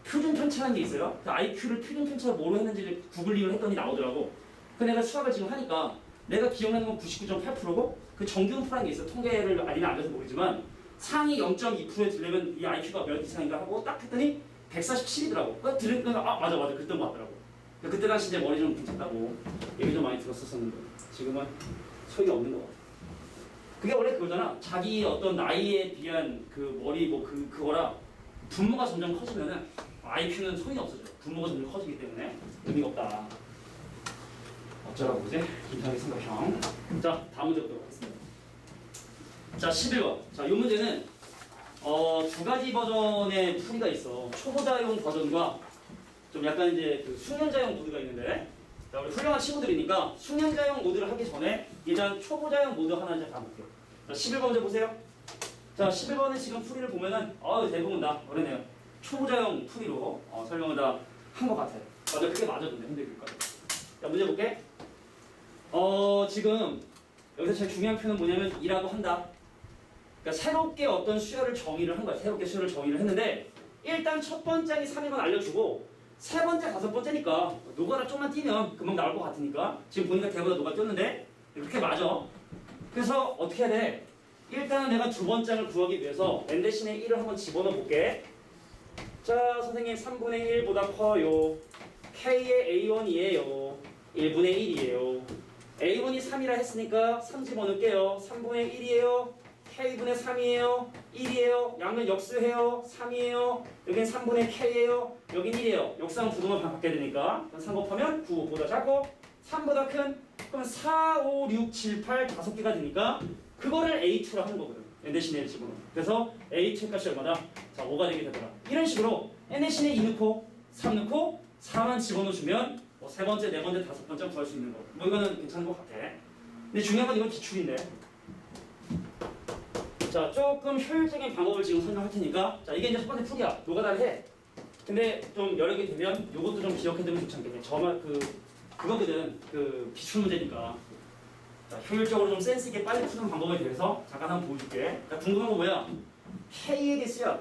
표준 편차라는 게 있어요. 그 IQ를 표준 편차로 뭐로 했는지 구글링을 했더니 나오더라고. 그 내가 수학을 지금 하니까 내가 기억나는 건 99.8%고 그 정규분포라는 게 있어. 통계를 아니면 안 돼서 모르지만 상위 0.2%에 들려면 이 IQ가 몇 이상인가 하고 딱 했더니 147이더라고. 그러니까 들으니까 맞아 그랬던 거 같더라고. 그때 당시 이제 머리 좀 괜찮다고 얘기 좀 많이 들었었는데 지금은 소용이 없는 거 같아. 그게 원래 그거잖아. 자기 어떤 나이에 비한 그 머리 그거라 분모가 점점 커지면은 IQ는 소용이 없어져. 분모가 점점 커지기 때문에 의미가 없다. 어쩌라고 보지? 김상희 삼각형. 자, 다음 문제 보도록 하겠습니다. 자, 11번. 자, 이 문제는 두 가지 버전의 풀이가 있어. 초보자용 버전과 좀 약간 이제 그 숙련자용 모드가 있는데, 자, 우리 훌륭한 친구들이니까 숙련자용 모드를 하기 전에 일단 초보자용 모드 하나 이제 가볼게요. 자, 11번 문제 보세요. 자, 11번에 지금 풀이를 보면은 대부분 다 어렵네요. 초보자용 풀이로 설명을 다 한 것 같아요. 맞아, 그게 맞아던데 힘들까? 자, 문제 볼게. 지금 여기서 제일 중요한 표현은 뭐냐면 이라고 한다. 그러니까 새롭게 어떤 수열을 정의를 한 거야. 새롭게 수열을 정의를 했는데 일단 첫 번째는 3인 건 알려주고 세 번째, 다섯 번째니까 노가다 좀만 뛰면 금방 나올 것 같으니까 지금 보니까 대보다 노가 뛰었는데 그렇게 맞아. 그래서 어떻게 해야 돼? 일단은 내가 두 번째를 구하기 위해서 n 대신에 1을 한번 집어넣어 볼게. 자, 선생님 3분의 1보다 커요. k의 a1이에요. 1분의 1이에요. a1이 3이라 했으니까 3 집어넣을게요. 3분의 1이에요. k분의 3이에요. 1이에요. 양면 역수해요. 3이에요. 여긴 3분의 k예요. 여긴 1이에요. 역수하면 부동을 바뀌게 되니까 3 곱하면 9보다 작고 3보다 큰 그럼 4, 5, 6, 7, 8 5개가 되니까 그거를 A2로 하는 거거든. n 대신에 1 집어넣어. 그래서 A2의 값이 얼마다? 자, 5가 되게 되더라. 이런 식으로 n 대신에 2 넣고 3 넣고 4만 집어넣어주면 세 번째, 네 번째, 다섯 번째 구할 수 있는 거. 뭐 이거는 괜찮은 것 같아. 근데 중요한 건 이건 기출인데. 자, 조금 효율적인 방법을 지금 설명할 테니까 자, 이게 이제 첫 번째 풀이야. 노가다를 해. 근데 좀 여러 개 되면 요것도 좀 기억해두면 좋지 않겠냐. 저만 그거거든. 그 기출 문제니까. 자, 효율적으로 좀 센스 있게 빨리 푸는 방법에 대해서 잠깐 한번 보여줄게. 자, 궁금한 거 뭐야? K의 개수야.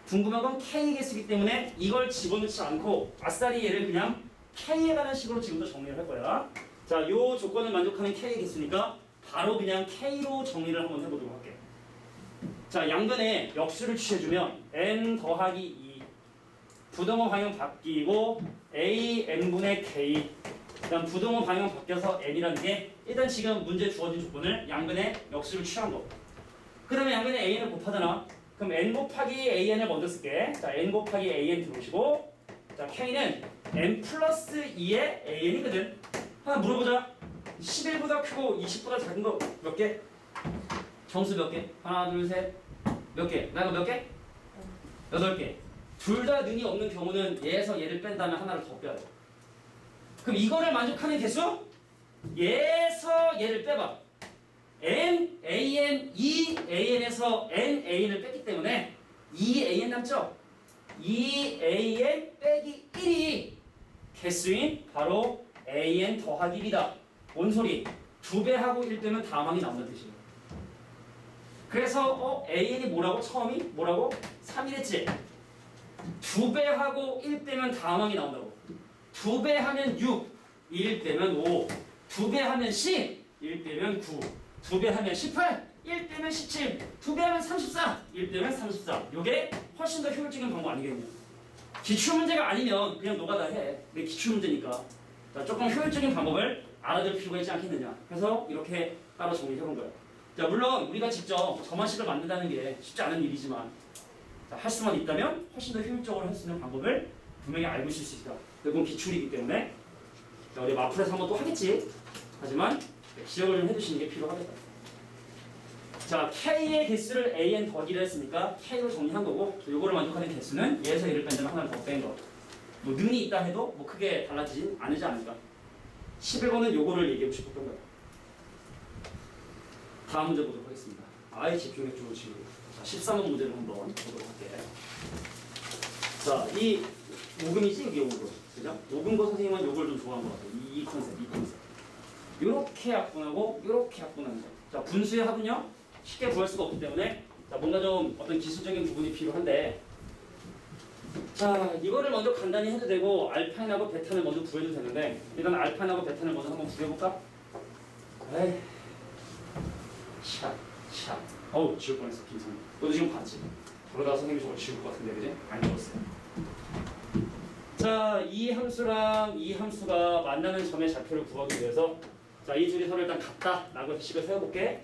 궁금한 건 K의 개수이기 때문에 이걸 집어넣지 않고 아싸리 얘를 그냥 K에 관한 식으로 지금부터 정리를 할 거야. 자, 요 조건을 만족하는 K의 개수니까 바로 그냥 K로 정리를 한번 해보도록 할게. 자, 양변에 역수를 취해주면 n 더하기 2 부동호 방향 바뀌고 a n분의 k 그다음 부동호 방향 바뀌어서 n이라는 게 일단 지금 문제 주어진 조건을 양변에 역수를 취한 거. 그 다음에 양변에 an을 곱하잖아. 그럼 n 곱하기 an을 먼저 쓸게. 자, n 곱하기 an 들어오시고 자, k는 n 플러스 2의 an이거든. 하나 물어보자. 11보다 크고 20보다 작은 거 몇 개? 정수 몇 개? 하나, 둘, 셋. 몇 개? 나 이거 몇 개? 8개. 둘 다 능이 없는 경우는 얘에서 얘를 뺀다면 하나를 더 빼야 돼. 그럼 이거를 만족하는 개수? 얘에서 얘를 빼봐. n, an, 2an에서 n, an을 뺐기 때문에 2an 남죠? 2an 빼기 1이 개수인 바로 an 더하기 1이다. 뭔 소리? 2배하고 1 빼면 다항이 나온다는 뜻이에요. 그래서 an이 뭐라고? 처음이 뭐라고? 3이랬지? 2배하고 1 빼면 다항이 나온다고. 2배 하면 6, 1 빼면 5, 2배 하면 10, 1 빼면 9, 2배 하면 18, 1 빼면 17, 2배 하면 34, 1 빼면 34. 이게 훨씬 더 효율적인 방법 아니겠냐? 기출문제가 아니면 그냥 노가다 해. 근데 기출문제니까. 자, 조금 효율적인 방법을 알아둘 필요가 있지 않겠느냐. 그래서 이렇게 따로 정리해본 거예요. 자, 물론 우리가 직접 점화식을 만든다는 게 쉽지 않은 일이지만 자, 할 수만 있다면 훨씬 더 효율적으로 할 수 있는 방법을 분명히 알고 있을 수 있다. 그건 기출이기 때문에 자, 우리 마플에서 한번 또 하겠지. 하지만 기억을 좀 해두시는 게 필요하겠다. 자, K의 개수를 AN 더하기를 했으니까 K로 정리한 거고 요거를 만족하는 개수는 얘에서 얘를 뺀다면 하나를 더 뺀 거. 뭐 능이 있다 해도 뭐 크게 달라지진 않지 않을까. 11번은 요거를 얘기하고 싶었던 거예요. 다음 문제 보도록 하겠습니다. 아예 집중해 주고 지금. 자, 13번 문제를 한번 보도록 할게요. 자, 이 오금이지 이게 오금. 그죠? 오금고 선생님은 요걸 좀 좋아한 것 같아요. 이 컨셉. 요렇게 약분하고 요렇게 약분하는 거. 자, 분수의 합은요 쉽게 구할 수가 없기 때문에 자, 뭔가 좀 어떤 기술적인 부분이 필요한데 자, 이거를 먼저 간단히 해도 되고 알파인하고 베타를 먼저 구해도 되는데 일단 알파인하고 베타를 먼저 한번 구해볼까? 에이 샷 어우 지울 뻔했어 김선우. 너도 지금 봤지? 그러다가 선생님이 저걸 지울 것 같은데 그지? 안 지웠어요. 자, 이 함수랑 이 함수가 만나는 점의 좌표를 구하기 위해서 자, 이 둘이 서로 일단 같다라고 식을 세워볼게.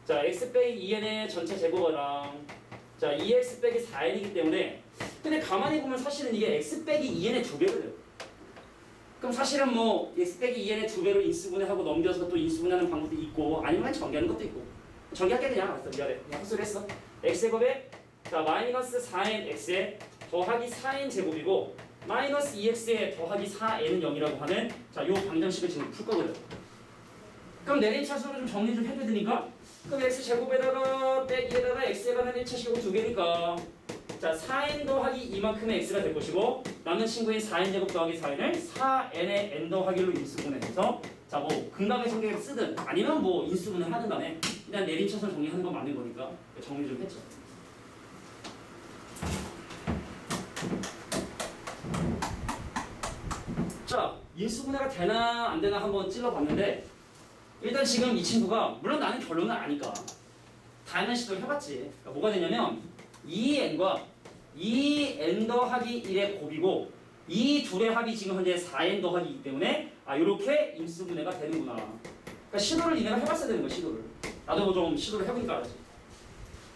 자, x 빼기 2n의 전체 제곱어랑 자, 2x 빼기 4n이기 때문에 근데 가만히 보면 사실은 이게 x 빼기 2n의 2배거든. 그럼 사실은 뭐 x 빼기 2n의 2배로 인수분해하고 넘겨서 또 인수분해하는 방법도 있고 아니면 전개하는 것도 있고 전개할게 그냥. 알았어, 미안해. 그냥 헛소리 했어. x제곱에 자, 마이너스 4nx에 더하기 4n 제곱이고 마이너스 2x에 더하기 4n은 0이라고 하는 자, 요 방정식을 지금 풀 거거든. 그럼 내림차수로 좀 정리 좀 해줘야 되니까 그럼 x제곱에다가 빼기에다가 x에 관한 1차식이고 2개니까 자, 4n 더하기 이만큼의 x가 될 것이고 남는 친구인 4n제곱 더하기 4n을 4n의 n 더하기 1로 인수분해해서 자, 뭐 근각의 성격을 쓰든 아니면 뭐 인수분해 하든 간에 일단 내림차수 정리하는 건 맞는 거니까 정리 좀 했죠. 자, 인수분해가 되나 안 되나 한번 찔러봤는데 일단 지금 이 친구가 물론 나는 결론은 아니까 다양한 시도를 해봤지. 그러니까 뭐가 되냐면 2n과 2n 더하기 1의 곱이고 이 둘의 합이 지금 현재 4n 더하기이기 때문에 아, 요렇게 인수분해가 되는구나. 그러니까 시도를 니네가 해봤어야 되는 거야. 시도를. 나도 뭐 좀 시도를 해보니까 알았지.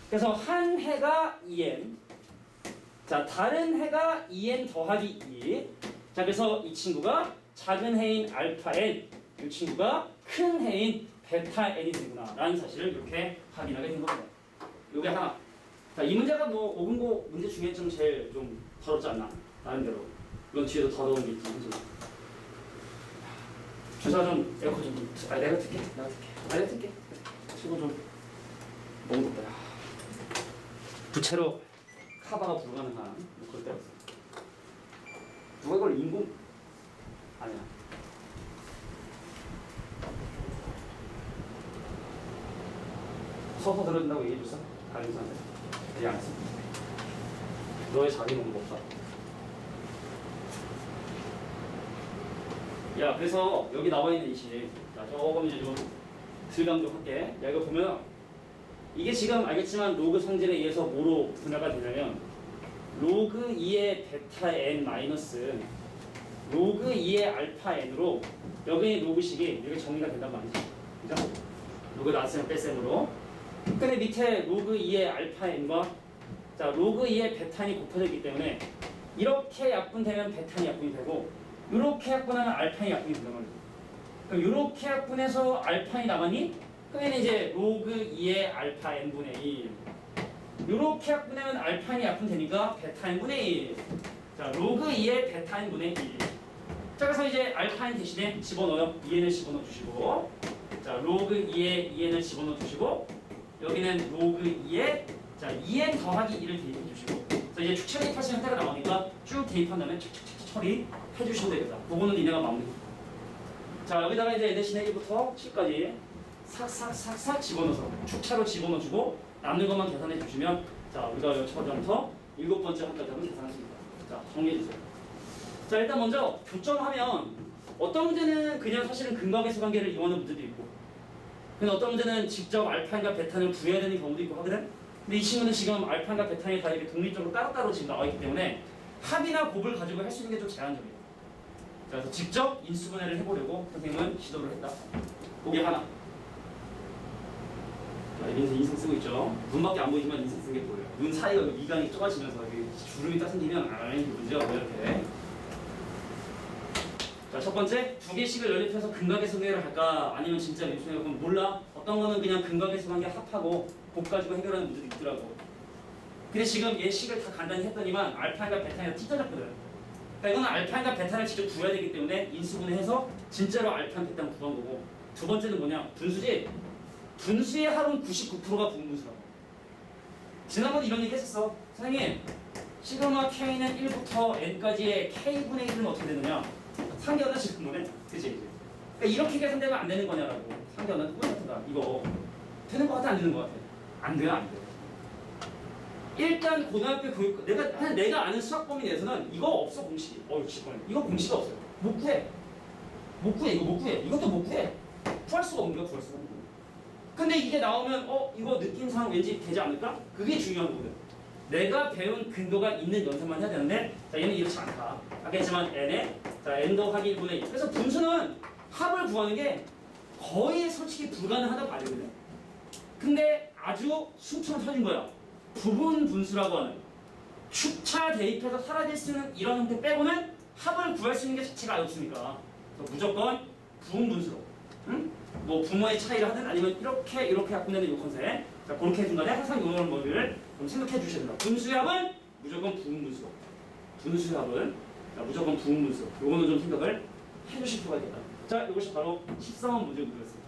그래서 한 해가 2n 자, 다른 해가 2n 더하기 2 자, 그래서 이 친구가 작은 해인 알파 n 이 친구가 큰 해인 베타 n이 되구나 라는 사실을 이렇게 확인하게 된 겁니다. 요게 하나. 자, 이 문제가 뭐 5분고 문제 중에 좀 제일 좀 더럽지 않나 나름대로. 물론 뒤에도 더러운 게 있긴 하지만 주사 좀 에어컨 좀 내가 틀게. 최고 좀 너무 덥다. 야. 부채로 카바가 불가능한 뭐 그럴 때가 있어. 누가 이걸 인공 아니야. 서서 들어준다고 얘기해줬어? 가림사한테 얘기 안 했어? 너의 자리 너무 높다. 야, 그래서 여기 나와 있는 이 식, 자, 조금 이제 좀 들감독할게. 야, 이거 보면 이게 지금 알겠지만 로그 성질에 의해서 뭐로 분화가 되냐면 로그 2의 베타 n 마이너스 로그 2의 알파 n으로 여기 로그식이 이렇게 정리가 된단 말이지. 그죠? 로그 나셈 빼셈으로. 근데 밑에 로그 2의 알파 n과 자 로그 2의 베타 n이 곱해졌기 때문에 이렇게 약분되면 베타 n이 약분이 되고 이렇게 약분하면 알파 n이 약분이 된단 말이지. 그럼 이렇게 약분해서 알파 n이 남았니? 그러면 이제 로그 2의 알파 n분의 1 이렇게 약분하면 알파 n이 약분되니까 베타 n분의 1 자 로그 2의 베타 n분의 1 자 그래서 이제 알파 n 대신에 집어넣어요. 2n을 집어넣어 주시고 자 로그 2의 2n을 집어넣어 주시고 여기는 로그 2의 자 2n 더하기 1을 대입해 주시고 자 이제 축 처리할 수 형태가 나오니까 쭉 대입한 다음에 착착착 처리해 주시면 되겠다. 그거는 니네가 마무리. 자 여기다가 이제 대신에 1부터 10까지 싹싹싹싹 집어넣어서 축차로 집어넣어주고 남는 것만 계산해 주시면 자 우리가 첫 번째부터 7번째 한까지 한번 계산하십니다. 자 정리해 주세요. 자 일단 먼저 교점하면 어떤 문제는 그냥 사실은 근각계수 관계를 이용하는 문제도 있고 근데 어떤 문제는 직접 알파인과 베타를 구해야 되는 경우도 있고 하거든. 근데 이 친구는 지금 알파인과 베타의 다 이렇게 독립적으로 따로따로 지금 나와 있기 때문에 합이나 곱을 가지고 할 수 있는 게 좀 제한적이에요. 자, 그래서 직접 인수분해를 해보려고 선생님은 시도를 했다. 보기 하나. 자, 여기서 인생 쓰고 있죠. 눈밖에 안 보이지만 인생 쓴 게 보여요. 눈 사이가 미간이 좁아지면서 주름이 따생기면 아이 기분이죠. 이렇게. 자, 첫 번째 두 개씩을 연립해서 근각계수 관계를 할까 아니면 진짜 인수분해를 하면 몰라. 어떤 거는 그냥 근각계수 관계 합하고 곱 가지고 해결하는 문제도 있더라고. 근데 지금 얘 식을 다 간단히 했더니만 알파인과 베타가 찢어졌거든. 그러니까 이거는 알파인과 베타를 직접 구해야 되기 때문에 인수분해해서 진짜로 알파 베타는 구한 거고 두 번째는 뭐냐? 분수지? 분수의 합은 99%가 부분분수라고. 지난번에 이런 얘기 했었어. 선생님, 시그마 K는 1부터 N까지의 K분의 1은 어떻게 되느냐? 상대하나 지금분해. 그치? 그러니까 이렇게 계산되면 안 되는 거냐라고. 상대하나 똑같다. 이거 되는 거 같아? 안 되는 거 같아? 안 돼요, 안 돼요. 일단 고등학교 교육 내가 아는 수학 범위 내에서는 이거 없어 공식이. 60번. 이거 공식이 없어요. 못 구해. 못 구해. 이거 못 구해. 이것도 못 구해. 구할 수가 없는 거야. 구할 수가 없는 거야. 근데 이게 나오면 이거 느낌상 왠지 되지 않을까? 그게 중요한 거거든. 내가 배운 근거가 있는 연산만 해야 되는데 자 얘는 이렇지 않다. 아까했지만 n에 자 n 더하기 1분의 1. 그래서 분수는 합을 구하는 게 거의 솔직히 불가능하다고 알거든. 근데 아주 숨처럼 터진 거야. 부분 분수라고 하는 축차 대입해서 사라질 수 있는 이런 형태 빼고는 합을 구할 수 있는 게 자체가 없으니까 무조건 부분 분수로 응? 뭐 부모의 차이를 하든 아니면 이렇게 약분되는 이 컨셉 자 그렇게 해준 다음에 항상 이런 거를 좀 생각해 주셔야 된다. 분수의 합은 무조건 부분 분수로 분수의 합은 자, 무조건 부분 분수 요거는 좀 생각을 해주실 필요가 있겠다. 자 이것이 바로 13번 문제 문제였습니다.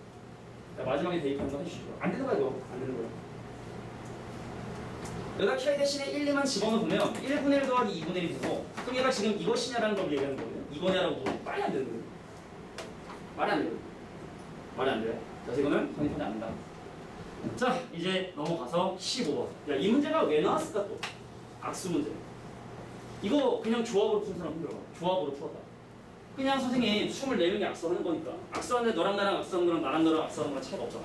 자 마지막에 대입하는 거 해주시고 안 되는 거야 이거 안 되는 거야. 여기다 K 대신에 1, 2만 집어넣으면 1분의 1 더하기 2분의 1이 되고 그럼 얘가 지금 이것이냐라는 걸 얘기하는 거거든요. 이거냐라고 말이 안 되는 거예요. 말이 안 돼요. 말이 안 돼요. 그래서 이거는 성립하지 않는다. 자 이제 넘어가서 15번. 야 이 문제가 왜 나왔을까 또? 악수 문제. 이거 그냥 조합으로 푼 사람 힘들어. 조합으로 풀었다. 그냥 선생님 24명이 악수하는 거니까 악수하는데 너랑 나랑 악수하는 거랑 나랑 너랑 악수하는 거랑 차이가 없잖아.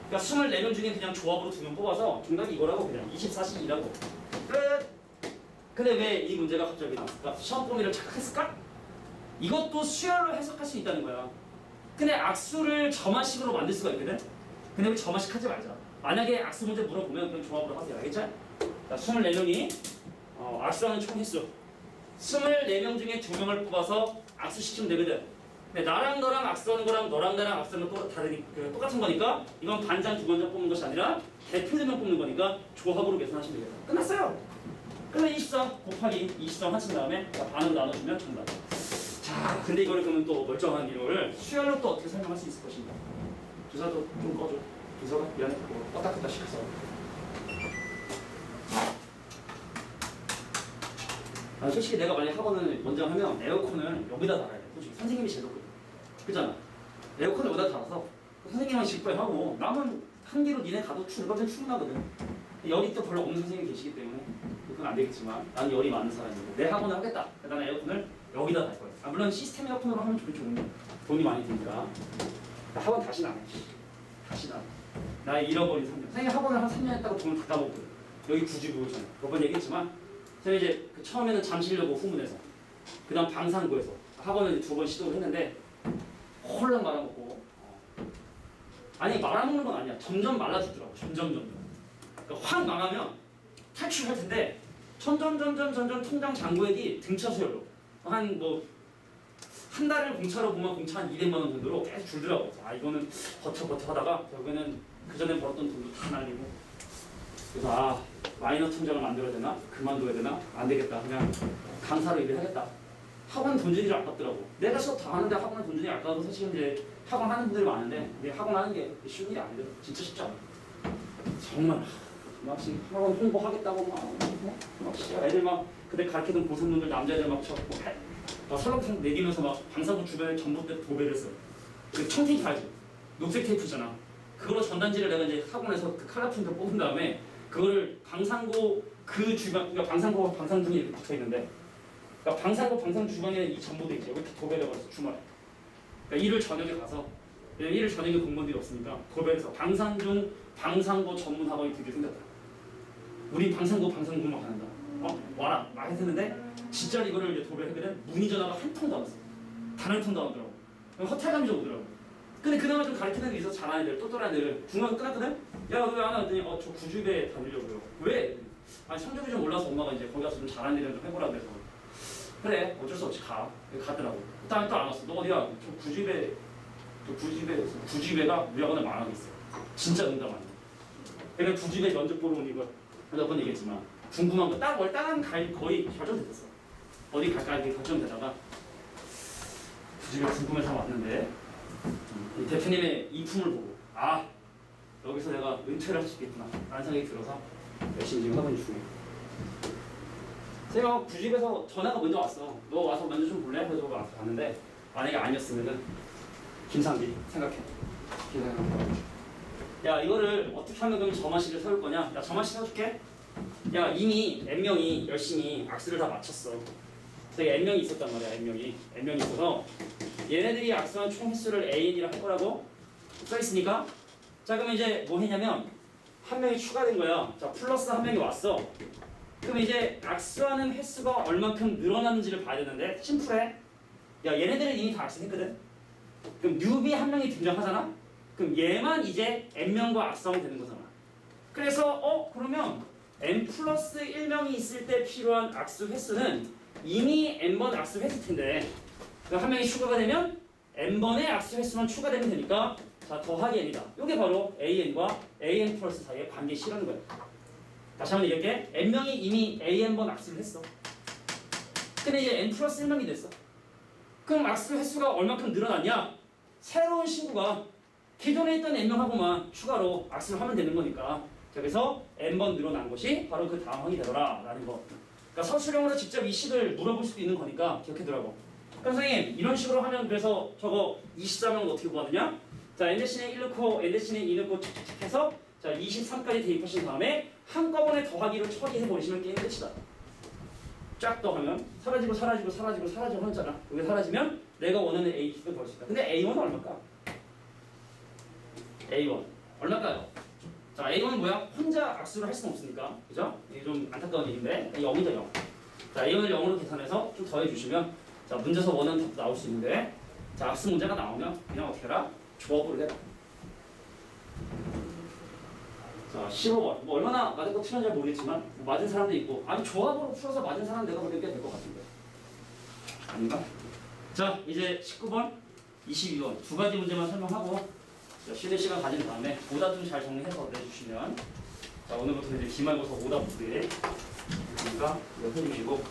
그러니까 24명 중에 그냥 조합으로 2명 뽑아서 정답이 이거라고 그냥 24시 2라고 끝! 근데 왜 이 문제가 갑자기 나왔을까? 시험 범위를 착각했을까? 이것도 수열로 해석할 수 있다는 거야. 근데 악수를 점화식으로 만들 수가 있거든? 근데 우리 점화식 하지 말자. 만약에 악수 문제 물어보면 그냥 조합으로 하세요. 알겠죠? 자, 24명이 악수하는 총 횟수 24명 중에 2명을 뽑아서 악수시키면 되거든. 근데 나랑 너랑 악수하는 거랑 너랑 나랑 악수하는 거 똑같은 거니까 이건 반장 두 반장 뽑는 것이 아니라 대표들만 뽑는 거니까 조합으로 계산하시면 되겠다. 끝났어요. 그래서 24 곱하기 23 합친 다음에 반으로 나눠주면 정답. 자, 근데 이거를 그러면 또 멀쩡한 이론을 수열로 또 어떻게 설명할 수 있을 것인가? 주사도 좀 꺼줘. 도서가 미안해. 껐다 켰다 시켜서. 아, 솔직히 내가 만약 학원을 먼저 하면 에어컨을 여기다 달아야 돼. 솔직히 선생님이 제일 높거든. 그잖아. 에어컨을 여기다 달아서 선생님만 직접 하고 남은 한 개로 니네 가도 얼마든 충분하거든. 열이 또 별로 없는 선생님이 계시기 때문에 그건 안 되겠지만 나는 열이 많은 사람이고 내 학원을 하겠다. 나는 에어컨을 여기다 달 거야. 아, 물론 시스템 에어컨으로 하면 좋은데 돈이 많이 드니까 학원 다시는 안 해. 다시는 안 해. 나 잃어버린 3년. 선생님 학원을 한 3년 했다고 돈을 다 까먹거든. 여기 굳이 보이잖아. 몇번 얘기했지만 제가 이제 그 처음에는 잠실여고 후문에서 그 다음 방산구에서 학원을 이제 2번 시도를 했는데 홀랑 말아먹고 아니 말아먹는 건 아니야. 점점 말라지더라고. 점점. 그러니까 확 망하면 탈출할 텐데 점점 통장 잔고액이 등쳐서 열려. 한 달을 공차로 보면 공차 한 200만 원 정도로 계속 줄더라고. 아 이거는 버텨 하다가 결국에는 그 전에 벌었던 돈도 다 날리고 그래서 아 마이너 통장을 만들어야 되나? 그만둬야 되나? 안 되겠다. 그냥 강사로 일을 하겠다. 학원 돈들이 아깝더라고. 내가 수업 다 하는데 학원 돈들이 아까워서 사실 이제 학원 하는 분들이 많은데 근데 학원 하는 게 쉬운 일이 아니더라고. 진짜 쉽지 않아. 정말 막 학원 홍보하겠다고 막 애들 막 그때 가르치던 고생분들 남자애들 막 설렁탕 내리면서 막 방사구 주변에 전봇대 도배를 했어요. 그 청테이프 알지? 녹색 테이프잖아. 그걸로 전단지를 내가 이제 학원에서 그 칼라 프린터 뽑은 다음에 그거를 방산고 그 주변 그러니까 방산고와 방산중이 이렇게 붙어 있는데 그러니까 방산고 방산 주변에 이 전봇대 있죠. 이렇게 도배를 해버렸어 주말에. 그러니까 일을 저녁에 가서 일을 저녁에 공무원들이 없으니까 도배해서 방산중 방산고 전문 학원이 드디어 생겼다. 우리 방산고만 한다. 와라 막 했는데 진짜 이거를 이제 도배했거든. 문의 전화가 한 통도 안 왔어. 단 한 통도 안 오더라고. 허탈감이 좀 오더라고. 근데 그나마 좀 가르치는 애들 있어. 잘하는 애들 또또한 애들 중학교 끝났거든. 야 너 왜 안 왔더니 저 구주배 다니려고요. 왜? 아니 성적이 좀 올라서 엄마가 이제 거기 가서 좀 잘하는 애들 좀 해보라 그래서 그래 어쩔 수 없이 가더라고. 그다음에 또 안 왔어. 너 어디야? 저 구주배가 우리 학원에 만화가 있어. 진짜 농담 아니야. 그러니까 구주배 면접 보러 온 이거 몇 번 얘기했지만 궁금한 거 땅은 거의 결정됐었어. 어디 갈까 이렇게 결정되다가 구주배 궁금해서 왔는데 이 대표님의 이품을 보고 아 여기서 내가 은퇴를 할 수 있겠구나 라는 생각이 들어서 열심히 지금 하고 있는 중이에요. 제가 구집에서 전화가 먼저 왔어. 너 와서 먼저 좀 볼래? 그래서 와서 봤는데 만약에 아니었으면은 김상비 생각해. 야 이거를 어떻게 하면 그럼 점화실을 세울 거냐? 야 점화실 세워줄게. 야 이미 N명이 열심히 악수를 다 마쳤어. 되게 N명이 있었단 말이야. N명이 있어서 얘네들이 악수한 총 횟수를 AN이라 할 거라고 써있으니까 자 그러면 이제 뭐 했냐면 한 명이 추가된 거야. 자 플러스 한 명이 왔어. 그럼 이제 악수하는 횟수가 얼만큼 늘어났는지를 봐야 되는데 심플해. 야 얘네들은 이미 다 악수했거든. 그럼 뉴비 한 명이 등장하잖아. 그럼 얘만 이제 N명과 악수하면 되는 거잖아. 그래서 그러면 N 플러스 1명이 있을 때 필요한 악수 횟수는 이미 N번 악수 횟수일 텐데 그럼 한 명이 추가가 되면 N번의 악수 횟수만 추가되면 되니까 자 더하기 N이다. 이게 바로 AN과 AN 플러스 사이의 관계 실하는 거야. 다시 한번 얘기할게. N명이 이미 AN번 악수를 했어. 근데 이제 N 플러스 1명이 됐어. 그럼 악수 횟수가 얼마큼 늘어났냐? 새로운 친구가 기존에 있던 N명하고만 추가로 악수를 하면 되는 거니까 자, 그래서 N번 늘어난 것이 바로 그 다음 항이 되더라 라는 거. 그러니까 서술형으로 직접 이 식을 물어볼 수도 있는 거니까 기억해두라고. 그럼 선생님 이런 식으로 하면 그래서 저거 24명은 어떻게 구하느냐? 자 N-에 1 넣고 N-에 2 넣고 툭툭툭 해서 자 23까지 대입하신 다음에 한꺼번에 더하기로 처리해버리시면 게임 끝이다. 쫙 더하면 사라지고 하잖아. 여기 사라지면 내가 원하는 A2도 벌 수 있다. 근데 A1은 얼마일까? A1 얼마일까요? 자 A1은 뭐야? 혼자 악수를 할 수는 없으니까 그죠? 이게 좀 안타까운 얘기인데 0이죠 0. 자 A1을 0으로 계산해서 좀 더해주시면 자 문제에서 원하는 답도 나올 수 있는데 자 악수 문제가 나오면 그냥 어떻게 해라? 조합으로 해라. 자 15번 뭐 얼마나 맞을 거 틀렸는지 모르겠지만 뭐 맞은 사람도 있고 아니 조합으로 풀어서 맞은 사람 내가 보기엔 꽤 될 것 같은데 아닌가? 자 이제 19번 22번 두 가지 문제만 설명하고 쉬는 시간 가진 다음에 오답 좀 잘 정리해서 내주시면 자 오늘부터 이제 기말고사 오답 부대 그러니까 이거 해주시고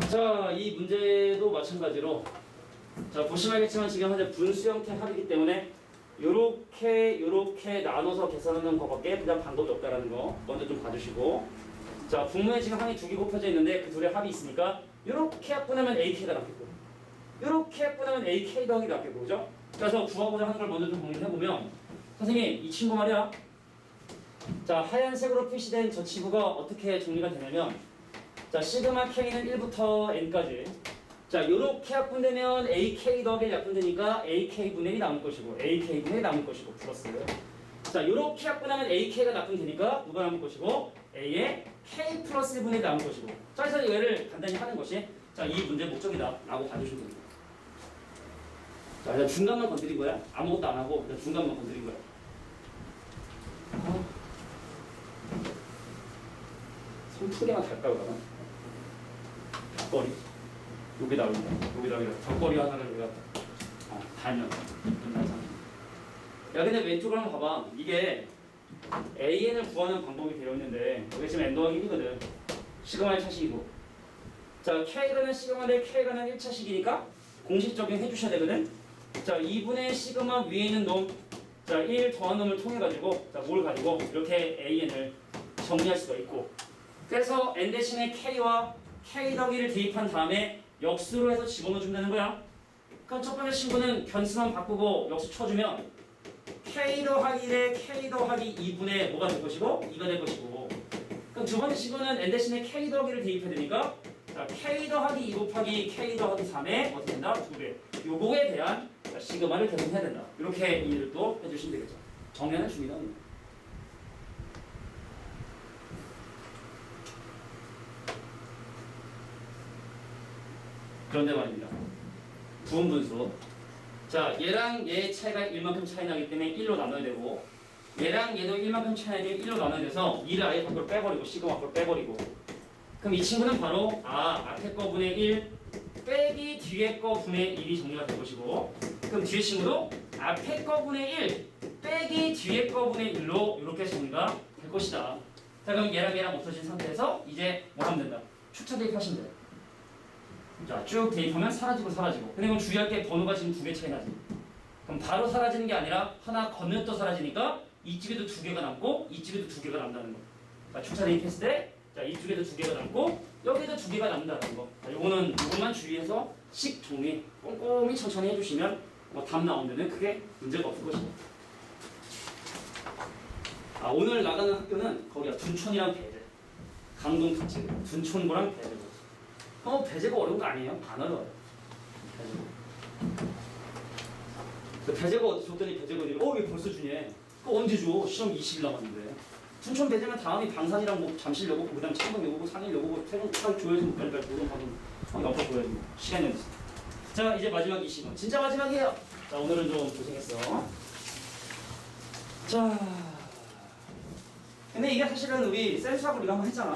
자 자, 이 문제도 마찬가지로 자 보시면 알겠지만 지금 현재 분수 형태 합이기 때문에 요렇게 나눠서 계산하는 것밖에 그냥 방법이 없다라는 거 먼저 좀 봐주시고 자 분모에 지금 항이 두 개 곱해져 있는데 그 둘의 합이 있으니까 요렇게 합분하면 AK가 낫겠고 요렇게 합분하면 AK 더하기 낫겠고 그죠? 그래서 구하고자 하는 걸 먼저 좀 정리해보면 선생님 이 친구 말이야 자 하얀색으로 표시된 저 친구가 어떻게 정리가 되냐면 자 시그마 K는 1부터 N까지 자 요렇게 합분되면 AK 더하기 약분되니까 AK분의 1이 남을 것이고 AK분의 1이 남을 것이고 플러스 자 요렇게 합분하면 AK가 약분되니까 누가 남을 것이고 A의 K 플러스 1분의 1이 남을 것이고 자 그래서 얘를 간단히 하는 것이 자 이 문제 목적이다 라고 봐주시면 됩니다. 자 그냥 중간만 건드린 거야 아무것도 안 하고 그냥 중간만 건드린 거야. 손 두 개만 달까 그러나? 벽걸이 여기다 여기다 벽걸이 하나를 여기다 달면 끝나잖아. 야 근데 왼쪽을 한번 봐봐. 이게 AN을 구하는 방법이 되어 있는데 여기 지금 N 더하기 1이거든. 시그마의 차식이고 자 K가는 시그마인데 K가는 1차식이니까 공식 적용해 주셔야 되거든. 자 2분의 시그마 위에 있는 놈 자 1 더한 놈을 통해 가지고 자 뭘 가지고 이렇게 AN을 정리할 수가 있고 그래서 N 대신에 K와 K 더하기를 대입한 다음에 역수로 해서 집어넣어 준다는 거야. 그럼 첫 번째 친구는 변수만 바꾸고 역수 쳐주면 K 더하기 1에 K 더하기 2분의 뭐가 될 것이고 2가 될 것이고 그럼 두 번째 친구는 N 대신에 K 더하기를 대입해야 되니까 자 K 더하기 2 곱하기 K 더하기 3에 어떻게 된다? 2배 요거에 대한 자, 시그마를 계산해야 된다. 이렇게 이해를 또 해주시면 되겠죠. 정리하는 중이다. 그런데 말입니다. 부분분수. 자, 얘랑 얘의 차이가 1만큼 차이 나기 때문에 1로 나눠야 되고 얘랑 얘도 1만큼 차이 나기 때문에 1로 나눠야 돼서 2를 아예 밖으로 빼버리고 시그마 밖으로 빼버리고 그럼 이 친구는 바로 앞에 거 분의 1 빼기 뒤에 거 분의 1이 정리가 될 것이고 그럼 뒤에 친구도 앞에 거 분의 1 빼기 뒤에 거 분의 1로 이렇게 정리가 될 것이다. 자 그럼 얘랑 없어진 상태에서 이제 뭐 하면 된다. 축차 대입하시면 돼요. 자, 쭉 대입하면 사라지고 근데 그럼 주의할 게 번호가 지금 두 개 차이 나지. 그럼 바로 사라지는 게 아니라 하나 건너면 또 사라지니까 이쪽에도 두 개가 남고 이쪽에도 두 개가 남다는 거. 자, 축차 대입했을 때 자, 이쪽에도 두 개가 남고 여기도 두 개가 남는다는 거. 자, 요것만 주의해서 식 정리 꼼꼼히 천천히 해주시면 뭐 답 나온 데는 크게 문제가 없을 것이다. 오늘 나가는 학교는 거기야 둔촌이랑 배제. 강동 특징 둔촌고랑 배제고. 배제가 어려운 거 아니에요? 안 어려워요. 배제가 어디 줬더니 배제가 어디 왜 벌써 주니? 그거 언제 줘? 시험 20일 남았는데. 춘천 배제면 다음이 방산이랑 뭐 잠실 여고고 그 다음 창동 여고고 상일 여고고 태국 줘야지 뭐 빨리 모든 방금 옆에 줘야지 뭐 시간이 어딨어. 자 이제 마지막 20분 진짜 마지막이에요. 자 오늘은 좀 고생했어. 자 근데 이게 사실은 우리 센수학을 우리가 한번 했잖아.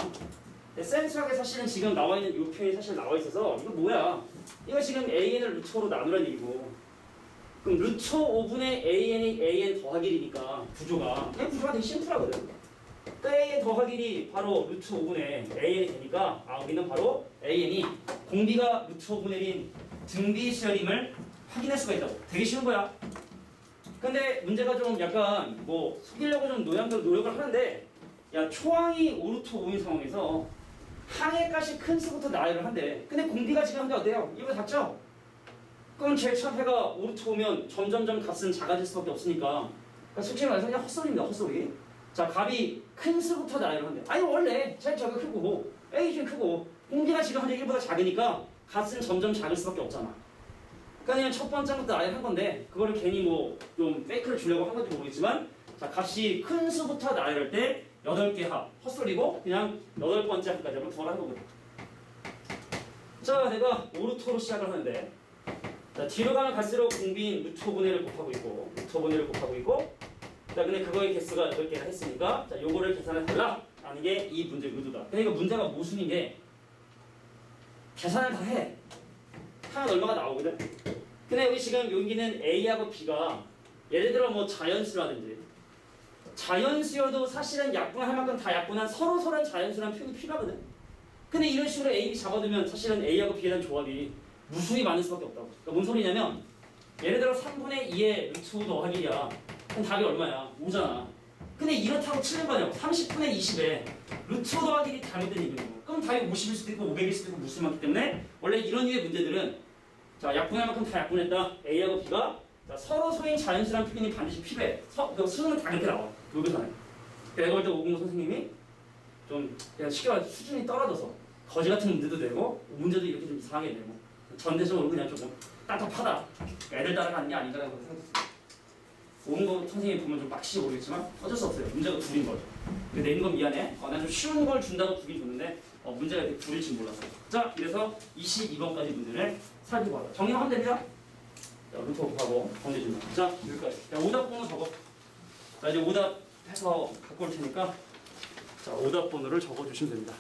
센수학에 사실은 지금 나와 있는 이 표현이 사실 나와 있어서 이거 뭐야? 이거 지금 AN을 루트 5로 나누라는 얘기고 그럼 루트 5분의 AN이 AN 더하기 1이니까 구조가 그냥 구조가 되게 심플하거든. 그 AN 더하기 1이 바로 루트 5분의 AN이 되니까 우리는 바로 AN이 공비가 루트 5분의 1인 등비 수열임을 확인할 수가 있다고. 되게 쉬운 거야. 근데 문제가 좀 약간 뭐 속이려고 좀 노력을 하는데 야 초항이 5루트 5인 상황에서 항의 값이 큰 수부터 나열을 한대. 근데 공비가 지금 현재 어때요? 이거 작죠? 그럼 제일 처음에가 5루트 5면 점점점 값은 작아질 수밖에 없으니까 그러니까 솔직히 말해서 그냥 헛소리입니다. 헛소리. 자 값이 큰 수부터 나열을 한대. 아니 원래 제일 저가 크고 A 좀 크고 공비가 지금 현재 1보다 작으니까 값은 점점 작을 수밖에 없잖아. 그러니까 그냥 첫 번째부터 나열한 건데 그거를 괜히 뭐 좀 페이크를 주려고 한 건지 모르겠지만 자 값이 큰 수부터 나열할 때 8개 합 헛소리고 그냥 8번째 합까지 한번 더 하는 거거든. 자 내가 5루트로 시작을 하는데 자 뒤로 가면 갈수록 공비인 루트 5분의 1을 곱하고 있고 루트 5분의 1을 곱하고 있고 자 근데 그거의 개수가 8개나 했으니까 자 요거를 계산해 달라 라는 게 이 문제의 의도다. 그러니까 문제가 모순인 게 계산을 다 해. 하면 얼마가 나오거든. 근데 여기 지금 여기는 A하고 B가 예를 들어 뭐 자연수라든지 자연수여도 사실은 약분할 만큼 다 약분한 서로서로는 자연수라는 표현이 필요하거든. 근데 이런 식으로 A, B 잡아두면 사실은 A하고 B에 대한 조합이 무수히 많을 수밖에 없다고. 그러니까 뭔 소리냐면 예를 들어 3분의 2의 루트 5 더하기 1이야. 그럼 답이 얼마야? 5잖아. 근데 이렇다고 틀린 거냐고. 30분의 20에 루트 5 더하기 1이 잘못된 얘기냐고. 그럼 답이 50일 수도 있고 500일 수도 있고 무수히 많기 때문에 원래 이런 류의 문제들은 자 약분할 만큼 다 약분했다. A하고 B가 자, 서로 소인 자연수란 표현이 반드시 필요해. 그 수능은 다 그렇게 나와. 여기서는. 내가 볼 때 오공고 선생님이 좀 그냥 쉽게 말해서 수준이 떨어져서 거지 같은 문제도 되고 문제도 이렇게 좀 이상하게 되고 전체적으로 그냥 조금 딱딱하다. 애들 따라가는 게 아닌가라고 생각했습니다. 오공고 선생님이 보면 좀 빡치지 모르겠지만 어쩔 수 없어요. 문제가 둘인 거죠. 내는 건 미안해. 난 좀 쉬운 걸 준다고 두긴 줬는데 문제가 이렇게 둘일 줄 몰랐어요. 자, 그래서 22번까지 문제를 살펴봐요. 정리하면 됩니다. 자, 루트 곱하고 건네준다. 자, 여기까지. 자, 오답 번호 적어. 자, 이제 오답 해서 갖고 올 테니까 자, 오답 번호를 적어주시면 됩니다.